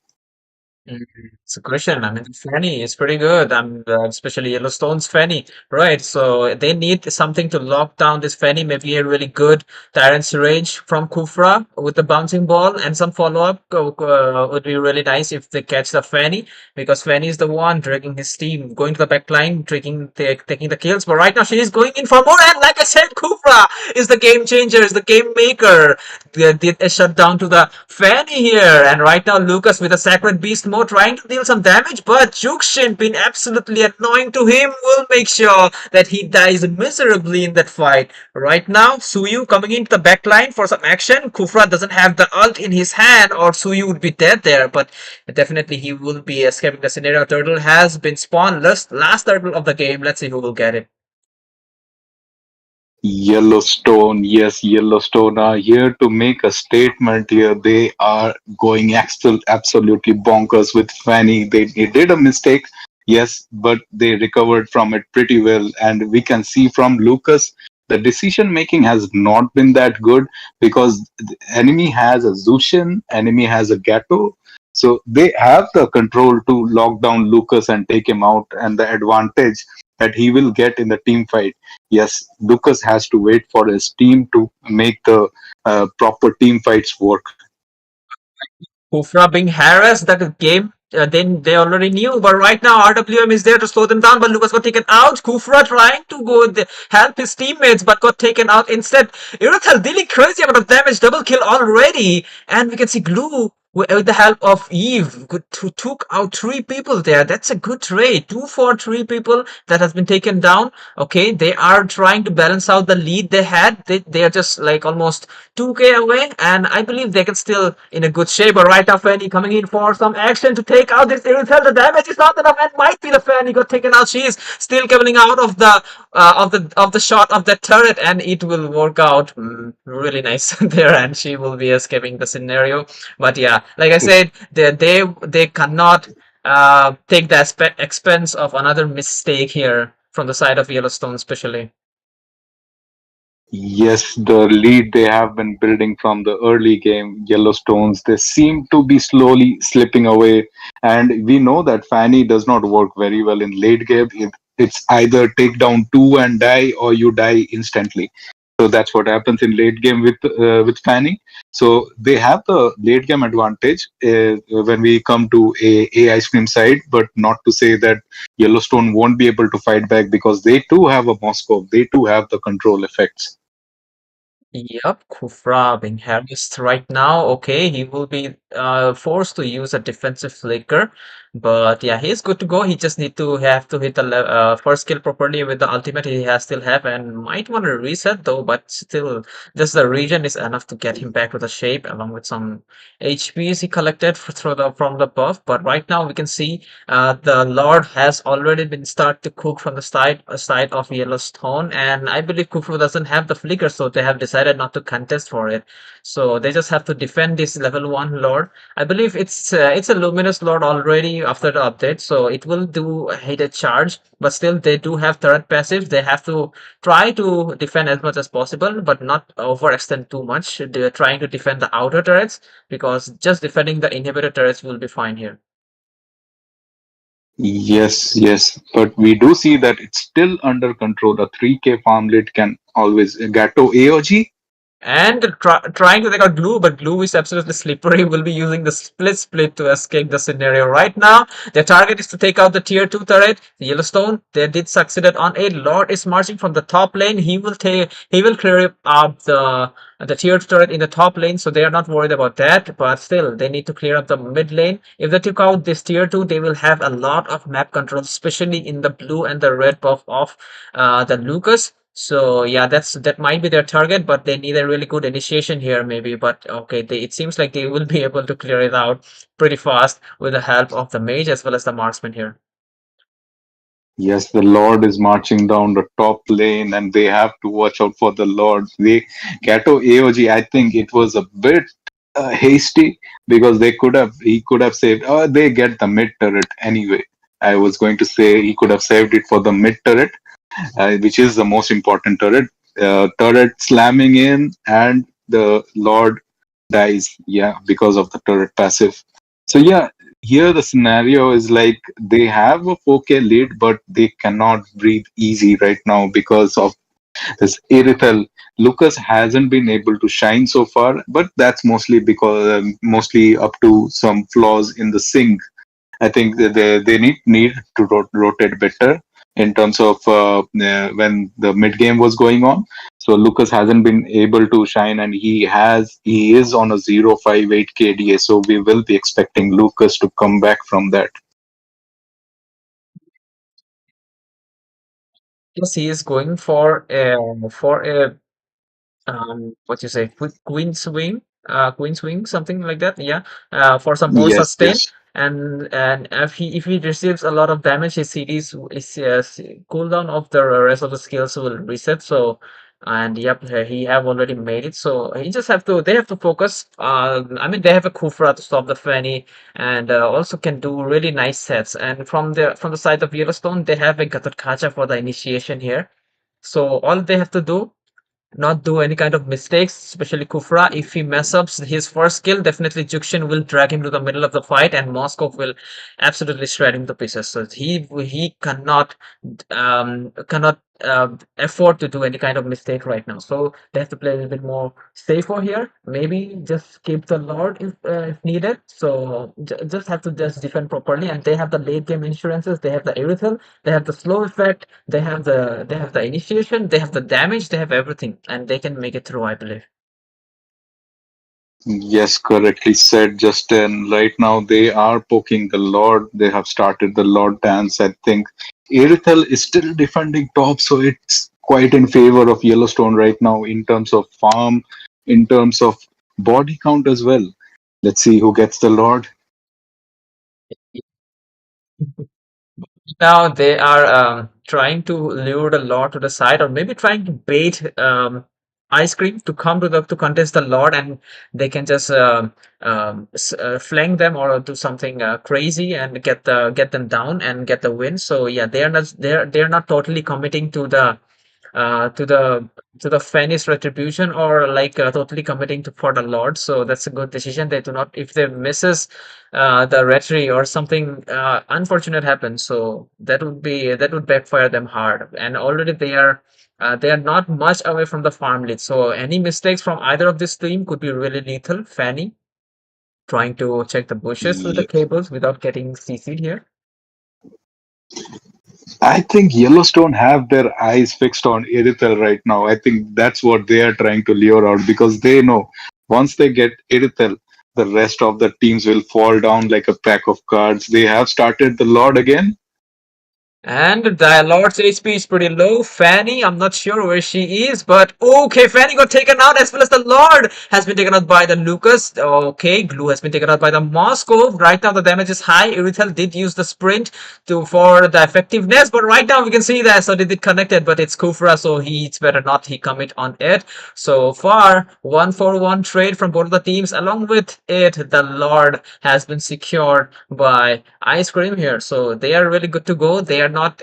It's a question. I mean, Fanny is pretty good. Especially Yellowstone's Fanny, right? So they need something to lock down this Fanny. Maybe a really good Tyrant's Rage from Kufra with the bouncing ball and some follow up would be really nice if they catch the Fanny, because Fanny is the one dragging his team, going to the back line, taking the kills. But right now she is going in for more. And like I said, Kufra is the game changer, is the game maker. They did a shutdown to the Fanny here. And right now, Lucas with a Sacred Beast mode trying to deal some damage, but Jukshin, been absolutely annoying to him, will make sure that he dies miserably in that fight. Right now, Suyu coming into the back line for some action. Kufra doesn't have the ult in his hand, or Suyu would be dead there, but definitely he will be escaping the scenario. Turtle has been spawned. Last turtle of the game. Let's see who will get it. Yellowstone, yes, Yellowstone are here to make a statement here. They are going absolutely bonkers with Fanny. They did a mistake, yes, but they recovered from it pretty well. And we can see from Lucas, the decision making has not been that good because the enemy has a Zushin, enemy has a Gato. So they have the control to lock down Lucas and take him out, and the advantage that he will get in the team fight. Yes, Lucas has to wait for his team to make the proper team fights work. Kufra being harassed, that game, then they already knew. But right now, RWM is there to slow them down. But Lucas got taken out. Kufra trying to go help his teammates, but got taken out instead. Iruthel dealing crazy amount of damage, double kill already. And we can see Glue with the help of Eve, who took out 3 people there. That's a good trade. 2 for 3 people that has been taken down. Okay, they are trying to balance out the lead they had. They are just like almost 2k away, and I believe they can still in a good shape. But right now, Fanny coming in for some action to take out this Iruthel. The damage is not enough, and might be the Fanny got taken out. She is still coming out of the shot of that turret, and it will work out really nice there, and she will be escaping the scenario. But yeah, like I said, they cannot take the expense of another mistake here from the side of Yellowstone, especially. Yes, the lead they have been building from the early game, Yellowstones, they seem to be slowly slipping away. And we know that Fanny does not work very well in late game. It's either take down 2 and die, or you die instantly. So that's what happens in late game with Fanny. So they have the late game advantage when we come to a ice cream side, but not to say that Yellowstone won't be able to fight back, because they too have a Moscow. They too have the control effects. Yep, Kufra being harassed right now. Okay, he will be forced to use a defensive flicker, but yeah, he's good to go. He just need to have to hit the first kill properly with the ultimate he has still have, and might want to reset though. But still, just the region is enough to get him back to the shape, along with some HPs he collected from the buff. But right now we can see the Lord has already been start to cook from the side of Yellowstone, and I believe Kufra doesn't have the flicker, so they have decided not to contest for it. So they just have to defend this level 1 Lord Lord. I believe it's a luminous Lord already after the update, so it will do a heated charge. But still, they do have turret passive. They have to try to defend as much as possible, but not overextend too much. They're trying to defend the outer turrets because just defending the inhibitor turrets will be fine here. Yes, yes, but we do see that it's still under control. A 3K farmlet can always Gato AOG. And trying to take out glue, but glue is absolutely slippery. Will be using the split to escape the scenario. Right now their target is to take out the tier 2 turret, the Yellowstone. They did succeeded on it. Lord is marching from the top lane. He will clear up the tier 2 turret in the top lane, so they are not worried about that. But still, they need to clear up the mid lane. If they took out this tier 2, they will have a lot of map control, especially in the blue and the red buff of the Lucas. So yeah, that might be their target, but they need a really good initiation here, maybe. But okay, it seems like they will be able to clear it out pretty fast with the help of the mage as well as the marksman here. Yes, the Lord is marching down the top lane, and they have to watch out for the Lord. They Gato AOG, I think it was a bit hasty because he could have saved. They get the mid turret anyway. I was going to say he could have saved it for the mid turret, which is the most important turret. Turret slamming in, and the Lord dies. Yeah, because of the turret passive. So yeah, here the scenario is like they have a 4K lead, but they cannot breathe easy right now because of this Irithel. Lucas hasn't been able to shine so far, but that's mostly because mostly up to some flaws in the sync. I think that they need to rotate better in terms of when the mid game was going on. So Lucas hasn't been able to shine, and he is on a 0.58 KDA. So we will be expecting Lucas to come back from that. Yes, he is going for a what you say, queen swing, something like that. Yeah, for some more Yes, sustain. yes. And if he receives a lot of damage, his CD's cooldown of the rest of the skills will reset. So, and yep, he have already made it. So he just have to they have to focus. I mean, they have a Kufra to stop the Fanny, and also can do really nice sets. And from the side of Yellowstone, they have a Gatot Kacha for the initiation here. So all they have to do, not do any kind of mistakes, especially Kufra. If he mess up his first skill, definitely Jukshin will drag him to the middle of the fight, and Moskov will absolutely shred him to pieces. So he cannot afford to do any kind of mistake right now. So they have to play a little bit more safer here. Maybe just keep the Lord if needed. So just have to just defend properly, and they have the late game insurances. They have the Erythel. They have the slow effect. They have the initiation. They have the damage. They have everything, and they can make it through, I believe. Yes, correctly said, Justin. Right now, they are poking the Lord. They have started the Lord dance. I think Irithel is still defending top, so it's quite in favor of Yellowstone right now in terms of farm, in terms of body count as well. Let's see who gets the Lord. Now they are trying to lure the Lord to the side, or maybe trying to bait Ice Cream to come to contest the Lord, and they can just flank them or do something crazy and get them down and get the win. So yeah, they are not totally committing to the to the Fennis retribution, or like totally committing to for the Lord. So that's a good decision. They do not, if they misses the retry or something unfortunate happens, so that would backfire them hard. And already they are not much away from the farm lead. So any mistakes from either of this team could be really lethal. Fanny trying to check the bushes with the Yes. cables without getting CC'd here. I think Yellowstone have their eyes fixed on Irithel right now. I think that's what they are trying to lure out because they know once they get Irithel, the rest of the teams will fall down like a pack of cards. They have started the Lord again. And the Lord's HP is pretty low. Fanny, I'm not sure where she is, but okay, Fanny got taken out as well as the Lord has been taken out by the Lucas. Okay, Glue has been taken out by the Moscow. Right now the damage is high. Irithel did use the sprint for the effectiveness, but right now we can see that so they did connected, but it's Kufra, so it's better not he commit on it. So far, 1-for-1 trade from both of the teams. Along with it, the Lord has been secured by Ice Cream here, so they are really good to go. They are not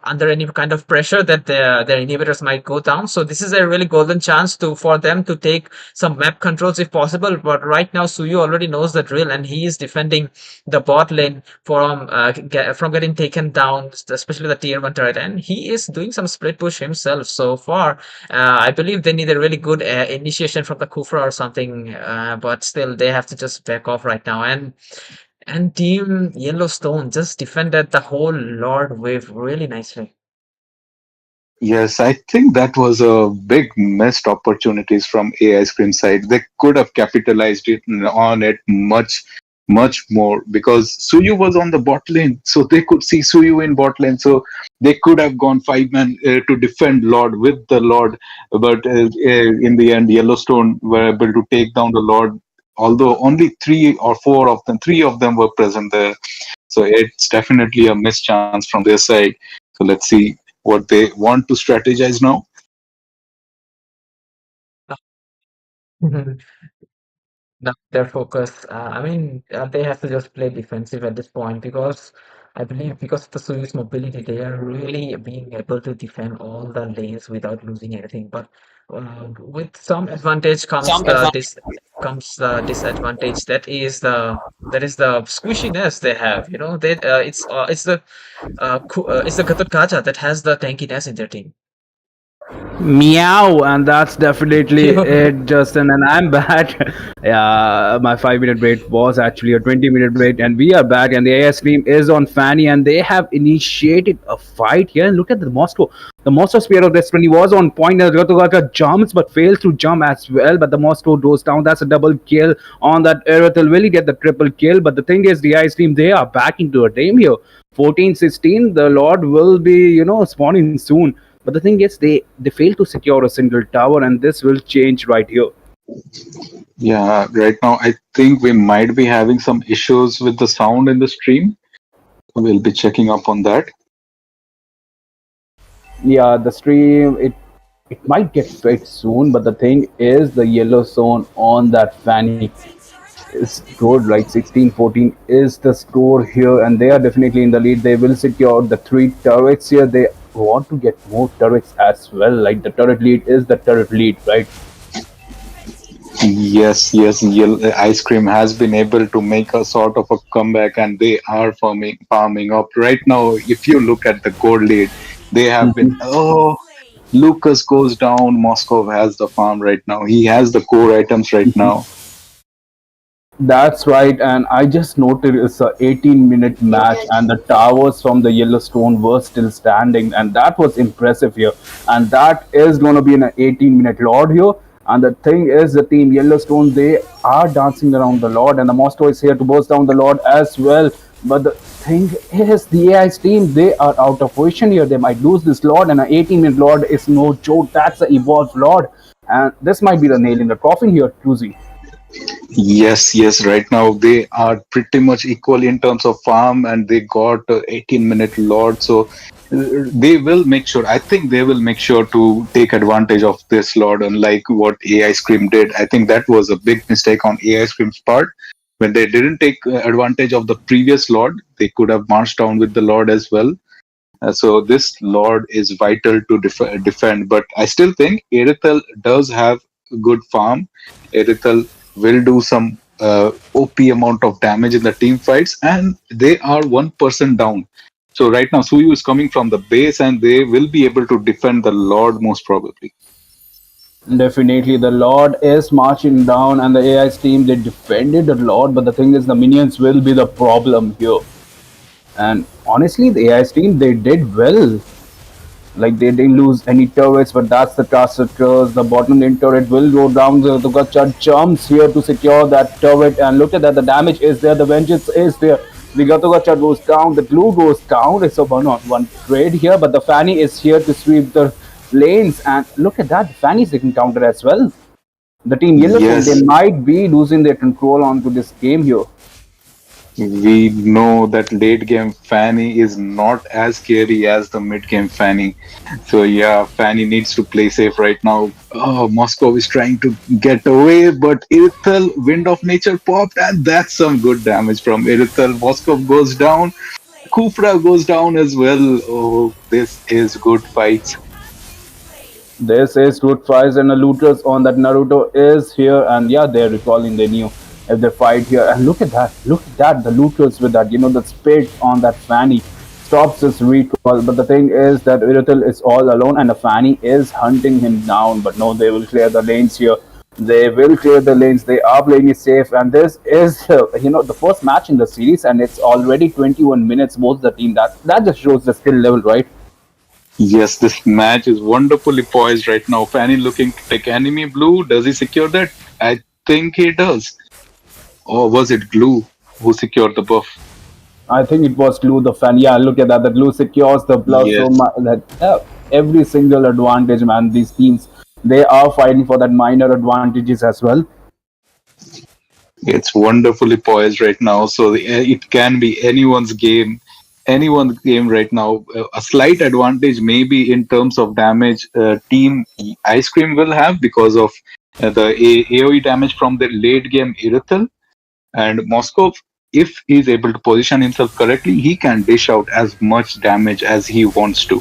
under any kind of pressure that their inhibitors might go down. So this is a really golden chance for them to take some map controls if possible. But right now, Suyu already knows the drill, and he is defending the bot lane from getting taken down, especially the tier 1 turret. And he is doing some split push himself so far. I believe they need a really good initiation from the Kufra or something, but still they have to just back off right now. And Team Yellowstone just defended the whole Lord wave really nicely. Yes, I think that was a big missed opportunities from AI Scream side. They could have capitalized on it much more because Suyu was on the bot lane, so they could see Suyu in bot lane, so they could have gone 5 man to defend Lord with the Lord, but in the end, Yellowstone were able to take down the Lord. Although only three of them were present there, so it's definitely a missed chance from their side. So let's see what they want to strategize now. Their focus. They have to just play defensive at this point because I believe because of the Suyu's mobility, they are really being able to defend all the lanes without losing anything. But with some advantage comes the disadvantage. That is the squishiness they have. You know, it's the Ghatak Kaja that has the tankiness in their team. Meow, and that's definitely it, Justin. And I'm back. Yeah, my 5 minute break was actually a 20-minute break, and we are back. And the AS team is on Fanny, and they have initiated a fight here. And look at the Moscow. The Moscow Spear of Destiny was on point, and Rotogaka jumps but fails to jump as well. But the Moscow goes down. That's a double kill on that Erythel. Will he get the triple kill? But the thing is, the AS team, they are back into a game here. 14-16, the Lord will be, spawning soon. But the thing is, they fail to secure a single tower, and this will change right here. Yeah, right now I think we might be having some issues with the sound in the stream. We'll be checking up on that. Yeah, the stream it might get fixed soon, but the thing is, the yellow zone on that Fanny is good, right? 16-14 is the score here, and they are definitely in the lead. They will secure the 3 turrets here. They want to get more turrets as well. Like the turret lead is the turret lead, right? Yes, Ice Cream has been able to make a sort of a comeback, and they are farming up right now. If you look at the gold lead, they have been. Oh, Lucas goes down. Moscow has the farm right now. He has the core items right now. That's right, and I just noted it's a 18-minute match, and the towers from the Yellowstone were still standing, and that was impressive here. And that is going to be an 18-minute Lord here. And the thing is, the team Yellowstone, they are dancing around the Lord, and the Moscow is here to burst down the Lord as well. But the thing is, the AI's team, they are out of position here. They might lose this Lord, and an 18-minute Lord is no joke. That's an evolved Lord, and this might be the nail in the coffin here, Tuzi. Yes. Right now they are pretty much equal in terms of farm, and they got 18-minute Lord. So they will make sure. I think they will make sure to take advantage of this Lord, unlike what AI Scream did. I think that was a big mistake on AI Scream's part. When they didn't take advantage of the previous Lord, they could have marched down with the Lord as well. So this Lord is vital to defend. But I still think Erythel does have good farm. Erythel will do some OP amount of damage in the team fights, and they are 1% down. So right now Suyu is coming from the base, and they will be able to defend the Lord most probably. Definitely, the Lord is marching down, and the AI's team, they defended the Lord. But the thing is, the minions will be the problem here. And honestly, the AI's team, they did well. Like they didn't lose any turrets, but that's the caster curse. The bottom lane turret will go down. The Gacha jumps here to secure that turret, and look at that. The damage is there. The vengeance is there. The Gatugacha goes down, the glue goes down. It's a one-on-one trade here, but the Fanny is here to sweep the lanes. And look at that, Fanny is taking counter as well. The team Yellowstone, they Yes, might be losing their control onto this game here. we know that late game Fanny is not as scary as the mid game Fanny. So yeah, Fanny needs to play safe right now. Oh, Moscow is trying to get away, but Irithel, Wind of Nature popped, and that's some good damage from Irithel. Moscow goes down. Kufra goes down as well. Oh, this is good fights. This is good fights, and the looters on that Naruto is here, and yeah, they're recalling they knew if they fight here. And look at that, the looters with that, the spit on that Fanny stops his recall. But the thing is that Irithel is all alone, and the Fanny is hunting him down. But no, they will clear the lanes here. They will clear the lanes. They are playing it safe, and this is the first match in the series, and it's already 21 minutes. Both the team that just shows the skill level, right? Yes, this match is wonderfully poised right now. Fanny looking to take enemy blue. Does he secure that? I think he does. Or was it Glue who secured the buff? I think it was Glue the Fan. Yeah, look at that. The Glue secures the plus so Yes, much that every single advantage, man. These teams, they are fighting for that minor advantages as well. it's wonderfully poised right now. So it can be anyone's game right now. A slight advantage maybe in terms of damage team Ice Cream will have because of the AoE damage from the late game Irithel. And Moscow, if he's able to position himself correctly, he can dish out as much damage as he wants to.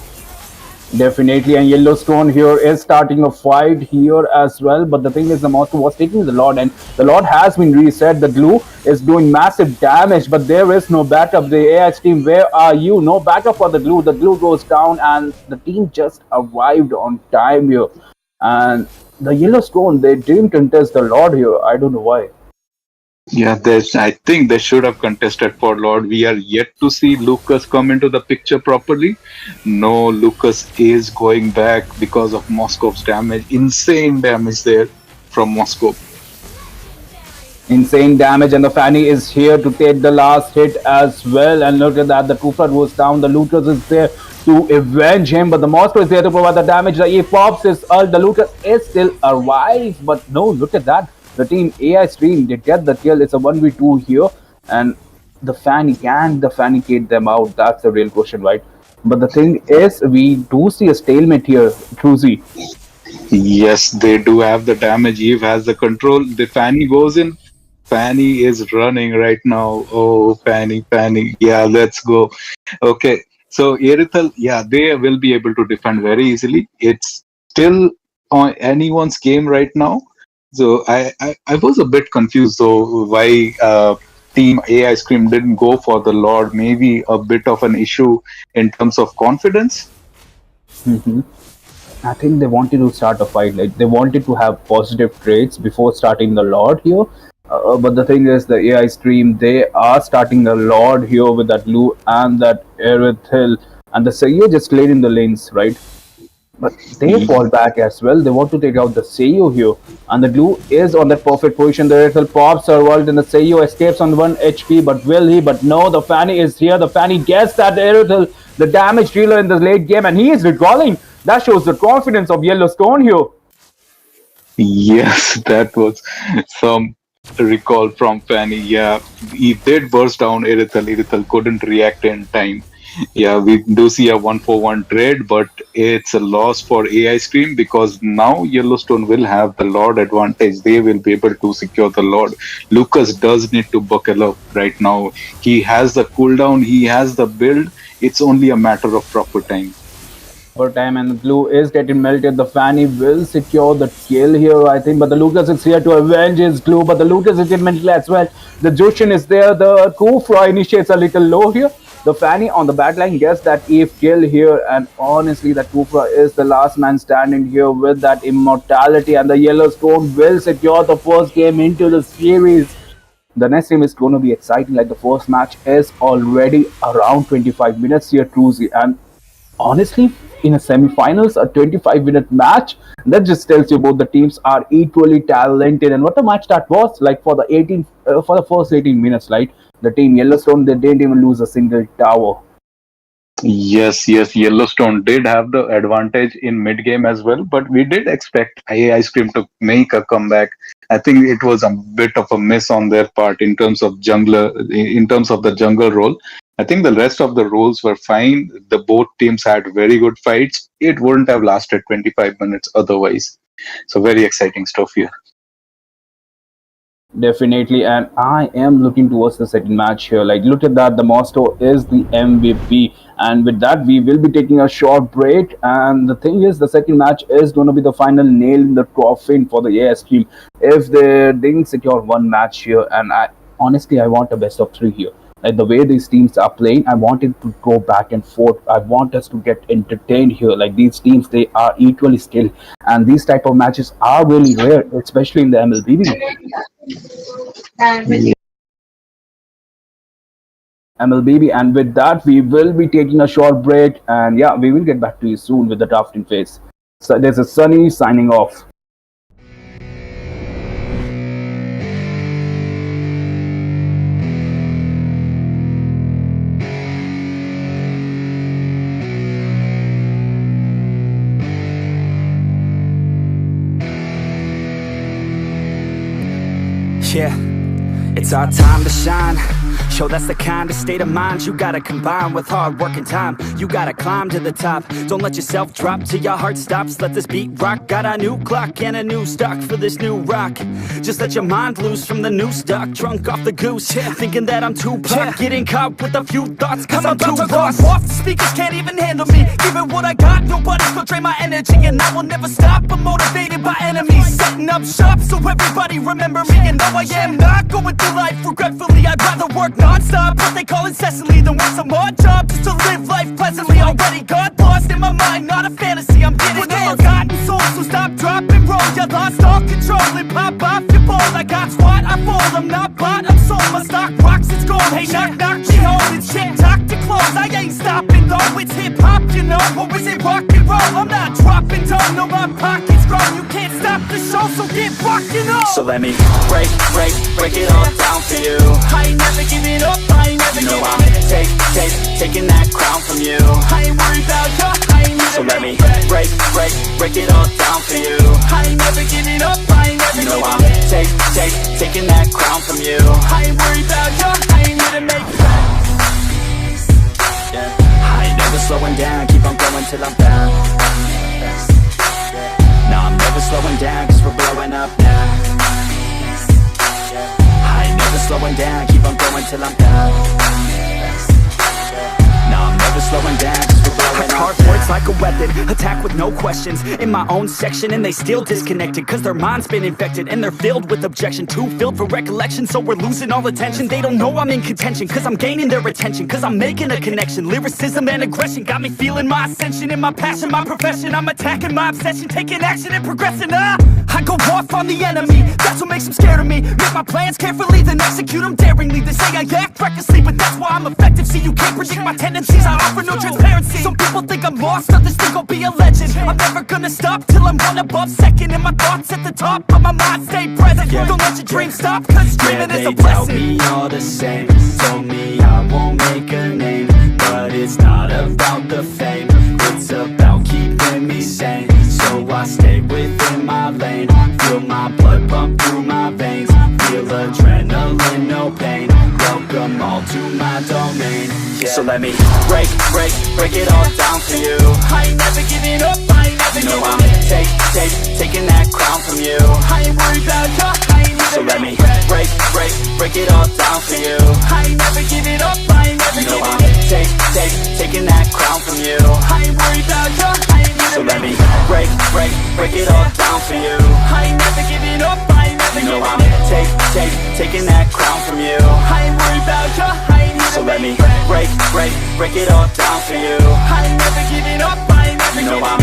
Definitely, and Yellowstone here is starting a fight here as well. But the thing is, the Moscow was taking the Lord, and the Lord has been reset. The Glue is doing massive damage, but there is no backup. The AI team, where are you? No backup for the Glue. The Glue goes down, and the team just arrived on time here. And the Yellowstone, they didn't contest the Lord here. I don't know why. Yeah, I think they should have contested for Lord. We are yet to see Lucas come into the picture properly. No, Lucas is going back because of Moscow's damage. Insane damage there from Moscow. Insane damage, and the Fanny is here to take the last hit as well. And look at that, the Kufra goes down, the Looters is there to avenge him, but the Moscow is there to provide the damage. The E pops is the Looter is still alive, but no, look at that. The team AI Stream, they get the kill. It's a 1v2 here, and the Fanny, can the Fanny get them out? That's the real question, right? But the thing is, we do see a stalemate here, Cruzy. Yes, they do have the damage. Eve has the control. The Fanny goes in. Fanny is running right now. Oh, Fanny. Yeah, let's go. Okay, so Irithel, yeah, they will be able to defend very easily. It's still on anyone's game right now. So I was a bit confused though why Team AI Scream didn't go for the Lord. Maybe a bit of an issue in terms of confidence. I think they wanted to start a fight. Like they wanted to have positive traits before starting the Lord here. But the thing is, the AI Stream, they are starting the Lord here with that Lu and that Aerith Hill, and the Seiyu just laid in the lanes, right? But they fall back as well. They want to take out the Seiyu here. And the Glue is on that perfect position. The Aerith Hill pops her world, and the Seiyu escapes on 1 HP. But will he? But no, the Fanny is here. The Fanny gets that Aerith Hill, the damage dealer in the late game, and he is recalling. That shows the confidence of Yellowstone here. Yes, that was some recall from Fanny. Yeah, he did burst down Irithel. Irithel couldn't react in time. Yeah, we do see a 1-for-1 trade, but it's a loss for AI Scream because now Yellowstone will have the Lord advantage. They will be able to secure the Lord. Lucas does need to buckle up right now. He has the cooldown, he has the build. It's only a matter of proper time. Time, and the Glue is getting melted. The Fanny will secure the kill here, I think, but the Lucas is here to avenge his Glue, but the Lucas is getting melted as well. The Jushin is there. The Kufra initiates a little low here. The Fanny on the backline gets that Eve kill here, and honestly, that Kufra is the last man standing here with that immortality, and the Yellowstone will secure the first game into the series. The next game is going to be exciting. Like the first match is already around 25 minutes here, Cruzy, and honestly, in a semi-finals, a 25-minute match, that just tells you both the teams are equally talented. And what a match that was, like for the first 18 minutes, right? the team Yellowstone, they didn't even lose a single tower. Yes, yes, Yellowstone did have the advantage in mid game as well, but we did expect ice cream to make a comeback. I think it was a bit of a miss on their part in terms of in terms of the jungle role. I think the rest of the roles were fine. The both teams had very good fights. It wouldn't have lasted 25 minutes otherwise. So very exciting stuff here. Definitely, and I am looking towards the second match here. Like, look at that, the Mosto is the MVP, and with that, we will be taking a short break. And the thing is, the second match is going to be the final nail in the coffin for the AiScream if they didn't secure one match here. And I honestly, I want a best of three here. Like the way these teams are playing, I want it to go back and forth. I want us to get entertained here. Like these teams, they are equally skilled, and these type of matches are really rare, especially in the MLBB. And with that, we will be taking a short break, and yeah, we will get back to you soon with the drafting phase. So there's a Sunny signing off. Yeah, it's our time to shine. Show that's the kind of state of mind you gotta combine with hard work and time. You gotta climb to the top. Don't let yourself drop till your heart stops. Let this beat rock. Got a new clock and a new stock for this new rock. Just let your mind loose from the new stock. Drunk off the goose, thinking that I'm too pop. Getting caught with a few thoughts cause I'm too lost. Off the speakers can't even handle me. Giving what I got, nobody's gonna drain my energy. And I will never stop, I'm motivated by enemies. Setting up shop so everybody remember me. And no, I am not going through life regretfully. I'd rather work non-stop, what they call incessantly, than work some odd job just to live life pleasantly. Already got lost in my mind, not a fantasy. I'm getting a forgotten soul, so stop, drop, and roll. You lost all control and pop off your ball. I got squat, I fall, I'm not bought, I'm sold. My stock rocks, it's gold. Hey, knock, knock, me home. It's shit, talk to close. I ain't stopping though, it's hip-hop, you know. Or is it rock and roll? I'm not dropping down, no, my pocket's grown. You can't stop the show, so get rockin' on. So let me break it all down for you. I ain't never giving up, I ain't never giving up. Taking that crown from you. I ain't worried about you, I ain't never. So let me break it all down for you. I ain't never giving up, I ain't never giving up. Taking that crown from you. I ain't worried about you, I ain't here to make friends. Yeah. I ain't never slowing down, keep on going till I'm down. No, I'm never slowing down, cause we're blowing up now. I ain't never slowing down, keep on going till I'm down. No, I'm never slowing down, cause we're blowing up. Hard words like a weapon, attack with no questions. In my own section and they still disconnected, cause their mind's been infected and they're filled with objection. Too filled for recollection, so we're losing all attention. They don't know I'm in contention, cause I'm gaining their attention. Cause I'm making a connection, lyricism and aggression got me feeling my ascension. In my passion, my profession, I'm attacking my obsession. Taking action and progressing, I go off on the enemy, that's what makes them scared of me. Make my plans carefully, then execute them daringly. They say I act recklessly, but that's why I'm effective. See, you can't predict my tendencies, I offer no transparency. Some people think I'm lost, others think I'll be a legend. I'm never gonna stop till I'm one above second. And my thoughts at the top, but my mind stay present. Don't let your dreams stop, cause dreaming is a blessing. They tell me all the same, told me I won't make a name. But it's not about the fame, it's about keeping me sane. So I stay within my lane, feel my blood pump through my veins. Feel adrenaline, no pain, welcome all to my domain. So let me break it all down for you. I ain't never giving up, I ain't never giving up. Taking that crown from you. I ain't worried about you, I ain't never. So let me break it all down for you. I ain't never giving up, I ain't never giving up. Taking that crown from you. I ain't worried about you, I ain't never. So let me break it all down for you. I ain't never giving up, I ain't never giving up. Taking that crown from you. I ain't worried about you, I ain't never. So let me break it all down for you. I ain't never giving up, I ain't never giving up.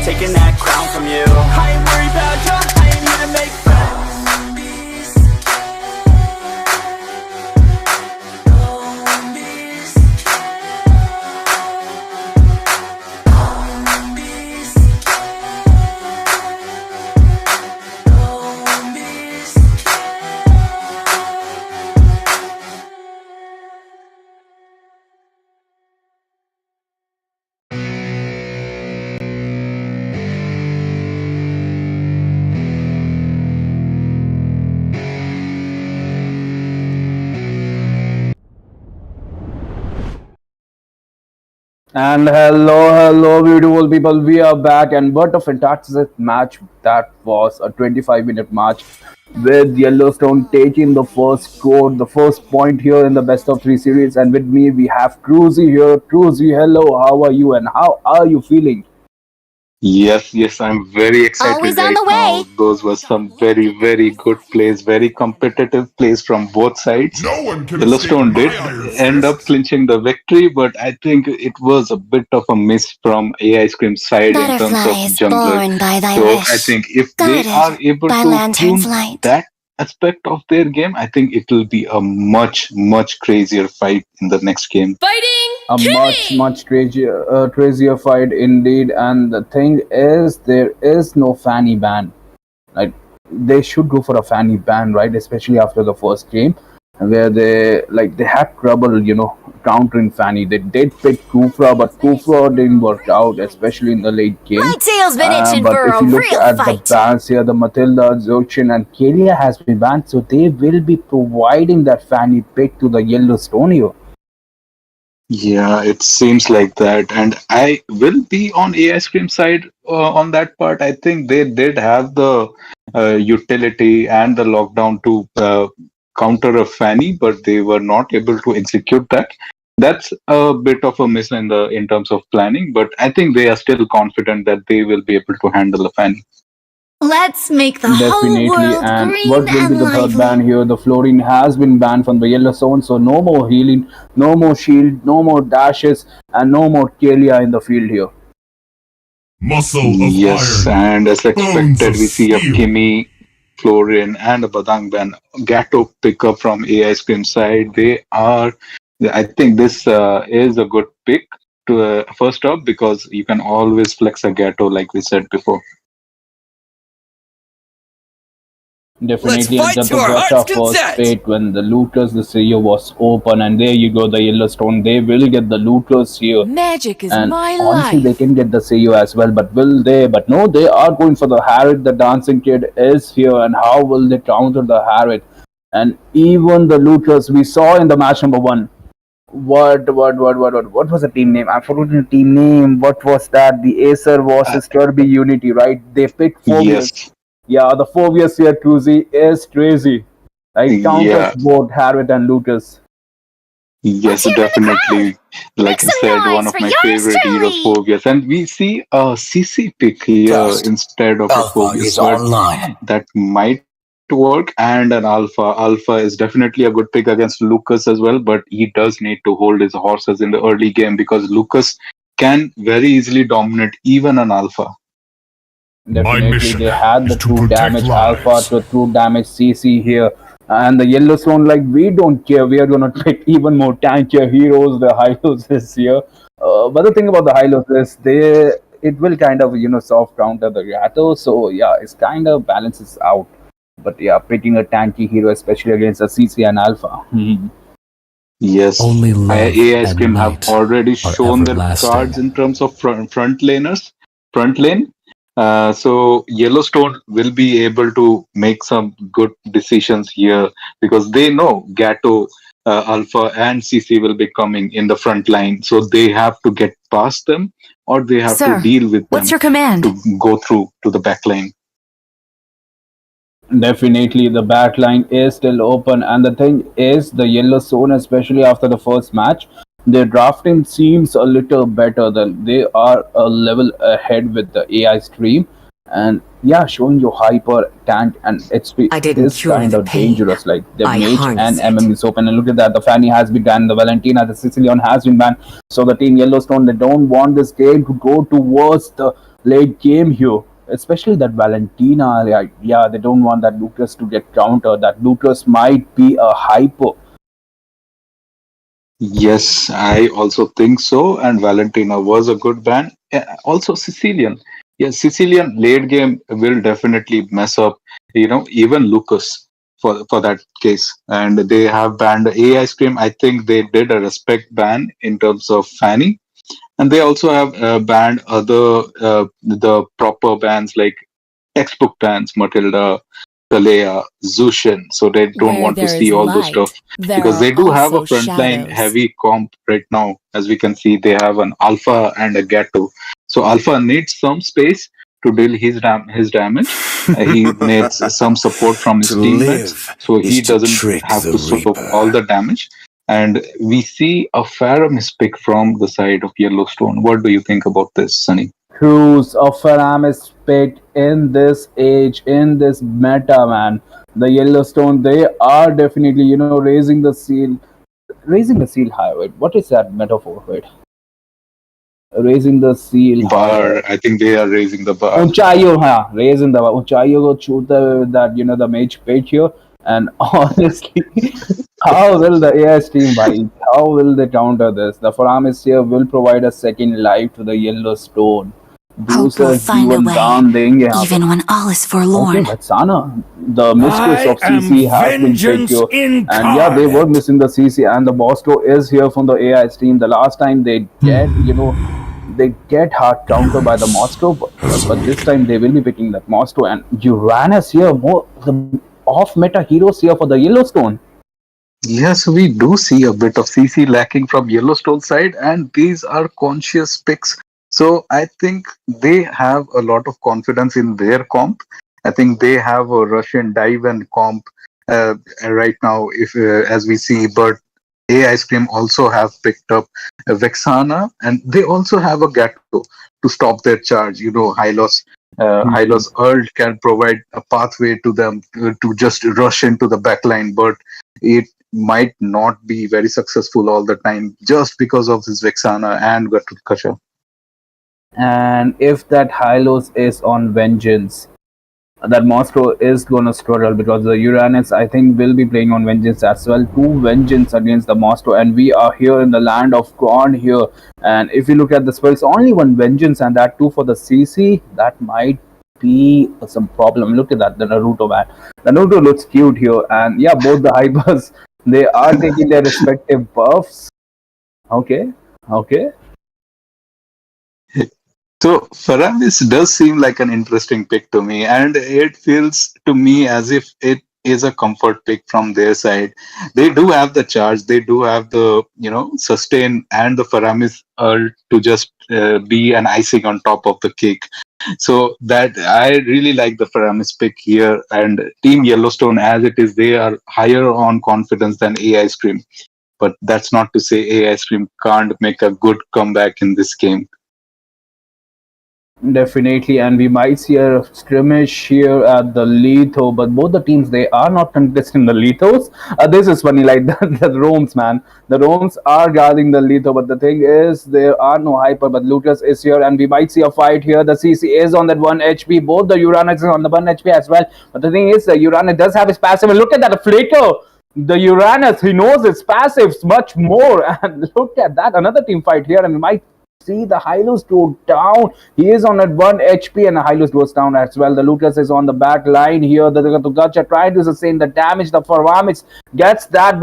Taking that crown from you. I ain't worried about you, I ain't here to make friends. And hello, beautiful people. We are back, and what a fantastic match that was! A 25-minute match with Yellowstone taking the first score, the first point here in the best of three series. And with me, we have Cruzy here. Cruzy, hello, how are you, and how are you feeling? Yes, I'm very excited Always on right the now. way. Those were some very good plays, very competitive plays from both sides. No one can escape Yellowstone my did iron end up fist. clinching the victory, but I think it was a bit of a miss from AiScream's side in terms of Butterfly is jungler. born by thy So I wish, think if they guarded are able by to lantern's tune light. that aspect of their game, I think it will be a much crazier fight in the next game. Fighting A much crazier fight indeed. And the thing is, there is no Fanny ban. Like, they should go for a Fanny ban, right? Especially after the first game, where they had trouble, countering Fanny. They did pick Kufra, but Kufra didn't work out, especially in the late game. My tail's been itching But for if a you look real at the fight. bans here, the Matilda, Zochin, and Kelia has been banned, so they will be providing that Fanny pick to the Yellowstone here. Yeah, it seems like that. And I will be on AI Scream side on that part. I think they did have the utility and the lockdown to counter a Fanny, but they were not able to execute that. That's a bit of a miss in terms of planning, but I think they are still confident that they will be able to handle a Fanny. Let's make the whole Definitely. world And green what will be and the third ban lively. here? The Fluorine has been banned from the Yellow Zone, so no more healing, no more shield, no more dashes, and no more Kelia in the field here. Muscle of Yes, iron, and as bones expected, of we see a steel. Kimi, Florian, and a Badang Ban Gatto pickup from AI Scream side. I think this is a good pick to first up because you can always flex a Gatto, like we said before. Let's Definitely, fight it's at to the our best heart's of first content. fate when the looters, the CEO was open, and there you go, the Yellowstone. They will get the looters here. Magic is And my honestly, they life. can get the CEO as well, but will they? But no, they are going for the Harriet. The dancing kid is here, and how will they counter the Harriet? And even the looters we saw in the match number one. What was the team name? I forgot the team name. What was that? The Acer Uh, versus Kirby Unity, right? They picked Phobius. yes, Yeah, the Phobius here, Cruzy, is crazy. Right? Counters yeah, both Harriet and Lucas. Let's yes, hear from the crowd. definitely. Make Like I some said, one noise of for my yours favorite hero truly. phobias, and we see a CC pick here Test. instead of a Alpha phobias, is but online. that might work. And an alpha. Alpha is definitely a good pick against Lucas as well, but he does need to hold his horses in the early game because Lucas can very easily dominate even an alpha. My Definitely, mission they had is the to true protect damage Alpha lives. to true damage CC here. And the Yellow Zone, like, we don't care. We are going to pick even more tankier heroes, the Hylos this year. But the thing about the Hylos is it will kind of, soft counter the Gato. So, yeah, it's kind of balances out. But yeah, picking a tanky hero, especially against a CC and Alpha. Yes, Only love AI and Scrim have might already are shown their cards everlasting. in terms of front laners, front lane. So Yellowstone will be able to make some good decisions here because they know Gato, Alpha, and CC will be coming in the front line. So they have to get past them or they have to Sir, deal with what's them your command? to go through to the back line. Definitely, the back line is still open, and the thing is, the Yellow Zone, especially after the first match, their drafting seems a little better. Than they are a level ahead with the AI stream, and yeah, showing you hyper tank and HP I didn't is cure kind the of pain. dangerous. Like the I Mage and harness it. MM is open, and look at that. The Fanny has been banned, the Valentina, the Sicilian has been banned. So the team Yellowstone, they don't want this game to go towards the late game here, especially that Valentina. Yeah, they don't want that Lucas to get countered. That Lucas might be a hyper. Yes, I also think so. And Valentina was a good ban. Also Sicilian. Yes, Sicilian late game will definitely mess up, even Lucas for that case. And they have banned AI Scream. I think they did a respect ban in terms of Fanny. And they also have banned other the proper bans like textbook bans, Matilda. Talea, Zushin, so they don't Where want to there see is all those light, stuff there because are they do have a also frontline shadows. heavy comp right now. As we can see, they have an Alpha and a Gato. So Alpha needs some space to deal his damage. He needs some support from his To teammates, live so is he to doesn't trick have the to soak all Reaper. the damage. And we see a Pharamis pick from the side of Yellowstone. What do you think about this, Sunny? Cruz of Faramis picked in this age, in this meta, man. The Yellowstone, they are definitely, raising the seal high. Wait, what is that metaphor? Wait, raising the seal higher. Bar, I think they are raising the bar. Unchayo, हाँ, raising the Unchayo को छूते हुए that the mage pick here. And honestly, how will the AI team fight? How will they counter this? The Faramis here will provide a second life to the Yellowstone. Hope will दूसरा find a जीवन way, दान देंगे यहाँ पे. even when all is Okay, forlorn. Vexana, the mistress I of am CC has been picked vengeance here. And yeah, they were incarnate. missing the CC, and the Bosco is here from the AI team. The last time they get hard counter by the Moscow, but this time they will be picking that Moscow. And Uranus here, more the off meta heroes here for the Yellowstone. Yes, we do see a bit of CC lacking from Yellowstone side, and these are conscious picks. So I think they have a lot of confidence in their comp. I think they have a Russian dive and comp right now, if as we see, but AiScream also have picked up Vexana, and they also have a Gatto to stop their charge. Hylos Earl can provide a pathway to them to just rush into the backline, but it might not be very successful all the time just because of this Vexana and Gatutkacha. And if that Hylos is on vengeance, that Moscow is gonna struggle because the Uranus, I think, will be playing on vengeance as well. Two vengeance against the Moscow, and we are here in the land of Korn here. And if you look at the spells, only one vengeance, and that too for the CC, that might be some problem. Look at that, the Naruto man. The Naruto looks cute here, and yeah, both the hypers they are taking their respective buffs. Okay, okay. So Faramis does seem like an interesting pick to me, and it feels to me as if it is a comfort pick from their side. They do have the charge, they do have the sustain and the Faramis to just be an icing on top of the cake. So that I really like the Faramis pick here, and Team Yellowstone as it is, they are higher on confidence than AiScream. But that's not to say AiScream can't make a good comeback in this game. Definitely, and we might see a scrimmage here at the Letho, but both the teams they are not contesting the Lethos. This is funny, like the Romes, man. The Romes are guarding the Letho, but the thing is, there are no hyper. But Lucas is here, and we might see a fight here. The CC is on that 1 HP. Both the Uranus is on the 1 HP as well. But the thing is, the Uranus does have his passive. And look at that, a flicker. The Uranus, he knows his passives much more. And look at that, another team fight here, and we might see the Hylos go down. He is on at 1 HP and the Hylos goes down as well. The Lucas is on the back line here. The Tugacha trying to sustain the damage. The Farvamix gets that,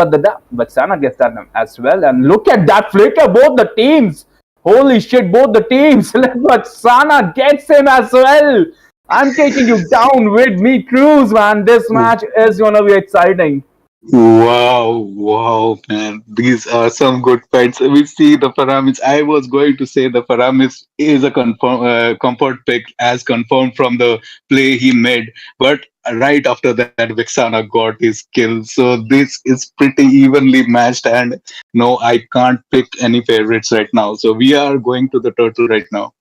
but Sana gets that as well. And look at that flicker, both the teams. Holy shit, both the teams. But Sana gets him as well. I'm taking you down with me, Cruz, man. This match is gonna be exciting. Wow, man. These are some good fights. We see the Faramis. I was going to say the Faramis is a comfort pick as confirmed from the play he made. But right after that, Vexana got his kill. So this is pretty evenly matched. And no, I can't pick any favorites right now. So we are going to the turtle right now.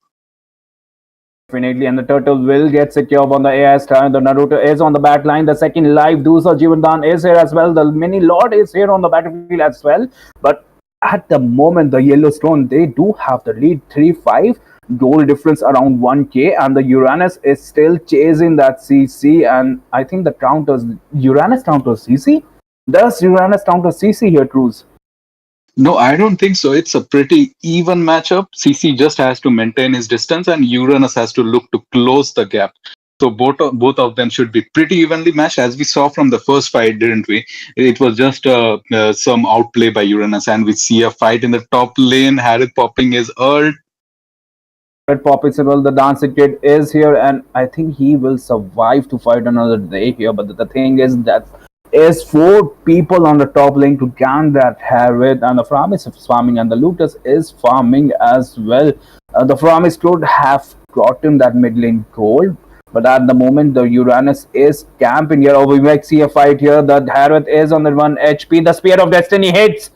Definitely, and the turtle will get secured on the AI star. The Naruto is on the back line. The second live Dusa Jivandan is here as well. The mini lord is here on the battlefield as well. But at the moment, the Yellowstone they do have the lead 3-5 goal difference around 1k, and the Uranus is still chasing that CC. And I think the counters Uranus counters CC. Does Uranus counter CC here, Cruz? No, I don't think so. It's a pretty even matchup. CC just has to maintain his distance, and Uranus has to look to close the gap. So both of them should be pretty evenly matched, as we saw from the first fight, didn't we? It was just some outplay by Uranus, and we see a fight in the top lane. Harith popping his ult. Red Popsicle, the dancing kid, is here, and I think he will survive to fight another day here. But the thing is that is four people on the top lane to gang that Harriet, and the Framis is farming, and the Lotus is farming as well. The Framis could have gotten that mid lane gold, but at the moment the Uranus is camping here. Oh, we might see a fight here. The Harriet is on the 1 HP. The Spear of Destiny hits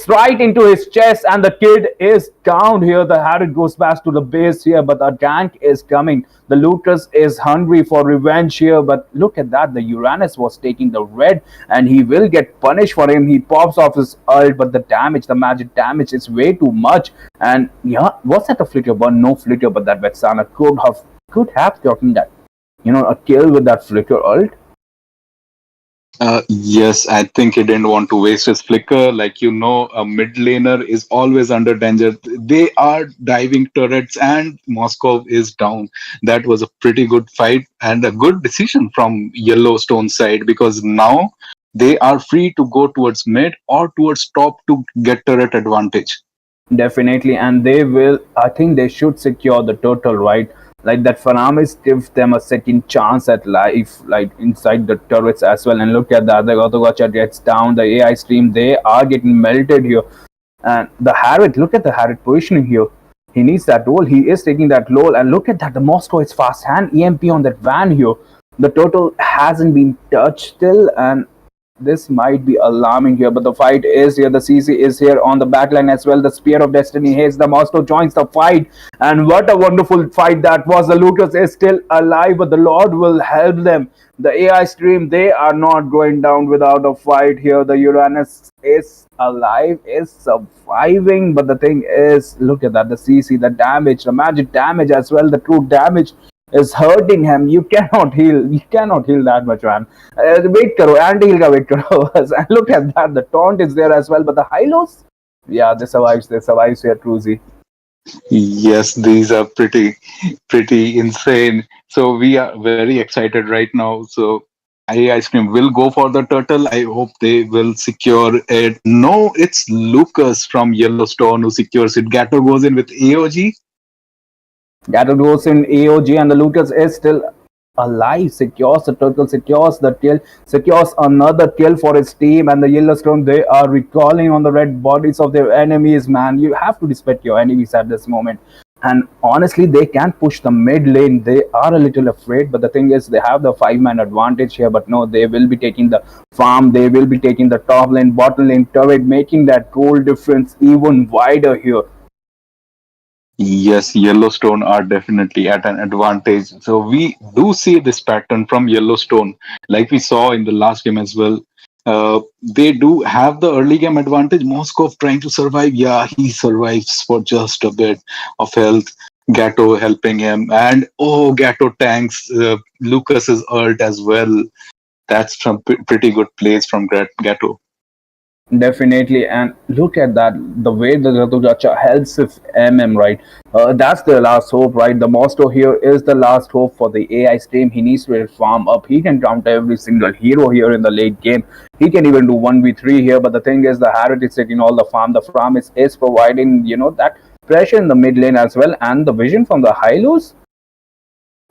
right into his chest, and the kid is down here. The Harriet goes back to the base here, but the gank is coming. The Lotus is hungry for revenge here, but look at that. The Uranus was taking the red, and he will get punished for him. He pops off his ult, but the damage, the magic damage is way too much. And yeah, was that a flicker burn? No flicker, but that Vexana could have gotten that, a kill with that flicker ult. Yes, I think he didn't want to waste his flicker. Like, a mid laner is always under danger. They are diving turrets and Moscow is down. That was a pretty good fight and a good decision from Yellowstone side, because now they are free to go towards mid or towards top to get turret advantage. Definitely, and they will. I think they should secure the turtle, right? Like that Faramis gives them a second chance at life, like inside the turrets as well. And look at that, the Gotogacha gets down, the AI stream, they are getting melted here. And the Harriet, look at the Harriet positioning here. He needs that roll, he is taking that roll, and look at that, the Moscow is fast hand EMP on that van here. The turtle hasn't been touched still, and this might be alarming here, but the fight is here. The CC is here on the backline as well. The Spear of Destiny hits. The Moscow joins the fight, and what a wonderful fight that was. The Lucas is still alive, but the Lord will help them. The AI stream, they are not going down without a fight here. The Uranus is alive, is surviving, but the thing is, look at that, the CC, the damage, the magic damage as well, the true damage is hurting him. You cannot heal that much, man. Wait karo, anti-heal ka wait karo. And look at that, the taunt is there as well, but the Hylos, yeah, they survives here, Truzy. Yes, these are pretty insane. So we are very excited right now. So Ice Cream will go for the turtle. I hope they will secure it. No, it's Lucas from Yellowstone who secures it. Gato goes in with AOG. Gato goes in AOG, and the Lucas is still alive, secures the turtle, secures the kill, secures another kill for his team, and the Yellowstone, they are recalling on the red bodies of their enemies, man. You have to respect your enemies at this moment. And honestly, they can push the mid lane. They are a little afraid, but the thing is, they have the 5-man advantage here. But no, they will be taking the farm. They will be taking the top lane, bottom lane turret, making that goal difference even wider here. Yes, Yellowstone are definitely at an advantage. So we do see this pattern from Yellowstone, like we saw in the last game as well. They do have the early game advantage. Moskov trying to survive. Yeah, he survives for just a bit of health. Gato helping him. And Gato tanks Lucas's ult as well. That's some pretty good plays from Gato. Definitely, and look at that, the way the Ratujacha helps with MM, right? That's the last hope, right? The Moscow here is the last hope for the AI stream. He needs to farm up. He can counter every single hero here in the late game. He can even do 1v3 here, but the thing is, the Harriet is taking all the farm. The farm is providing, that pressure in the mid lane as well, and the vision from the Hylos.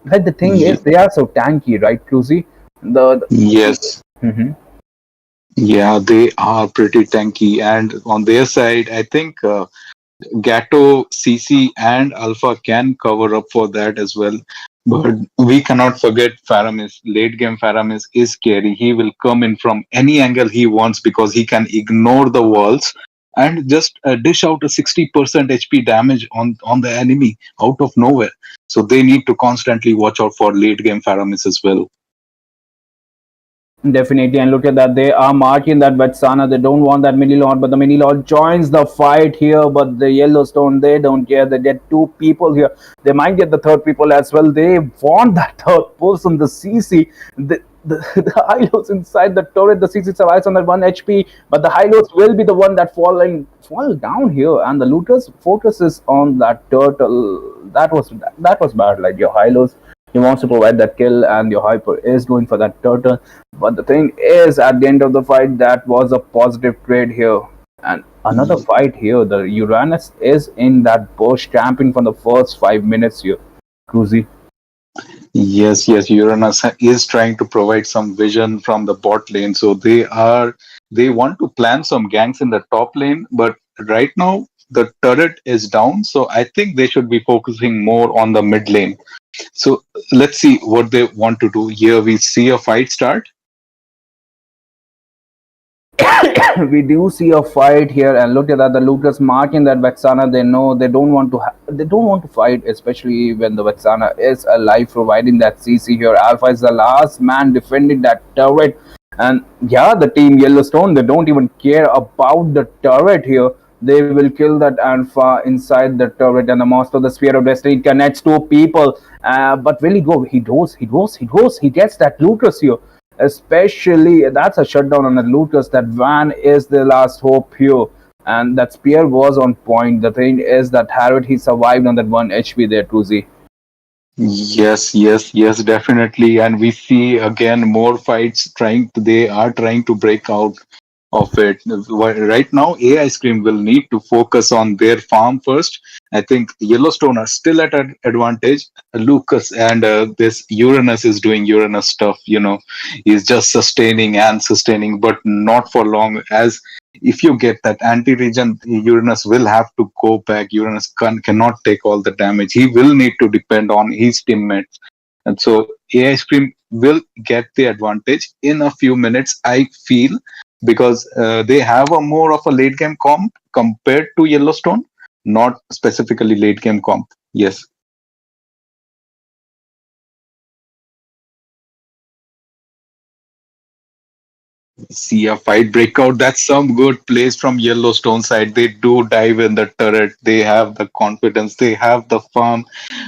Like, the thing is, they are so tanky, right, Cruzy? Yes. Mm-hmm. Yeah, they are pretty tanky, and on their side, I think Gato, CC, and Alpha can cover up for that as well. But we cannot forget Faramis. Late game Faramis is scary. He will come in from any angle he wants because he can ignore the walls and just dish out a 60% HP damage on the enemy out of nowhere. So they need to constantly watch out for late game Faramis as well. Definitely, and look at that. They are marking that Vetsana. They don't want that mini lord, but the mini lord joins the fight here. But the Yellowstone, they don't care. They get 2 people here. They might get the 3rd people as well. They want that 3rd person, the CC. The Hylos inside the turret. The CC survives on that 1 HP, but the Hylos will be the one that fall down here. And the Lucas focuses on that turtle. That was bad. Like, your Hylos, he wants to provide that kill, and your Hyper is going for that turtle. But the thing is, at the end of the fight, that was a positive trade here. And another fight here. The Uranus is in that bush camping for the first 5 minutes here. Cruzy. Yes, Uranus is trying to provide some vision from the bot lane. So they want to plan some ganks in the top lane, but right now the turret is down. So I think they should be focusing more on the mid lane. So let's see what they want to do. Here we see a fight start. We do see a fight here, and look at that. The Lucas marking that Vexana. They know they don't want to. They don't want to fight, especially when the Vexana is alive, providing that CC here. Alpha is the last man defending that turret, and yeah, the team Yellowstone. They don't even care about the turret here. They will kill that Alpha inside the turret, and the Master of the Sphere of Destiny connects two people. But will he go? He goes. He goes. He goes. He gets that Lucas here. Especially that's a shutdown on the Lucas. That Van is the last hope here, and that spear was on point. The thing is that Harrod, he survived on that 1 HP there, Tuzi. Yes, definitely. And we see again more fights they are trying to break out of it. Right now, AiScream will need to focus on their farm first. I think Yellowstone are still at an advantage. Lucas and this Uranus is doing Uranus stuff. He's just sustaining and sustaining, but not for long. As if you get that anti-regen, Uranus will have to go back. Uranus cannot take all the damage. He will need to depend on his teammates. And so AiScream will get the advantage in a few minutes, I feel, because they have a more of a late game comp compared to Yellowstone, not specifically late game comp. Yes. See a fight breakout. That's some good plays from Yellowstone side. They do dive in the turret. They have the confidence. They have the farm.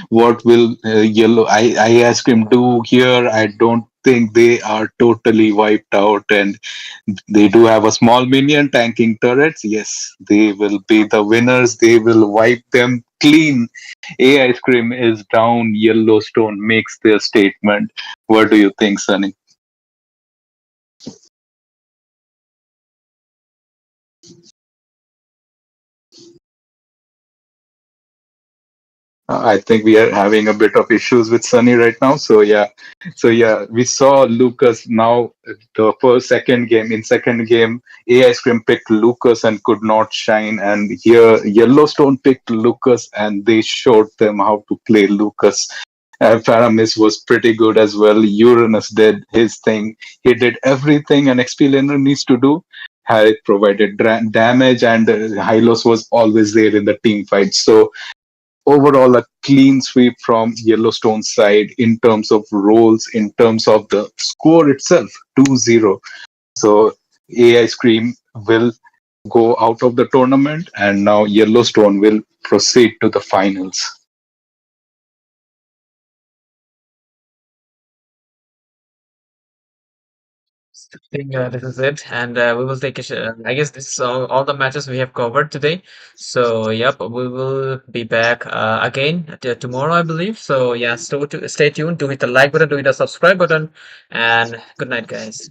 What will I ask him do here? I don't think they are totally wiped out, and they do have a small minion tanking turrets. Yes, they will be the winners. They will wipe them clean. Ice Cream is down. Yellowstone makes their statement. What do you think, Sunny? I think we are having a bit of issues with Sunny right now. So yeah, we saw Lucas now. The first second game in second game, AI Scrim picked Lucas and could not shine, and here Yellowstone picked Lucas and they showed them how to play Lucas. Faramis was pretty good as well. Uranus did his thing. He did everything an XP laner needs to do. Had provided damage, and Hylos was always there in the team fight. So overall a clean sweep from Yellowstone's side in terms of roles, in terms of the score itself, 2-0. So AI Scream will go out of the tournament, and now Yellowstone will proceed to the finals. I think this is it, and we will take I guess this is all the matches we have covered today. So, yep, we will be back again tomorrow, I believe. So, yeah, stay tuned. Do hit the like button, do hit the subscribe button, and good night, guys.